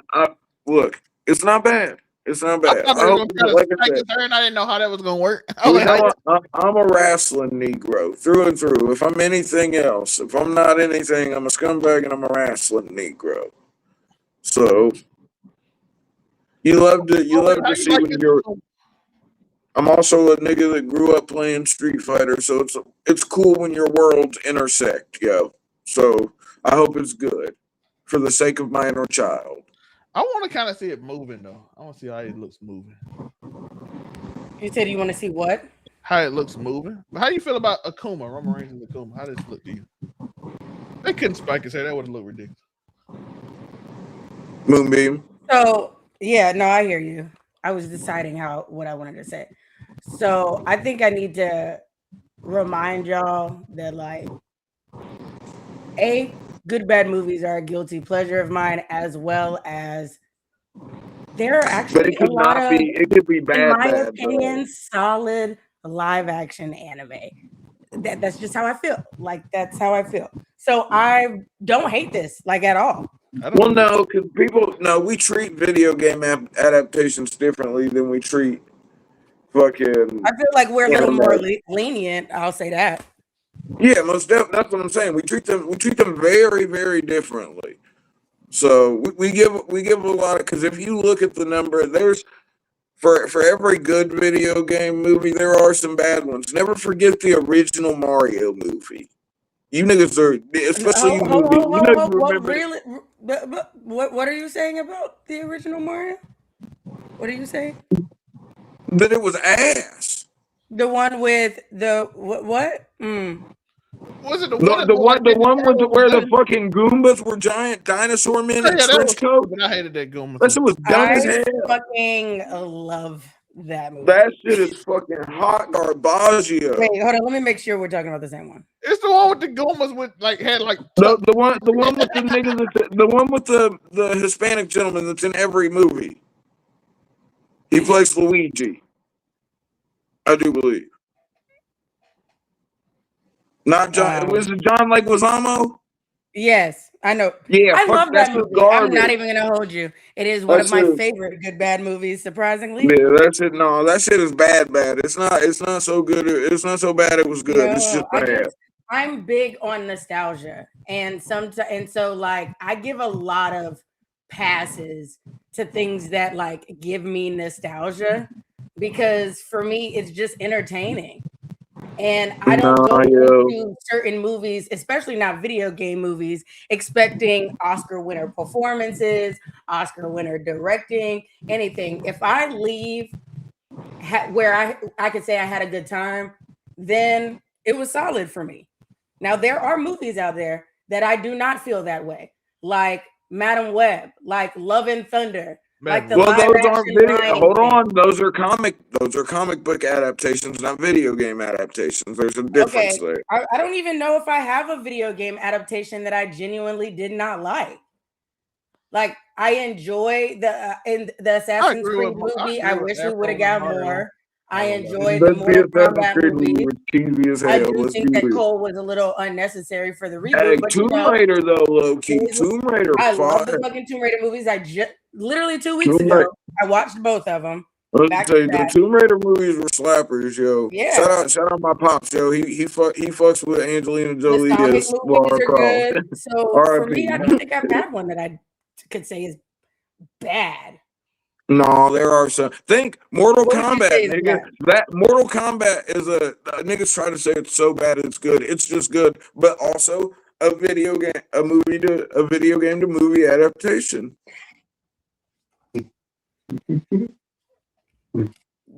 [SPEAKER 4] look, it's not bad. It's not bad.
[SPEAKER 1] I didn't know how that was gonna work.
[SPEAKER 4] I'm a wrestling Negro through and through. If I'm anything else, if I'm not anything, I'm a scumbag and I'm a wrestling Negro. So you love to see when you're. I'm also a nigga that grew up playing Street Fighter, so it's cool when your worlds intersect, yo. So I hope it's good for the sake of my inner child.
[SPEAKER 1] I want to kind of see it moving though. I want to see how it looks moving.
[SPEAKER 3] You said you want to see what?
[SPEAKER 1] How it looks moving. How do you feel about Akuma, Roman Reigns and Akuma? How does it look to you? They couldn't spike his hair. That would have looked ridiculous.
[SPEAKER 4] Moonbeam.
[SPEAKER 3] So yeah, no, I hear you. I was deciding what I wanted to say. So I think I need to remind y'all that like good bad movies are a guilty pleasure of mine, as well as there are actually a lot of,
[SPEAKER 4] it could be bad,
[SPEAKER 3] in my opinion, solid live action anime. That's just how I feel. Like that's how I feel. So I don't hate this like at all.
[SPEAKER 4] Well, no, because we treat video game adaptations differently than we treat fucking.
[SPEAKER 3] I feel like we're a little more lenient. I'll say that.
[SPEAKER 4] Yeah, most definitely. That's what I'm saying. We treat them very, very differently. So we give a lot of, because if you look at the number, there's for every good video game movie, there are some bad ones. Never forget the original Mario movie. You niggas are, especially
[SPEAKER 3] What are you saying about the original Mario? What are you saying?
[SPEAKER 4] That it was ass.
[SPEAKER 3] The one with the what?
[SPEAKER 1] Was it the
[SPEAKER 4] one with where the fucking Goombas were giant dinosaur men in trench coat?
[SPEAKER 1] But I hated that Goomba.
[SPEAKER 4] That shit was dumb as hell.
[SPEAKER 3] Fucking love that movie.
[SPEAKER 4] That shit is fucking hot garbaggio.
[SPEAKER 3] Wait, hold on. Let me make sure we're talking about the same one.
[SPEAKER 1] It's the one with the Gomas with like had like
[SPEAKER 4] The one with the nigga the one with the Hispanic gentleman that's in every movie. He plays Luigi. I do believe. Not John. Was it John Leguizamo?
[SPEAKER 3] Yes, I know.
[SPEAKER 4] Yeah,
[SPEAKER 3] I
[SPEAKER 4] fuck,
[SPEAKER 3] love
[SPEAKER 4] that's
[SPEAKER 3] that
[SPEAKER 4] just
[SPEAKER 3] movie. I'm not
[SPEAKER 4] garbage.
[SPEAKER 3] even gonna hold you. It is one of my
[SPEAKER 4] That's it.
[SPEAKER 3] favorite good bad movies, surprisingly.
[SPEAKER 4] Yeah, that shit. No, that shit is bad. It's not so good. It's not so bad. It was good. It's just bad.
[SPEAKER 3] I'm big on nostalgia, and so like I give a lot of passes to things that like give me nostalgia because for me it's just entertaining. And I don't go into certain movies, especially not video game movies, expecting Oscar winner performances, Oscar winner directing, anything. If I leave where I could say I had a good time, then it was solid for me. Now, there are movies out there that I do not feel that way, like Madam Web, like Love and Thunder. Like the
[SPEAKER 4] those aren't video. Hold
[SPEAKER 3] thing.
[SPEAKER 4] on, those are comic book adaptations, not video game adaptations. There's a difference there.
[SPEAKER 3] I don't even know if I have a video game adaptation that I genuinely did not like. Like I enjoy the Assassin's Creed movie. I wish we would have got more. I enjoy the Mortal Kombat movie. I do think that Cole was a little unnecessary for the reboot.
[SPEAKER 4] Hey,
[SPEAKER 3] but
[SPEAKER 4] Tomb Raider though, low key. Tomb Raider.
[SPEAKER 3] I love the fucking Tomb Raider movies. I just literally 2 weeks ago I watched both of them.
[SPEAKER 4] The Tomb Raider movies were slappers, yo.
[SPEAKER 3] Yeah.
[SPEAKER 4] Shout out my pops, yo. He fucks with Angelina Jolie as Lara Croft.
[SPEAKER 3] So for me, I don't think I've had one that I could say is bad.
[SPEAKER 4] No, there are some. Think Mortal Kombat, nigga. That Mortal Kombat is a niggas try to say it's so bad it's good. It's just good, but also a video game to movie adaptation.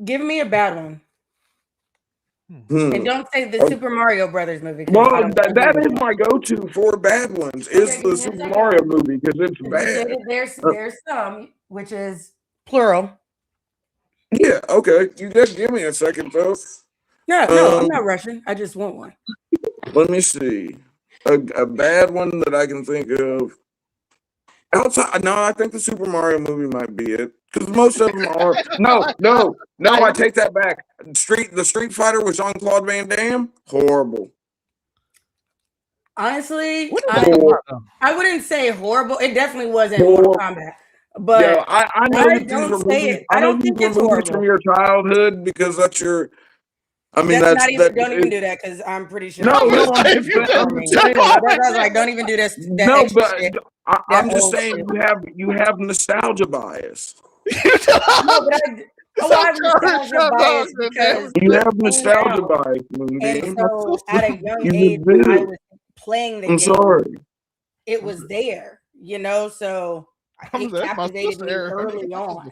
[SPEAKER 3] Give me a bad one. And don't say the Super Mario Brothers movie.
[SPEAKER 4] Well, that is my go-to for bad ones. Is the Super Mario movie because it's bad.
[SPEAKER 3] There's some, which is plural.
[SPEAKER 4] Yeah. Okay. You just give me a second, though.
[SPEAKER 3] No, I'm not rushing. I just want one.
[SPEAKER 4] Let me see. A bad one that I can think of. Outside, no, I think the Super Mario movie might be it because most of them are. No, I take that back. The Street Fighter with Jean-Claude Van Damme, horrible.
[SPEAKER 3] Honestly, I wouldn't say horrible. It definitely wasn't Mortal Kombat. But
[SPEAKER 4] I know that these were movies. I know these were movies from your childhood because that's your. I mean, don't even do that because I'm pretty sure. No,
[SPEAKER 3] I'm saying, I was like, don't even do this.
[SPEAKER 4] No, but I'm just saying you have nostalgia bias.
[SPEAKER 3] No, but I have nostalgia bias because
[SPEAKER 4] you have nostalgia bias.
[SPEAKER 3] And so at a young age, I was playing the game.
[SPEAKER 4] Sorry.
[SPEAKER 3] It was there, so it captivated me early on.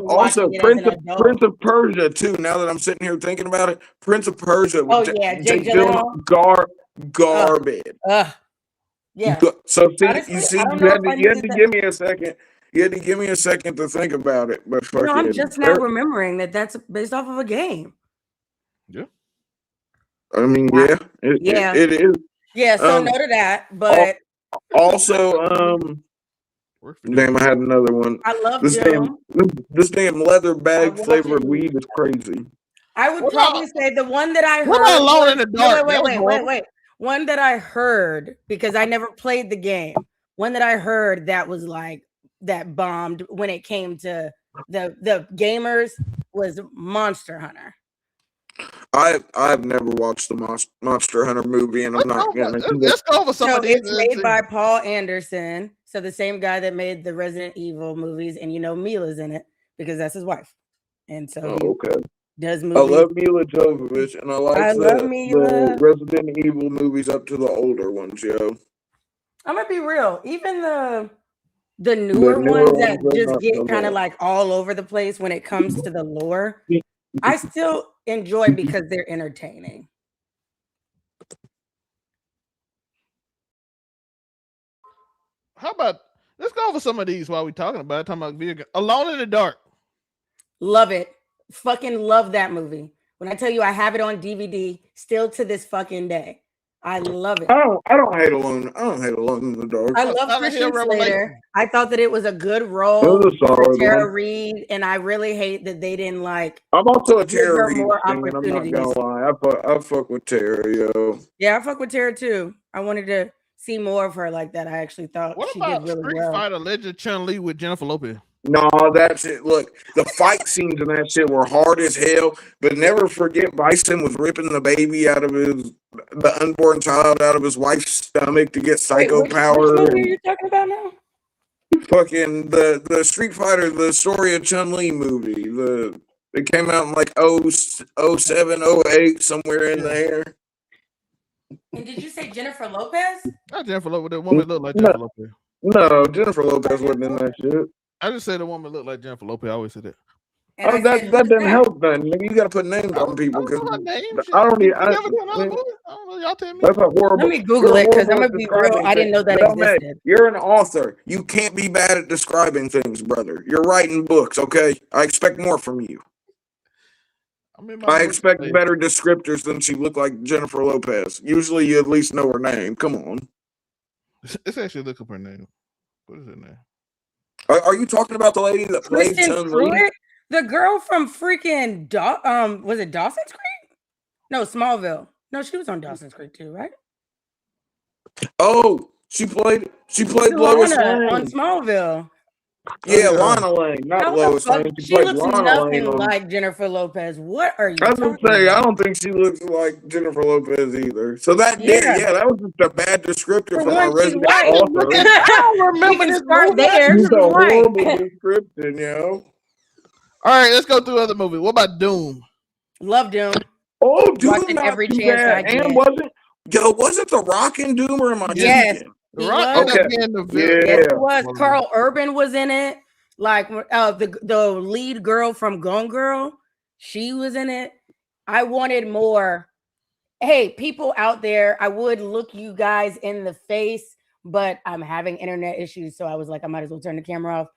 [SPEAKER 4] Also Prince of Persia too. Now that I'm sitting here thinking about it, Prince of Persia.
[SPEAKER 3] Jake Gyllenhaal.
[SPEAKER 4] Garbage.
[SPEAKER 3] Yeah.
[SPEAKER 4] So honestly, you had to give me a second. You had to give me a second to think about it. But
[SPEAKER 3] I'm just now remembering that that's based off of a game.
[SPEAKER 1] Yeah.
[SPEAKER 4] I mean, it is.
[SPEAKER 3] Yeah. So no to that, but
[SPEAKER 4] also, damn, I had another one.
[SPEAKER 3] I love
[SPEAKER 4] this damn leather bag flavored weed is crazy.
[SPEAKER 3] I would probably say the one that I heard.
[SPEAKER 1] What about Alone in the Dark?
[SPEAKER 3] Wait. One that I heard because I never played the game. One that I heard that was like that bombed when it came to the gamers was Monster Hunter.
[SPEAKER 4] I've never watched the Monster Hunter movie, and I'm not gonna.
[SPEAKER 1] Let's go over some of these.
[SPEAKER 3] It's made by Paul Anderson, so the same guy that made the Resident Evil movies, and Mila's in it because that's his wife, and so does movies.
[SPEAKER 4] I love Mila Jovovich, and I like the Resident Evil movies up to the older ones, yo.
[SPEAKER 3] I'm gonna be real, even the newer ones that just get kind of like all over the place when it comes to the lore, I still enjoy because they're entertaining.
[SPEAKER 1] How about let's go over some of these while we're talking about video game. Alone in the Dark.
[SPEAKER 3] Love it. Fucking love that movie. When I tell you I have it on DVD still to this fucking day. I love it.
[SPEAKER 4] I don't hate Alone. I don't hate Alone in the Dark.
[SPEAKER 3] I love
[SPEAKER 1] Silent Hill
[SPEAKER 3] Christian Slater.
[SPEAKER 1] Revelation.
[SPEAKER 3] I thought that it was a good
[SPEAKER 4] It
[SPEAKER 3] role
[SPEAKER 4] was a
[SPEAKER 3] for
[SPEAKER 4] solid
[SPEAKER 3] Tara
[SPEAKER 4] one.
[SPEAKER 3] Reid, and I really hate that they didn't like
[SPEAKER 4] I'm also a
[SPEAKER 3] give her
[SPEAKER 4] Tara Reid
[SPEAKER 3] more
[SPEAKER 4] fan. I'm not
[SPEAKER 3] opportunities.
[SPEAKER 4] gonna lie. I fuck with Tara, yo.
[SPEAKER 3] Yeah, I fuck with Tara too. I wanted to see more of her like that. I actually thought
[SPEAKER 1] What
[SPEAKER 3] she
[SPEAKER 1] about
[SPEAKER 3] did really
[SPEAKER 1] Street
[SPEAKER 3] well.
[SPEAKER 1] Fighter Legend Chun-Li with Jennifer Lopez?
[SPEAKER 4] No, that's it. Look, the fight scenes in that shit were hard as hell. But never forget, Bison was ripping the baby out of the unborn child out of his wife's stomach to get
[SPEAKER 3] Wait,
[SPEAKER 4] psycho
[SPEAKER 3] which
[SPEAKER 4] power.
[SPEAKER 3] movie are you talking about now?
[SPEAKER 4] Fucking the Street Fighter, the story of Chun-Li movie. It came out in like 07, 08, somewhere in there.
[SPEAKER 3] And did you say Jennifer Lopez?
[SPEAKER 1] Not Jennifer Lopez. The woman looked like
[SPEAKER 4] No.
[SPEAKER 1] Jennifer Lopez.
[SPEAKER 4] No, Jennifer Lopez wasn't in that shit.
[SPEAKER 1] I just say the woman looked like Jennifer Lopez. I always say that.
[SPEAKER 3] And I
[SPEAKER 4] That
[SPEAKER 3] said,
[SPEAKER 4] that
[SPEAKER 3] "Who's
[SPEAKER 4] doesn't help then. Nigga, you gotta put names on people.
[SPEAKER 1] I don't know her name.
[SPEAKER 4] I don't need.
[SPEAKER 1] You ever done another movie? I don't know. Y'all tell me.
[SPEAKER 4] That's a horrible.
[SPEAKER 3] Let me Google
[SPEAKER 4] you're
[SPEAKER 3] it because I'm
[SPEAKER 4] horrible
[SPEAKER 3] gonna
[SPEAKER 4] at
[SPEAKER 3] be real.
[SPEAKER 4] describing
[SPEAKER 3] I didn't know that
[SPEAKER 4] things. Zelmae,
[SPEAKER 3] existed.
[SPEAKER 4] you're an author. You can't be bad at describing things, brother. You're writing books, okay? I expect more from you. I expect better descriptors than she looked like Jennifer Lopez. Usually, you at least know her name. Come on.
[SPEAKER 1] It's actually look up her name. What is her name?
[SPEAKER 4] Are you talking about the lady that played
[SPEAKER 3] Kristen
[SPEAKER 4] Chun-Li?
[SPEAKER 3] Stewart, the girl from freaking was it Dawson's Creek? No, Smallville. No, she was on Dawson's Creek too, right?
[SPEAKER 4] Oh, she played Lois
[SPEAKER 3] Lana
[SPEAKER 4] Lane.
[SPEAKER 3] on Smallville.
[SPEAKER 4] Yeah, Lana Lane, not
[SPEAKER 3] How the
[SPEAKER 4] Lois
[SPEAKER 3] fuck-
[SPEAKER 4] Lane.
[SPEAKER 3] She
[SPEAKER 4] played
[SPEAKER 3] looks
[SPEAKER 4] Lana Lane
[SPEAKER 3] nothing
[SPEAKER 4] on-
[SPEAKER 3] like Jennifer Lopez. What are you
[SPEAKER 4] I was
[SPEAKER 3] talking
[SPEAKER 4] gonna say, I
[SPEAKER 3] about?
[SPEAKER 4] don't think she looks like Jennifer Lopez either. So that
[SPEAKER 3] Yeah.
[SPEAKER 4] that was just a bad descriptor
[SPEAKER 3] For
[SPEAKER 4] from our
[SPEAKER 3] one, she's
[SPEAKER 4] resident
[SPEAKER 3] white.
[SPEAKER 4] author.
[SPEAKER 1] I don't
[SPEAKER 3] We
[SPEAKER 1] remember
[SPEAKER 3] can
[SPEAKER 1] this
[SPEAKER 3] start
[SPEAKER 1] movie.
[SPEAKER 3] there.
[SPEAKER 4] It's
[SPEAKER 3] She's
[SPEAKER 4] a
[SPEAKER 3] white.
[SPEAKER 4] horrible description, yo.
[SPEAKER 1] All right, let's go through other movies. What about Doom?
[SPEAKER 3] Love Doom.
[SPEAKER 4] Oh, Doom,
[SPEAKER 3] Watch it
[SPEAKER 4] not
[SPEAKER 3] every
[SPEAKER 4] too
[SPEAKER 3] chance I
[SPEAKER 4] bad.
[SPEAKER 3] get.
[SPEAKER 4] And wasn't The Rock in Doom, or am I
[SPEAKER 3] Yes.
[SPEAKER 4] thinking?
[SPEAKER 1] The
[SPEAKER 3] He
[SPEAKER 1] Rock
[SPEAKER 3] was.
[SPEAKER 1] ended up
[SPEAKER 4] Okay.
[SPEAKER 1] being the villain.
[SPEAKER 4] Yeah.
[SPEAKER 3] Yes, it was. Carl Urban was in it. Like the lead girl from Gone Girl, she was in it. I wanted more. Hey, people out there, I would look you guys in the face, but I'm having internet issues, so I was like, I might as well turn the camera off.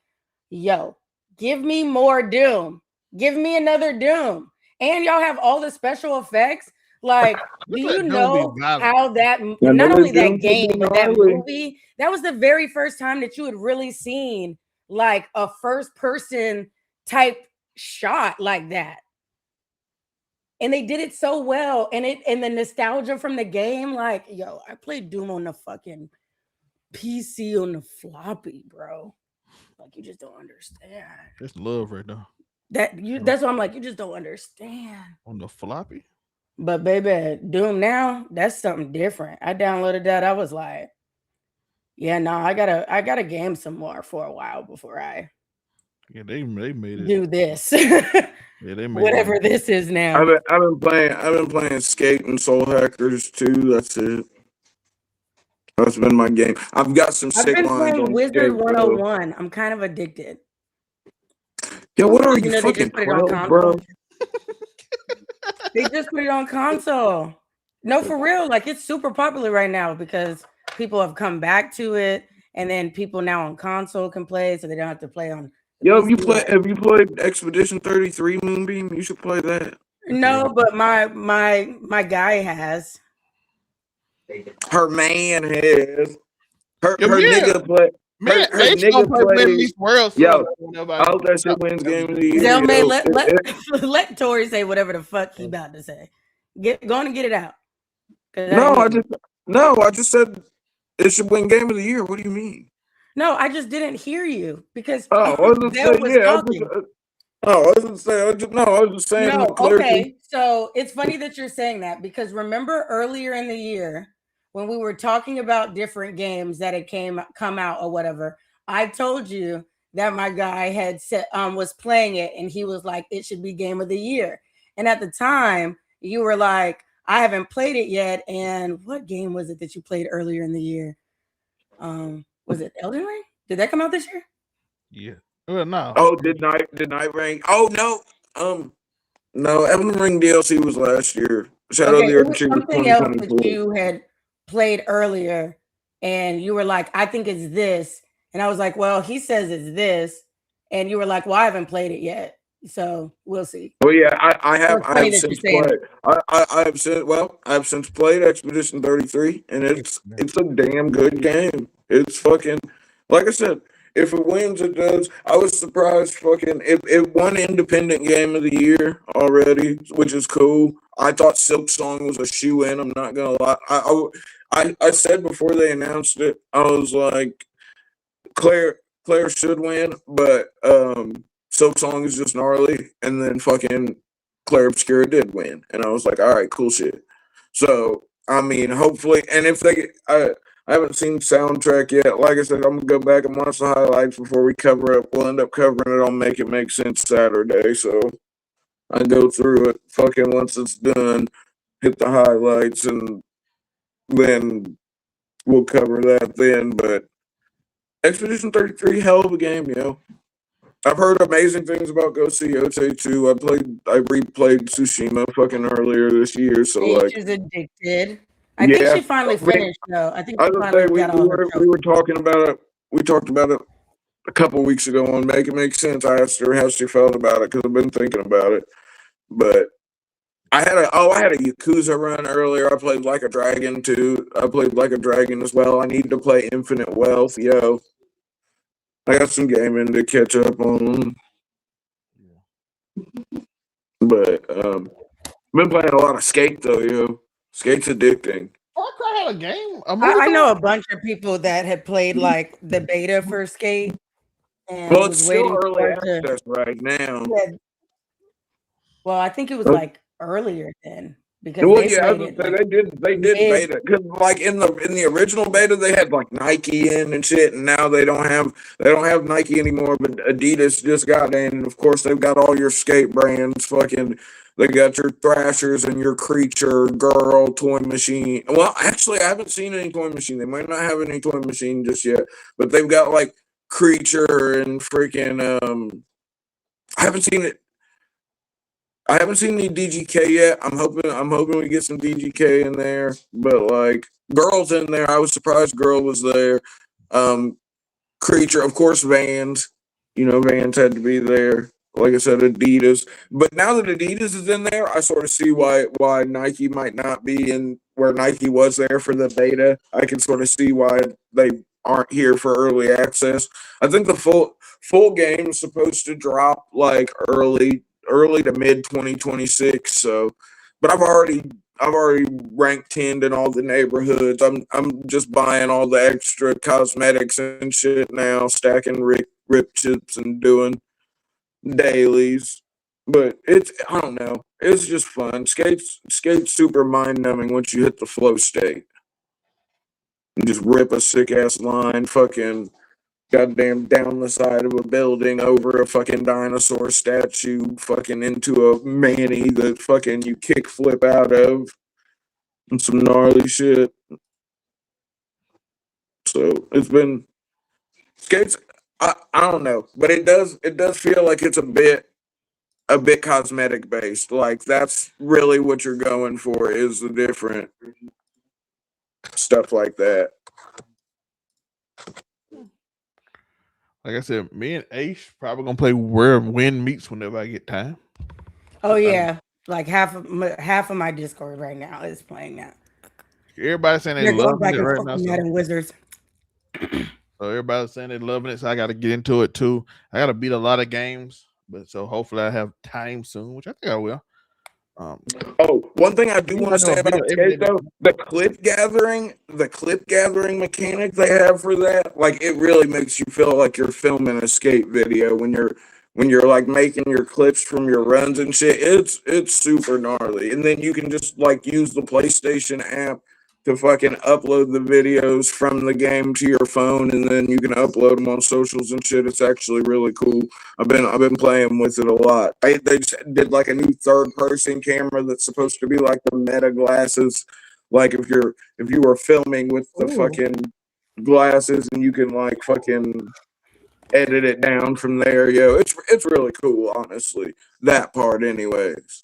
[SPEAKER 3] Yo, give me more Doom. Give me another Doom. And y'all have all the special effects. Like, do
[SPEAKER 1] Let
[SPEAKER 3] you
[SPEAKER 1] Doom
[SPEAKER 3] know
[SPEAKER 1] be violent.
[SPEAKER 3] how that
[SPEAKER 4] Yeah,
[SPEAKER 3] not
[SPEAKER 4] another
[SPEAKER 3] only that
[SPEAKER 4] Doom
[SPEAKER 3] game,
[SPEAKER 4] could be
[SPEAKER 3] but that
[SPEAKER 4] gnarly.
[SPEAKER 3] movie, that was the very first time that you had really seen like a first person type shot like that. And they did it so well. And the nostalgia from the game, like, yo, I played Doom on the fucking PC on the floppy, bro. Like, you just don't understand.
[SPEAKER 1] That's love right now.
[SPEAKER 3] That's what I'm like, you just don't understand.
[SPEAKER 1] On the floppy?
[SPEAKER 3] But baby, Doom now, that's something different. I downloaded that. I was like, yeah, no, I gotta game some more for a while before I
[SPEAKER 1] they made it.
[SPEAKER 3] do this.
[SPEAKER 1] Yeah, they made
[SPEAKER 3] Whatever
[SPEAKER 1] it.
[SPEAKER 3] this is now.
[SPEAKER 4] I've been playing Skate and Soul Hackers too. That's it. That's been my game. I've got some
[SPEAKER 3] I've
[SPEAKER 4] sick
[SPEAKER 3] been
[SPEAKER 4] lines
[SPEAKER 3] playing
[SPEAKER 4] on
[SPEAKER 3] Wizard
[SPEAKER 4] Skate, though.
[SPEAKER 3] 101. I'm kind of addicted.
[SPEAKER 4] Yeah, what are
[SPEAKER 3] You
[SPEAKER 4] you
[SPEAKER 3] know, they
[SPEAKER 4] fucking
[SPEAKER 3] just put it on
[SPEAKER 4] 12, bro?
[SPEAKER 3] console. They just put it on console. No, for real. Like, it's super popular right now because people have come back to it, and then people now on console can play, so they don't have to play on.
[SPEAKER 4] Yo,
[SPEAKER 3] PC.
[SPEAKER 4] have you played Expedition 33 Moonbeam? You should play that.
[SPEAKER 3] No, but my guy has.
[SPEAKER 4] Her man has. Her
[SPEAKER 1] Yeah,
[SPEAKER 4] nigga play.
[SPEAKER 1] Man,
[SPEAKER 4] her
[SPEAKER 1] H
[SPEAKER 4] nigga
[SPEAKER 1] gonna play
[SPEAKER 4] plays-
[SPEAKER 1] Win These Worlds.
[SPEAKER 4] Yo, I hope that shit wins game of the year.
[SPEAKER 3] Zelmae,
[SPEAKER 4] yo.
[SPEAKER 3] let Tori say whatever the fuck he about to say. Go on and get it out.
[SPEAKER 4] I just said it should win game of the year. What do you mean?
[SPEAKER 3] No, I just didn't hear you because
[SPEAKER 4] Oh, I was just
[SPEAKER 3] Zell
[SPEAKER 4] saying,
[SPEAKER 3] was
[SPEAKER 4] yeah.
[SPEAKER 3] talking.
[SPEAKER 4] I was just saying.
[SPEAKER 3] No,
[SPEAKER 4] clarity.
[SPEAKER 3] okay. So it's funny that you're saying that because remember earlier in the year when we were talking about different games that had come out or whatever, I told you that my guy had said was playing it and he was like, it should be game of the year. And at the time, you were like, I haven't played it yet. And what game was it that you played earlier in the year? Was it Elden Ring? Did that come out this year?
[SPEAKER 1] Yeah. Well, no.
[SPEAKER 4] Oh, did Night Ring? Oh no. No, Elden Ring DLC was last year. Shadow of the
[SPEAKER 3] it
[SPEAKER 4] Earth
[SPEAKER 3] was
[SPEAKER 4] 2 was
[SPEAKER 3] something else that
[SPEAKER 4] 2024.
[SPEAKER 3] you had played earlier, and you were like, I think it's this. And I was like, well, he says it's this. And you were like, well, I haven't played it yet. So we'll see.
[SPEAKER 4] Well, yeah, I
[SPEAKER 3] So
[SPEAKER 4] have
[SPEAKER 3] it's funny that you're
[SPEAKER 4] since
[SPEAKER 3] saying
[SPEAKER 4] played.
[SPEAKER 3] it.
[SPEAKER 4] I have since played Expedition 33, and it's a damn good game. It's fucking like I said. If it wins, it does. I was surprised. Fucking it won Independent Game of the Year already, which is cool. I thought Silk Song was a shoe in. I'm not gonna lie. I said before they announced it, I was like, Claire should win, but Silk Song is just gnarly, and then fucking Claire Obscura did win, and I was like, all right, cool shit. So I mean, hopefully, and if they, I haven't seen soundtrack yet. Like I said, I'm gonna go back and watch the highlights before we cover it. We'll end up covering it on Make It Make Sense Saturday, so I go through it. Fucking once it's done, hit the highlights, and then we'll cover that then. But Expedition 33, hell of a game, yo. I've heard amazing things about Ghost of Yote too. I replayed Tsushima fucking earlier this year, so like,
[SPEAKER 3] She's addicted. I think
[SPEAKER 4] yeah.
[SPEAKER 3] she finally
[SPEAKER 4] I mean,
[SPEAKER 3] finished though. I think
[SPEAKER 4] I
[SPEAKER 3] she
[SPEAKER 4] was
[SPEAKER 3] finally
[SPEAKER 4] gonna say
[SPEAKER 3] got all her
[SPEAKER 4] we
[SPEAKER 3] trophies.
[SPEAKER 4] were talking about it. We talked about it a couple weeks ago on Make It Make Sense. I asked her how she felt about it because I've been thinking about it. But I had a Yakuza run earlier. I played Like a Dragon too. I played Like a Dragon as well. I need to play Infinite Wealth, yo. I got some gaming to catch up on. But been playing a lot of Skate though, yo. Skate's addicting.
[SPEAKER 1] I thought I had a game.
[SPEAKER 3] I know a bunch of people that had played like the beta for Skate and
[SPEAKER 4] Well, it's
[SPEAKER 3] was
[SPEAKER 4] still
[SPEAKER 3] waiting
[SPEAKER 4] early
[SPEAKER 3] for it to.
[SPEAKER 4] access right now.
[SPEAKER 3] Yeah. Well, I think it was like earlier then because
[SPEAKER 4] Well,
[SPEAKER 3] they
[SPEAKER 4] yeah,
[SPEAKER 3] played it. Like,
[SPEAKER 4] they did beta because like in the original beta they had like Nike in and shit, and now they don't have Nike anymore. But Adidas just got in, and of course they've got all your skate brands. Fucking, they got your Thrashers and your Creature, Girl, Toy Machine. Well, actually, I haven't seen any Toy Machine. They might not have any Toy Machine just yet, but they've got like Creature and freaking I haven't seen it. I haven't seen any DGK yet. I'm hoping we get some DGK in there. But like Girl's in there. I was surprised Girl was there. Creature, of course, Vans. You know, Vans had to be there. Like I said, Adidas. But now that Adidas is in there, I sort of see why Nike might not be in where Nike was there for the beta. I can sort of see why they aren't here for early access. I think the full game is supposed to drop like early to mid 2026. So, but I've already ranked 10 in all the neighborhoods. I'm just buying all the extra cosmetics and shit now, stacking rip chips and doing dailies. But I don't know. It's just fun. Skate's super mind numbing once you hit the flow state. And just rip a sick ass line, fucking goddamn down the side of a building over a fucking dinosaur statue, fucking into a manny that fucking you kick flip out of, and some gnarly shit. So it's been Skates. I don't know, but it does feel like it's a bit cosmetic based. Like that's really what you're going for is the different stuff like that.
[SPEAKER 1] Like I said, me and Ace probably gonna play where wind meets whenever I get time.
[SPEAKER 3] Oh yeah, like half of my Discord right now is playing that.
[SPEAKER 1] Everybody's saying they
[SPEAKER 3] They're going
[SPEAKER 1] love
[SPEAKER 3] back
[SPEAKER 1] it
[SPEAKER 3] and
[SPEAKER 1] right
[SPEAKER 3] forth
[SPEAKER 1] now.
[SPEAKER 3] on that and Wizards.
[SPEAKER 1] So everybody's saying they're loving it. So I got to get into it too. I got to beat a lot of games, but so hopefully I have time soon, which I think I will.
[SPEAKER 4] One thing I do want to say about Skate though, the clip gathering mechanic they have for that, like it really makes you feel like you're filming a skate video when you're like making your clips from your runs and shit. It's super gnarly, and then you can just like use the PlayStation app to fucking upload the videos from the game to your phone, and then you can upload them on socials and shit. It's actually really cool. I've been playing with it a lot. They just did like a new third person camera that's supposed to be like the meta glasses. Like if you were filming with the fucking glasses, and you can like fucking edit it down from there. Yo, it's really cool, honestly. That part, anyways.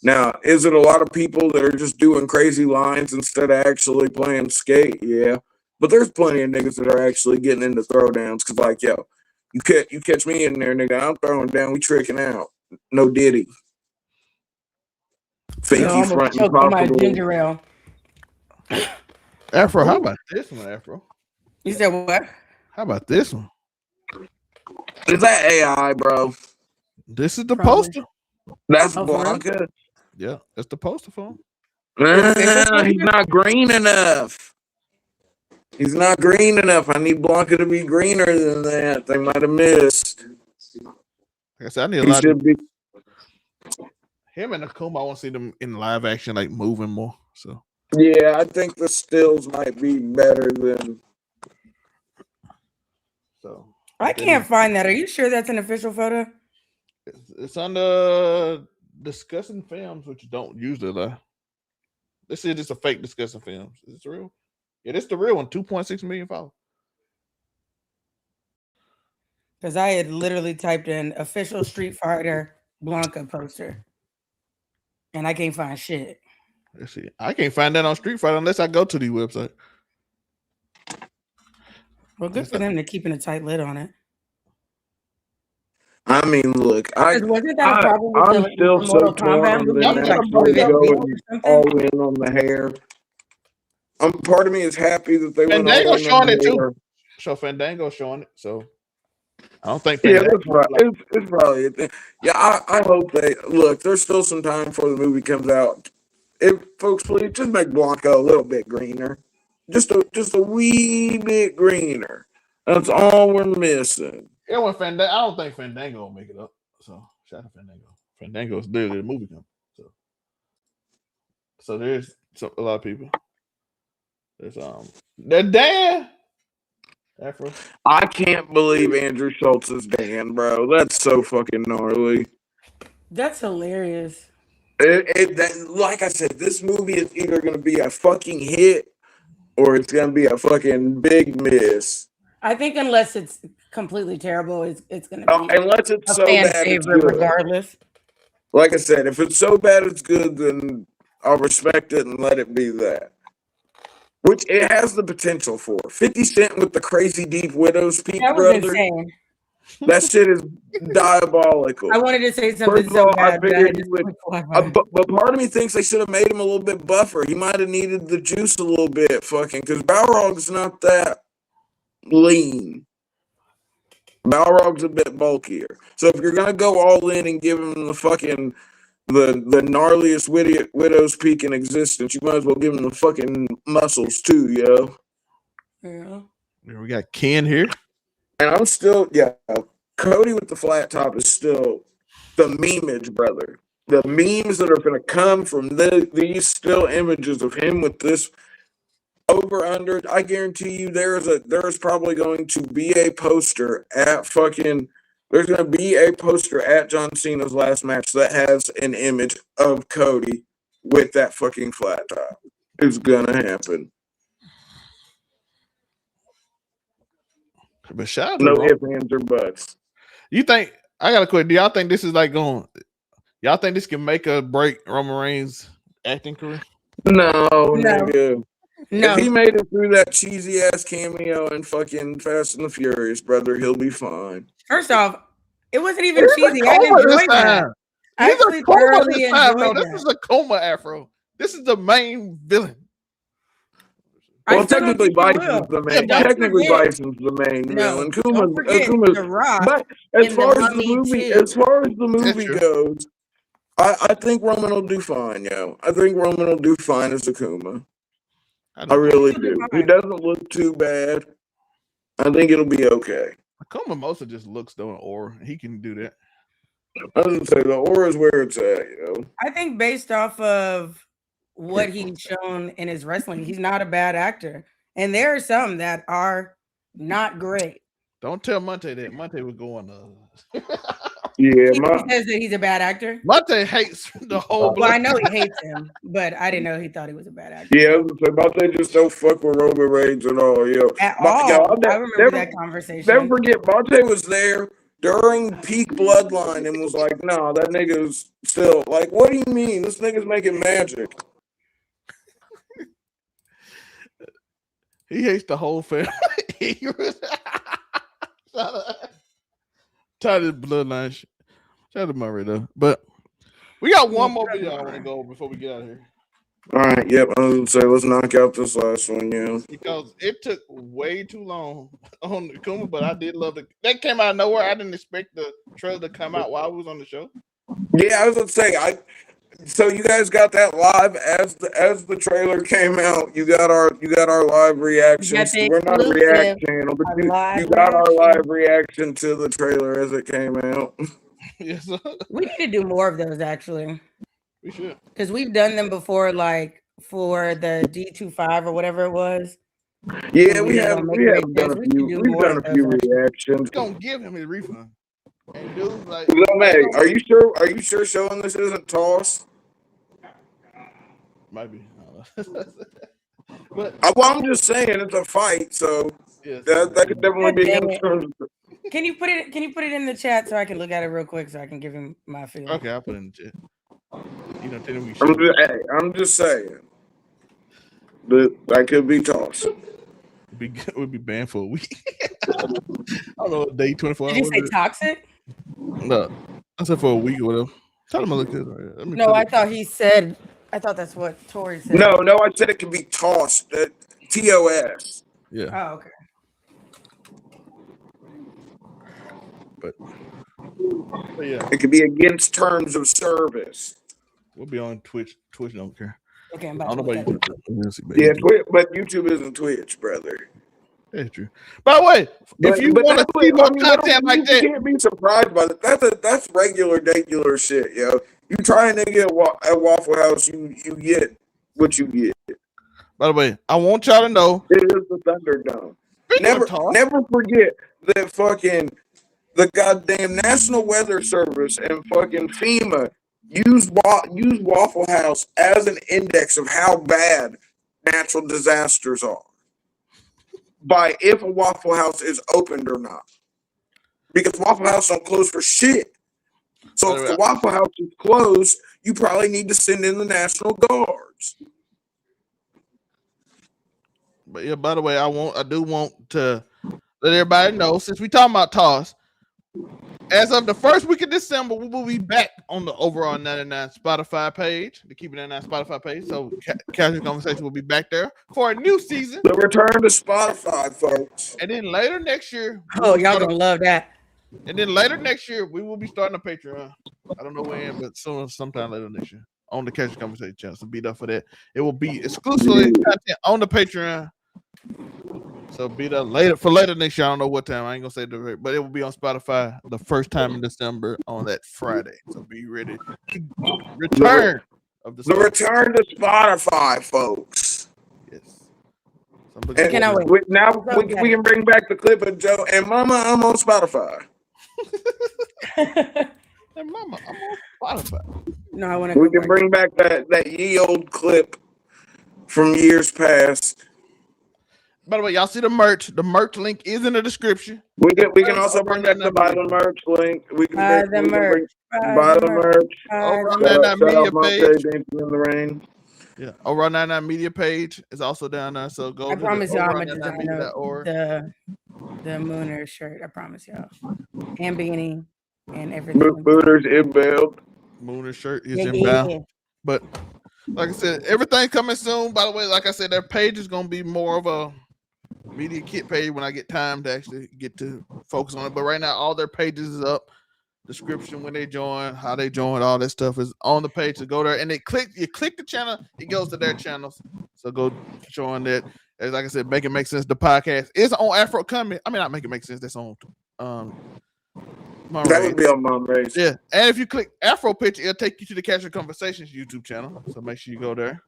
[SPEAKER 4] Now, is it a lot of people that are just doing crazy lines instead of actually playing skate? Yeah. But there's plenty of niggas that are actually getting into throwdowns because, like, yo, you catch me in there, nigga, I'm throwing down, we tricking out. no Diddy. Think
[SPEAKER 3] I
[SPEAKER 4] he
[SPEAKER 3] almost
[SPEAKER 4] fronting
[SPEAKER 3] choked on my
[SPEAKER 4] possible.
[SPEAKER 3] ginger ale.
[SPEAKER 1] Afro, how about this one, Afro?
[SPEAKER 3] You said what?
[SPEAKER 1] How about this one?
[SPEAKER 4] Is that AI, bro?
[SPEAKER 1] This is the
[SPEAKER 3] Probably.
[SPEAKER 1] poster.
[SPEAKER 4] That's
[SPEAKER 3] Oh, for real?
[SPEAKER 4] Blanca.
[SPEAKER 1] Yeah, that's the poster for him.
[SPEAKER 4] He's not green enough. He's not green enough. I need Blanca to be greener than that. They might have missed.
[SPEAKER 1] Like I said, I need a
[SPEAKER 4] He
[SPEAKER 1] lot of
[SPEAKER 4] should be.
[SPEAKER 1] him and Akuma. I want to see them in live action, like moving more. So
[SPEAKER 4] Yeah, I think the stills might be better than.
[SPEAKER 1] so
[SPEAKER 3] I can't find that. Are you sure that's an official photo?
[SPEAKER 1] it's on the discussing films, which don't usually lie. This is just a fake discussing films. Is it real? Yeah, this the real one. 2.6 million followers.
[SPEAKER 3] Because I had literally typed in official Street Fighter Blanca poster. And I can't find shit.
[SPEAKER 1] Let's see. I can't find that on Street Fighter unless I go to the website.
[SPEAKER 3] Well, good for them to keeping a tight lid on it.
[SPEAKER 4] I mean, look,
[SPEAKER 3] Wasn't that a problem with
[SPEAKER 4] I'm
[SPEAKER 3] the
[SPEAKER 4] still so
[SPEAKER 3] Mortal
[SPEAKER 4] torn
[SPEAKER 3] Kombat
[SPEAKER 4] on
[SPEAKER 3] movie?
[SPEAKER 4] them
[SPEAKER 1] Like,
[SPEAKER 4] actually
[SPEAKER 1] yeah,
[SPEAKER 4] going all in on the hair. Part of me is happy that they went all
[SPEAKER 1] Fandango
[SPEAKER 4] in
[SPEAKER 1] showing
[SPEAKER 4] on
[SPEAKER 1] it
[SPEAKER 4] the hair.
[SPEAKER 1] too. So Fandango showing it. So I don't think
[SPEAKER 4] Yeah,
[SPEAKER 1] Fandango.
[SPEAKER 4] that's right. It's probably a thing. Yeah, I hope they look. There's still some time before the movie comes out. If folks, please just make Blanca a little bit greener, just a wee bit greener. That's all we're missing.
[SPEAKER 1] Yeah, when Fandango, I don't think Fandango will make it up. So shout out to Fandango. Fandango is literally a movie coming. So there's a lot of people. There's that Dan. Afro.
[SPEAKER 4] I can't believe Andrew Schultz is Dan, bro. That's so fucking gnarly.
[SPEAKER 3] That's hilarious.
[SPEAKER 4] Like I said, this movie is either going to be a fucking hit or it's going to be a fucking big miss.
[SPEAKER 3] I think unless it's completely terrible, it's going to be
[SPEAKER 4] unless it's
[SPEAKER 3] a
[SPEAKER 4] so
[SPEAKER 3] fan
[SPEAKER 4] bad, it's
[SPEAKER 3] favorite
[SPEAKER 4] good.
[SPEAKER 3] regardless.
[SPEAKER 4] Like I said, if it's so bad it's good, then I'll respect it and let it be that. Which it has the potential for. 50 Cent with the crazy deep widow's peak,
[SPEAKER 3] That was
[SPEAKER 4] brother.
[SPEAKER 3] insane.
[SPEAKER 4] That shit is diabolical.
[SPEAKER 3] I wanted to say something
[SPEAKER 4] First of
[SPEAKER 3] so
[SPEAKER 4] all,
[SPEAKER 3] bad, but I
[SPEAKER 4] figured
[SPEAKER 3] just
[SPEAKER 4] he would.
[SPEAKER 3] went quiet.
[SPEAKER 4] But part of me thinks they should have made him a little bit buffer. He might have needed the juice a little bit, fucking, because Balrog's not that lean. Balrog's a bit bulkier. So if you're gonna go all in and give him the fucking the gnarliest widow's peak in existence, you might as well give him the fucking muscles too, yo.
[SPEAKER 3] Yeah.
[SPEAKER 1] We got Ken here.
[SPEAKER 4] And I'm still, Cody with the flat top is still the memeage, brother. The memes that are going to come from these still images of him with this over under. I guarantee you, there is probably going to be a poster at fucking. There's going to be a poster at John Cena's last match that has an image of Cody with that fucking flat top. It's gonna happen.
[SPEAKER 1] But shout out
[SPEAKER 4] No
[SPEAKER 1] to
[SPEAKER 4] ifs, ands, or buts.
[SPEAKER 1] You think I got a question? Do y'all think this is like going? Y'all think this can make or break Roman Reigns' acting career?
[SPEAKER 4] No,
[SPEAKER 3] No.
[SPEAKER 4] nigga.
[SPEAKER 3] No.
[SPEAKER 4] If he made it through that cheesy ass cameo in fucking Fast and the Furious, brother, he'll be fine.
[SPEAKER 3] First off, it wasn't even cheesy. I enjoyed that. I actually thoroughly enjoyed
[SPEAKER 1] This is a coma Afro. This is the main villain.
[SPEAKER 4] Well, technically, Bison's the main.
[SPEAKER 3] Don't
[SPEAKER 4] Technically,
[SPEAKER 3] forget-
[SPEAKER 4] Bison's the main
[SPEAKER 3] No,
[SPEAKER 4] villain.
[SPEAKER 3] don't forget The Rock.
[SPEAKER 4] But as
[SPEAKER 3] in
[SPEAKER 4] far
[SPEAKER 3] The
[SPEAKER 4] as the
[SPEAKER 3] Mummy
[SPEAKER 4] movie,
[SPEAKER 3] 2.
[SPEAKER 4] as far as the movie
[SPEAKER 1] true.
[SPEAKER 4] goes, I think Roman will do fine, yo. I think Roman will do fine as Akuma. I really do. He doesn't look too bad. I think it'll be okay.
[SPEAKER 1] Akuma mostly just looks though an aura. He can do that.
[SPEAKER 4] I was gonna say the aura is where it's at, yo.
[SPEAKER 3] I think based off of what he's shown in his wrestling, he's not a bad actor. And there are some that are not great.
[SPEAKER 1] Don't tell Monte that. Monte was going
[SPEAKER 4] Yeah,
[SPEAKER 3] He says that he's a bad actor.
[SPEAKER 1] Monte hates the whole.
[SPEAKER 3] Well, I know he hates him, but I didn't know he thought he was a bad actor.
[SPEAKER 4] Yeah, I was gonna say, Monte just don't fuck with Roman Reigns at all, yo.
[SPEAKER 3] At
[SPEAKER 4] Yo,
[SPEAKER 3] all. I remember that conversation.
[SPEAKER 4] Never forget, Monte was there during peak Bloodline and was like, "Nah, that nigga's still like, what do you mean? This nigga's making magic."
[SPEAKER 1] He hates the whole family. Tired of the bloodline shit. Shout out to Murray though. But we got one more video I want to go over before we get out of here.
[SPEAKER 4] All right, yep. I was gonna say let's knock out this last one, yeah.
[SPEAKER 1] Because it took way too long on the Kuma, but I did love it. That came out of nowhere. I didn't expect the trailer to come out while I was on the show.
[SPEAKER 4] Yeah, I was gonna say so you guys got that live as the trailer came out. You got our live reactions. We're not a react channel, but you got our live reaction to the trailer as it came out.
[SPEAKER 1] Yes.
[SPEAKER 3] We need to do more of those actually.
[SPEAKER 1] We should.
[SPEAKER 3] Because we've done them before, like for the D25 or whatever it was.
[SPEAKER 4] Yeah, we have done a few. We've done a few reactions.
[SPEAKER 1] We're gonna give him his refund. And dude, like,
[SPEAKER 4] Zelmae, are you sure? Are you sure showing this isn't toss?
[SPEAKER 1] Might be. But
[SPEAKER 4] well, I'm just saying it's a fight, so
[SPEAKER 1] yes.
[SPEAKER 4] that could definitely be against terms.
[SPEAKER 3] Can you put it in the chat so I can look at it real quick so I can give him my feeling?
[SPEAKER 1] Okay, I'll put it in the chat. You know, tell him
[SPEAKER 4] I'm just saying that could be tossed.
[SPEAKER 1] We'd be banned for a week. I don't know, day 24 hours.
[SPEAKER 3] Did you say toxic?
[SPEAKER 1] No, I said for a week or whatever. Tell him I look good.
[SPEAKER 3] No, I thought that's what Tori said.
[SPEAKER 4] No, I said it could be tossed. TOS.
[SPEAKER 1] Yeah.
[SPEAKER 3] Oh, okay.
[SPEAKER 1] But yeah,
[SPEAKER 4] it could be against terms of service.
[SPEAKER 1] We'll be on Twitch. Twitch don't care.
[SPEAKER 3] Okay, I'm
[SPEAKER 1] I
[SPEAKER 3] about
[SPEAKER 1] don't know
[SPEAKER 3] to
[SPEAKER 1] about YouTube.
[SPEAKER 4] Yeah, but YouTube isn't Twitch, brother.
[SPEAKER 1] That's true. By the way, if you want to see more content like that,
[SPEAKER 4] you can't be surprised by that. That's regular shit, yo. You try and get at Waffle House, you get what you get.
[SPEAKER 1] By the way, I want y'all to know
[SPEAKER 4] it is the Thunderdome. Never forget that fucking the goddamn National Weather Service and fucking FEMA use Waffle House as an index of how bad natural disasters are by if a Waffle House is opened or not. Because Waffle House don't close for shit. So if the Waffle House is closed, you probably need to send in the National Guards.
[SPEAKER 1] But yeah, by the way, I do want to let everybody know, since we talking about toss, as of the first week of December, we will be back on the Overall 99 Spotify page, the Keep It 99 Spotify page. So Casual Conversation will be back there for a new season.
[SPEAKER 4] The return to Spotify, folks.
[SPEAKER 1] And then later next year.
[SPEAKER 3] Oh, y'all gonna love that.
[SPEAKER 1] And then later next year, we will be starting a Patreon. I don't know when, but sometime later next year on the Casual Conversation channel. So be there for that. It will be exclusively content on the Patreon. So be there later next year. I don't know what time. I ain't gonna say the rate, but it will be on Spotify the first time in December on that Friday. So be ready to return of the
[SPEAKER 4] return to Spotify, folks.
[SPEAKER 1] Yes.
[SPEAKER 4] Now we can bring back the clip of Joe and Mama. I'm on Spotify.
[SPEAKER 1] And Mama, I'm on Spotify.
[SPEAKER 3] No, I want to.
[SPEAKER 4] We can bring back that ye old clip from years past.
[SPEAKER 1] By the way, y'all see the merch. The merch link is in the description.
[SPEAKER 4] We can also bring back the buy the merch link. We can buy the merch.
[SPEAKER 1] Overall99 Media page.
[SPEAKER 4] Dancing in the Rain.
[SPEAKER 1] Yeah, Overall99 Media page is also down there. So go.
[SPEAKER 3] I promise y'all, I'm gonna design the Mooner shirt. I promise y'all, and beanie and everything.
[SPEAKER 4] Mooner's inbound.
[SPEAKER 1] Mooner shirt is inbound. Yeah. But like I said, everything coming soon. By the way, like I said, their page is gonna be more of a media kit page when I get time to actually get to focus on it. But right now, all their pages is up. Description when they join, how they join, all that stuff is on the page. To go there and you click the channel, it goes to their channels. So go join that. As like I said, Make It Make Sense. The podcast is on Afro Comedy. I mean, not Make It Make Sense. That's on.
[SPEAKER 4] That would be on Mom Race.
[SPEAKER 1] Yeah, and if you click Afro Picture, it'll take you to the Casual Conversations YouTube channel. So make sure you go there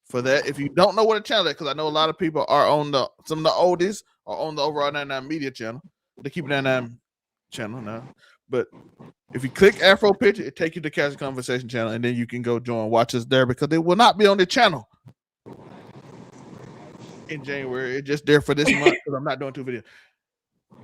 [SPEAKER 1] for that. If you don't know what a channel is, because I know a lot of people are on some of the oldest are on the Overall 99 Media channel, the Keep It 99 channel now. But if you click Afro Picture, it takes you to Casual Conversation channel, and then you can go join, watch us there, because it will not be on the channel in January. It's just there for this month because I'm not doing 2 videos.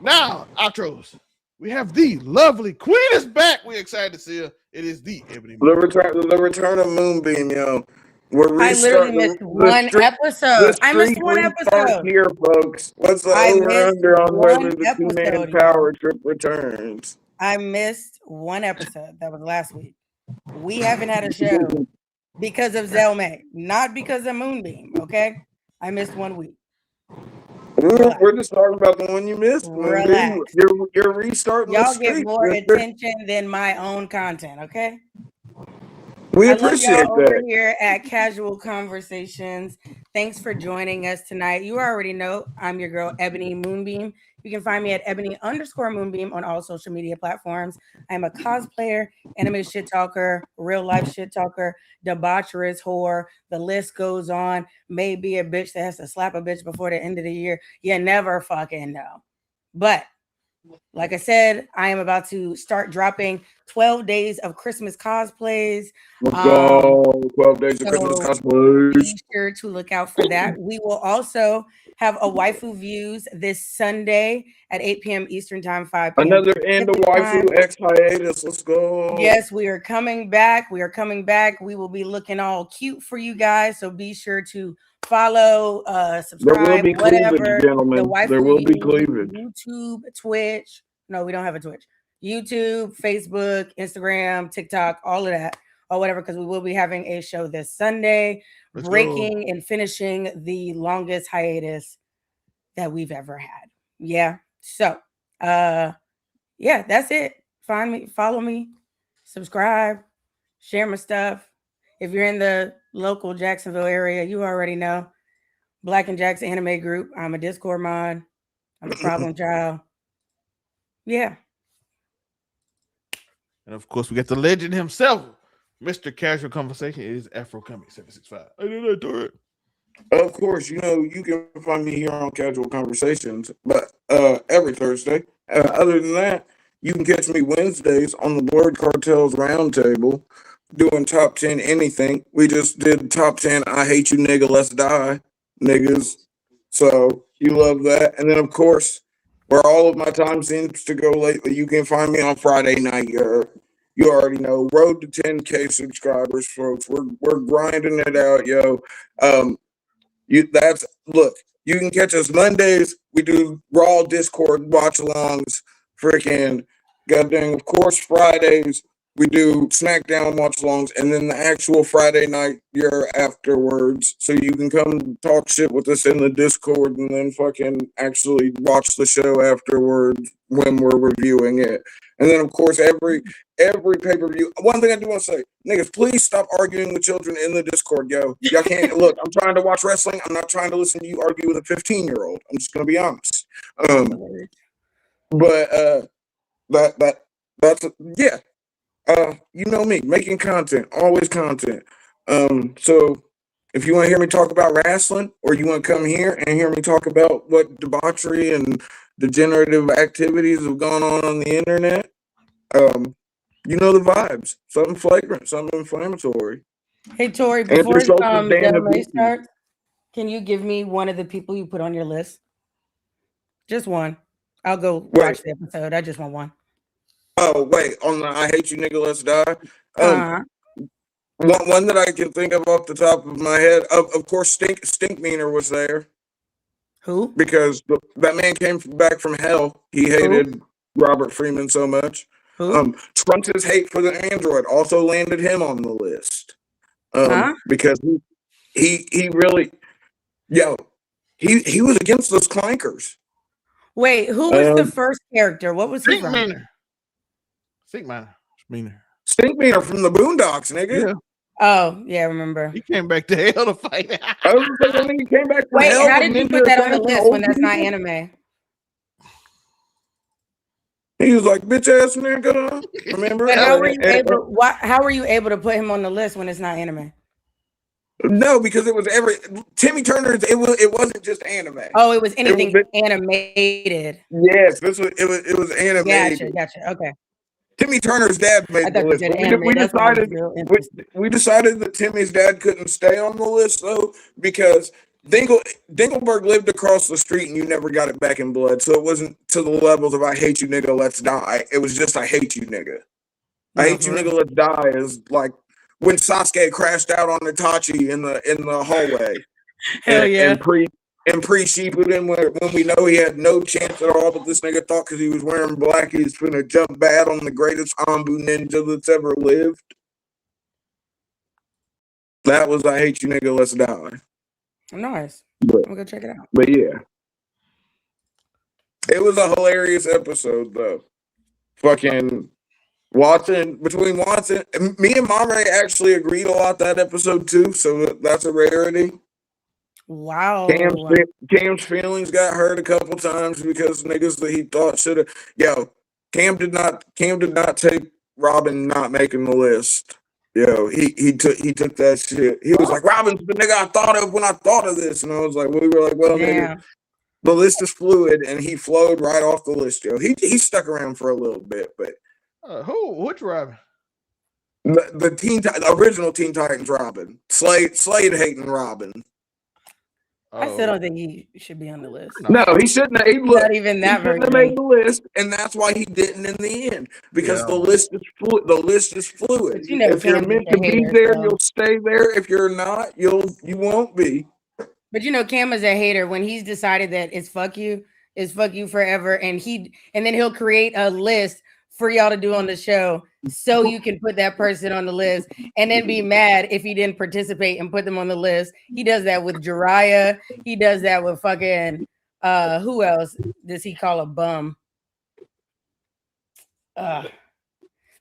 [SPEAKER 1] Now, outros. We have the lovely Queen is back. We're excited to see her. It is the Ebony Moon.
[SPEAKER 4] The return of Moonbeam, yo.
[SPEAKER 3] I literally missed one episode. I missed one episode
[SPEAKER 4] here, folks. What's the over under on whether the 2-man power trip returns?
[SPEAKER 3] I missed one episode. That was last week. We haven't had a show because of Zelmae, not because of Moonbeam. Okay, I missed 1 week.
[SPEAKER 4] We're just talking about the one you missed.
[SPEAKER 3] Relax.
[SPEAKER 4] You're restarting
[SPEAKER 3] Y'all
[SPEAKER 4] the
[SPEAKER 3] get
[SPEAKER 4] streak.
[SPEAKER 3] more attention than my own content. Okay.
[SPEAKER 4] We
[SPEAKER 3] I love
[SPEAKER 4] appreciate
[SPEAKER 3] y'all over
[SPEAKER 4] that.
[SPEAKER 3] here at Casual Conversations. Thanks for joining us tonight. You already know I'm your girl, Ebony Moonbeam. You can find me at Ebony_Moonbeam on all social media platforms. I'm a cosplayer, anime shit talker, real life shit talker, debaucherous whore. The list goes on. Maybe a bitch that has to slap a bitch before the end of the year. You never fucking know. But like I said, I am about to start dropping 12 days of Christmas cosplays.
[SPEAKER 4] Let's go. 12 days of Christmas cosplays.
[SPEAKER 3] Be sure to look out for that. We will also have a waifu views this Sunday at 8 p.m. Eastern time, 5 p.m.
[SPEAKER 4] Another end of waifu X hiatus. Let's go.
[SPEAKER 3] Yes, we are coming back. We will be looking all cute for you guys. So be sure to follow, subscribe,
[SPEAKER 4] there will be
[SPEAKER 3] whatever.
[SPEAKER 4] Cleavage, gentlemen. There will be cleavage.
[SPEAKER 3] YouTube, Twitch. No, we don't have a Twitch. YouTube, Facebook, Instagram, TikTok, all of that, or whatever, because we will be having a show this Sunday, breaking and finishing the longest hiatus that we've ever had. Yeah. So, yeah, that's it. Find me, follow me, subscribe, share my stuff. If you're in the local Jacksonville area, you already know Black and Jack's anime group. I'm a Discord mod. I'm a problem child. Yeah.
[SPEAKER 1] And of course, we got the legend himself, Mr. Casual Conversation. It is Afro Comic 765. I did not do it.
[SPEAKER 4] Of course, you know, you can find me here on Casual Conversations, but every Thursday. Other than that, you can catch me Wednesdays on the Blurred Cartels Roundtable doing top 10 anything. We just did top 10 I Hate You Nigga Let's Die niggas. So you love that. And then, of course, where all of my time seems to go lately, you can find me on Friday night. You already know, road to 10K subscribers, folks. We're grinding it out, yo. Look, you can catch us Mondays. We do Raw Discord watch alongs. Freaking goddamn, of course, Fridays we do SmackDown watch alongs, and then the actual Friday night you're afterwards. So you can come talk shit with us in the Discord and then fucking actually watch the show afterwards when we're reviewing it. And then of course every pay-per-view. One thing I do want to say, niggas, please stop arguing with children in the Discord, yo. Y'all can't look, I'm trying to watch wrestling. I'm not trying to listen to you argue with a 15-year-old. I'm just gonna be honest. That's yeah. You know me, making content, always content. So if you want to hear me talk about wrestling, or you want to come here and hear me talk about what debauchery and degenerative activities have gone on the internet, you know the vibes. Something flagrant, something inflammatory.
[SPEAKER 3] Hey Tori, before Zelmae starts, can you give me one of the people you put on your list? Just one. I'll go watch the episode. I just want one.
[SPEAKER 4] Oh, wait, on the I Hate You Nigga Let's Die. One that I can think of off the top of my head, of course, Stink Meaner was there.
[SPEAKER 3] Who?
[SPEAKER 4] Because that man came back from hell. He hated Robert Freeman so much.
[SPEAKER 3] Who?
[SPEAKER 4] Trump's hate for the android also landed him on the list. Because he really, he was against those clankers.
[SPEAKER 3] Wait, who was the first character? What was he from?
[SPEAKER 1] Stink Meaner.
[SPEAKER 4] Stink Meaner from the Boondocks, nigga.
[SPEAKER 3] Yeah. Oh, yeah, I remember.
[SPEAKER 1] He came back to hell to fight.
[SPEAKER 4] I was saying he came back from
[SPEAKER 3] Wait,
[SPEAKER 4] hell.
[SPEAKER 3] How did you put that on the list when that's not anime?
[SPEAKER 4] He was like, bitch ass nigga. Remember?
[SPEAKER 3] How were you able to put him on the list when it's not anime?
[SPEAKER 4] No, because it was Timmy Turner's. It wasn't just anime.
[SPEAKER 3] Oh, it was anything animated.
[SPEAKER 4] Yes, it was animated.
[SPEAKER 3] Gotcha. Okay.
[SPEAKER 4] Timmy Turner's dad made the list. We decided that Timmy's dad couldn't stay on the list though, because Dingleberg lived across the street and you never got it back in blood. So it wasn't to the levels of I hate you nigga, let's die. It was just I hate you nigga. I hate you nigga, let's die is like when Sasuke crashed out on Itachi in the hallway.
[SPEAKER 3] Hell yeah.
[SPEAKER 4] And and pre-sheeping when we know he had no chance at all, but this nigga thought because he was wearing black, he was finna jump bad on the greatest Ambu ninja that's ever lived. That was I Hate You Nigga, Let's Die.
[SPEAKER 3] Nice.
[SPEAKER 4] But,
[SPEAKER 3] I'm gonna go check it out.
[SPEAKER 4] But yeah. It was a hilarious episode though. Fucking between Watson, me and Monray actually agreed a lot that episode too, so that's a rarity.
[SPEAKER 3] Wow.
[SPEAKER 4] Cam's feelings got hurt a couple times because niggas that he thought should have. Yo, Cam did not take Robin not making the list. Yo, he took that shit. He was like, Robin's the nigga I thought of when I thought of this, and I was like, we were like, well, nigga, the list is fluid, and he flowed right off the list. Yo, he stuck around for a little bit, but
[SPEAKER 1] which Robin?
[SPEAKER 4] The original Teen Titans Robin, Slade hating Robin.
[SPEAKER 3] I still don't think he should be on the list.
[SPEAKER 4] No, he shouldn't have.
[SPEAKER 3] Not even that
[SPEAKER 4] version. He made the list, and that's why he didn't in the end, because the list is fluid. The list is fluid.
[SPEAKER 3] But you know,
[SPEAKER 4] if you're meant to be there, you'll stay there. If you're not, you won't be.
[SPEAKER 3] But you know, Cam is a hater. When he's decided that it's fuck you forever, and then he'll create a list for y'all to do on the show, so you can put that person on the list, and then be mad if he didn't participate and put them on the list. He does that with Jiraiya. He does that with fucking who else does he call a bum?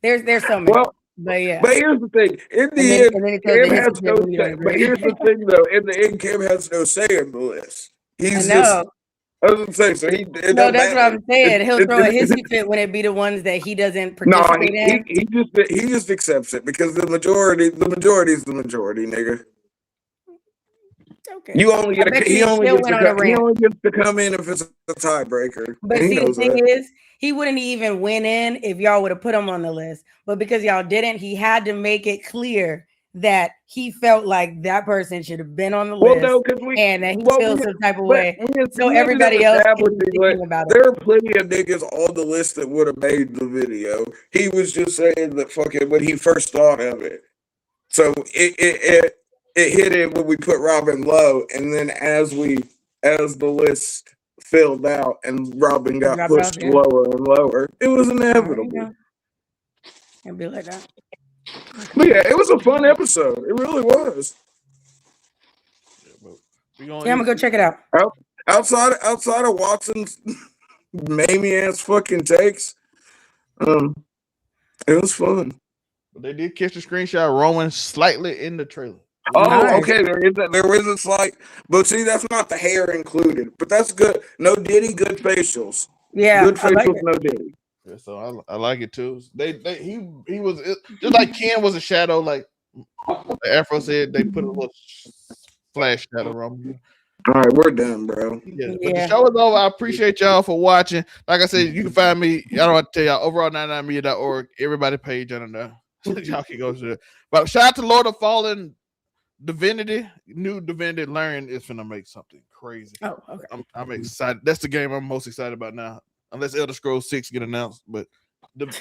[SPEAKER 3] There's so many. Well, but yeah.
[SPEAKER 4] But here's the thing. In the end, Cam has no say. But here's the thing, though. In the end, Cam has no say in the list. He's just. I was gonna say, so
[SPEAKER 3] no, that's what I'm saying. He'll throw a hissy fit when it be the ones that he doesn't participate in.
[SPEAKER 4] He just accepts it because the majority is the majority, nigga. Okay. He only gets to come in if it's a tiebreaker.
[SPEAKER 3] But see, the thing is, he wouldn't even win in if y'all would have put him on the list. But because y'all didn't, he had to make it clear that he felt like that person should have been on the list, and that he feels some type of way. So everybody else about it.
[SPEAKER 4] There are plenty of niggas on the list that would have made the video. He was just saying that fucking when he first thought of it. So it hit him when we put Robin low, and then as the list filled out and Robin got pushed lower and lower, it was inevitable.
[SPEAKER 3] It'd be like that.
[SPEAKER 4] But yeah, it was a fun episode. It really was.
[SPEAKER 3] Yeah, I'm gonna go check it out.
[SPEAKER 4] Outside of Watson's mamey ass fucking takes, it was fun.
[SPEAKER 1] They did catch the screenshot of Roman slightly in the trailer.
[SPEAKER 4] Oh, nice. Okay. There is a slight, but see, that's not the hair included. But that's good. No Diddy, good facials.
[SPEAKER 3] Yeah,
[SPEAKER 4] good facials, no Diddy.
[SPEAKER 1] Yeah, so I like it too. He was just like Ken was a shadow, like the Afro said. They put a little flash shadow on him.
[SPEAKER 4] All right, we're done, bro.
[SPEAKER 1] Yeah, but the show is over. I appreciate y'all for watching. Like I said, you can find me. I don't have to tell y'all. Overall99media.org. Everybody page under there. Y'all can go to there. But shout out to Lord of Fallen Divinity. New Divinity Learn is finna make something crazy.
[SPEAKER 3] Oh, okay.
[SPEAKER 1] I'm excited. That's the game I'm most excited about now. Unless Elder Scrolls 6 get announced, but
[SPEAKER 4] I was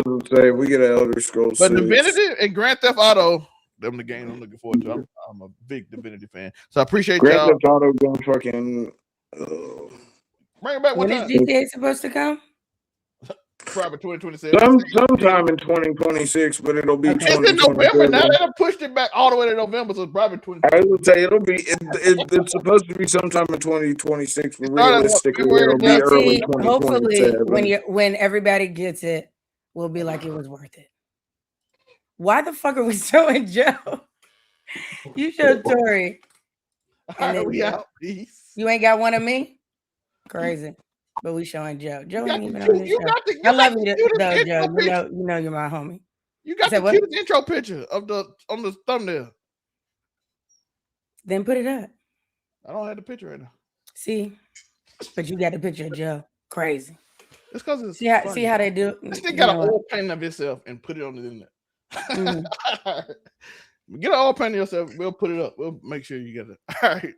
[SPEAKER 4] gonna say we get an Elder Scrolls 6.
[SPEAKER 1] But Divinity and Grand Theft Auto, them the game I'm looking forward to. I'm a big Divinity fan, so I appreciate
[SPEAKER 4] Grand
[SPEAKER 1] y'all.
[SPEAKER 4] Theft Auto gonna fucking
[SPEAKER 3] bring it back. When is GTA supposed to come?
[SPEAKER 1] Probably 2027.
[SPEAKER 4] Sometime in 2026, but it'll be.
[SPEAKER 1] It's in November now. They pushed it back all the way to November, so it's probably 20.
[SPEAKER 4] I would say it'll be. It's supposed to be sometime in 2026, but realistically, it'll be early 2027.
[SPEAKER 3] Hopefully, when everybody gets it, we'll be like it was worth it. Why the fuck are we showing Joe? You showed Tori. You ain't got one of me? Crazy. But we showing Joe. Joe ain't even on this show. I love you though, Joe. You know you're my homie.
[SPEAKER 1] You got the cutest intro picture on the thumbnail.
[SPEAKER 3] Then put it up.
[SPEAKER 1] I don't have the picture right now.
[SPEAKER 3] See, but you got the picture of Joe. Crazy.
[SPEAKER 1] It's because it's
[SPEAKER 3] see how they do.
[SPEAKER 1] This thing got an oil painting of itself and put it on the internet. Get an oil painting of yourself. We'll put it up. We'll make sure you get it. All right.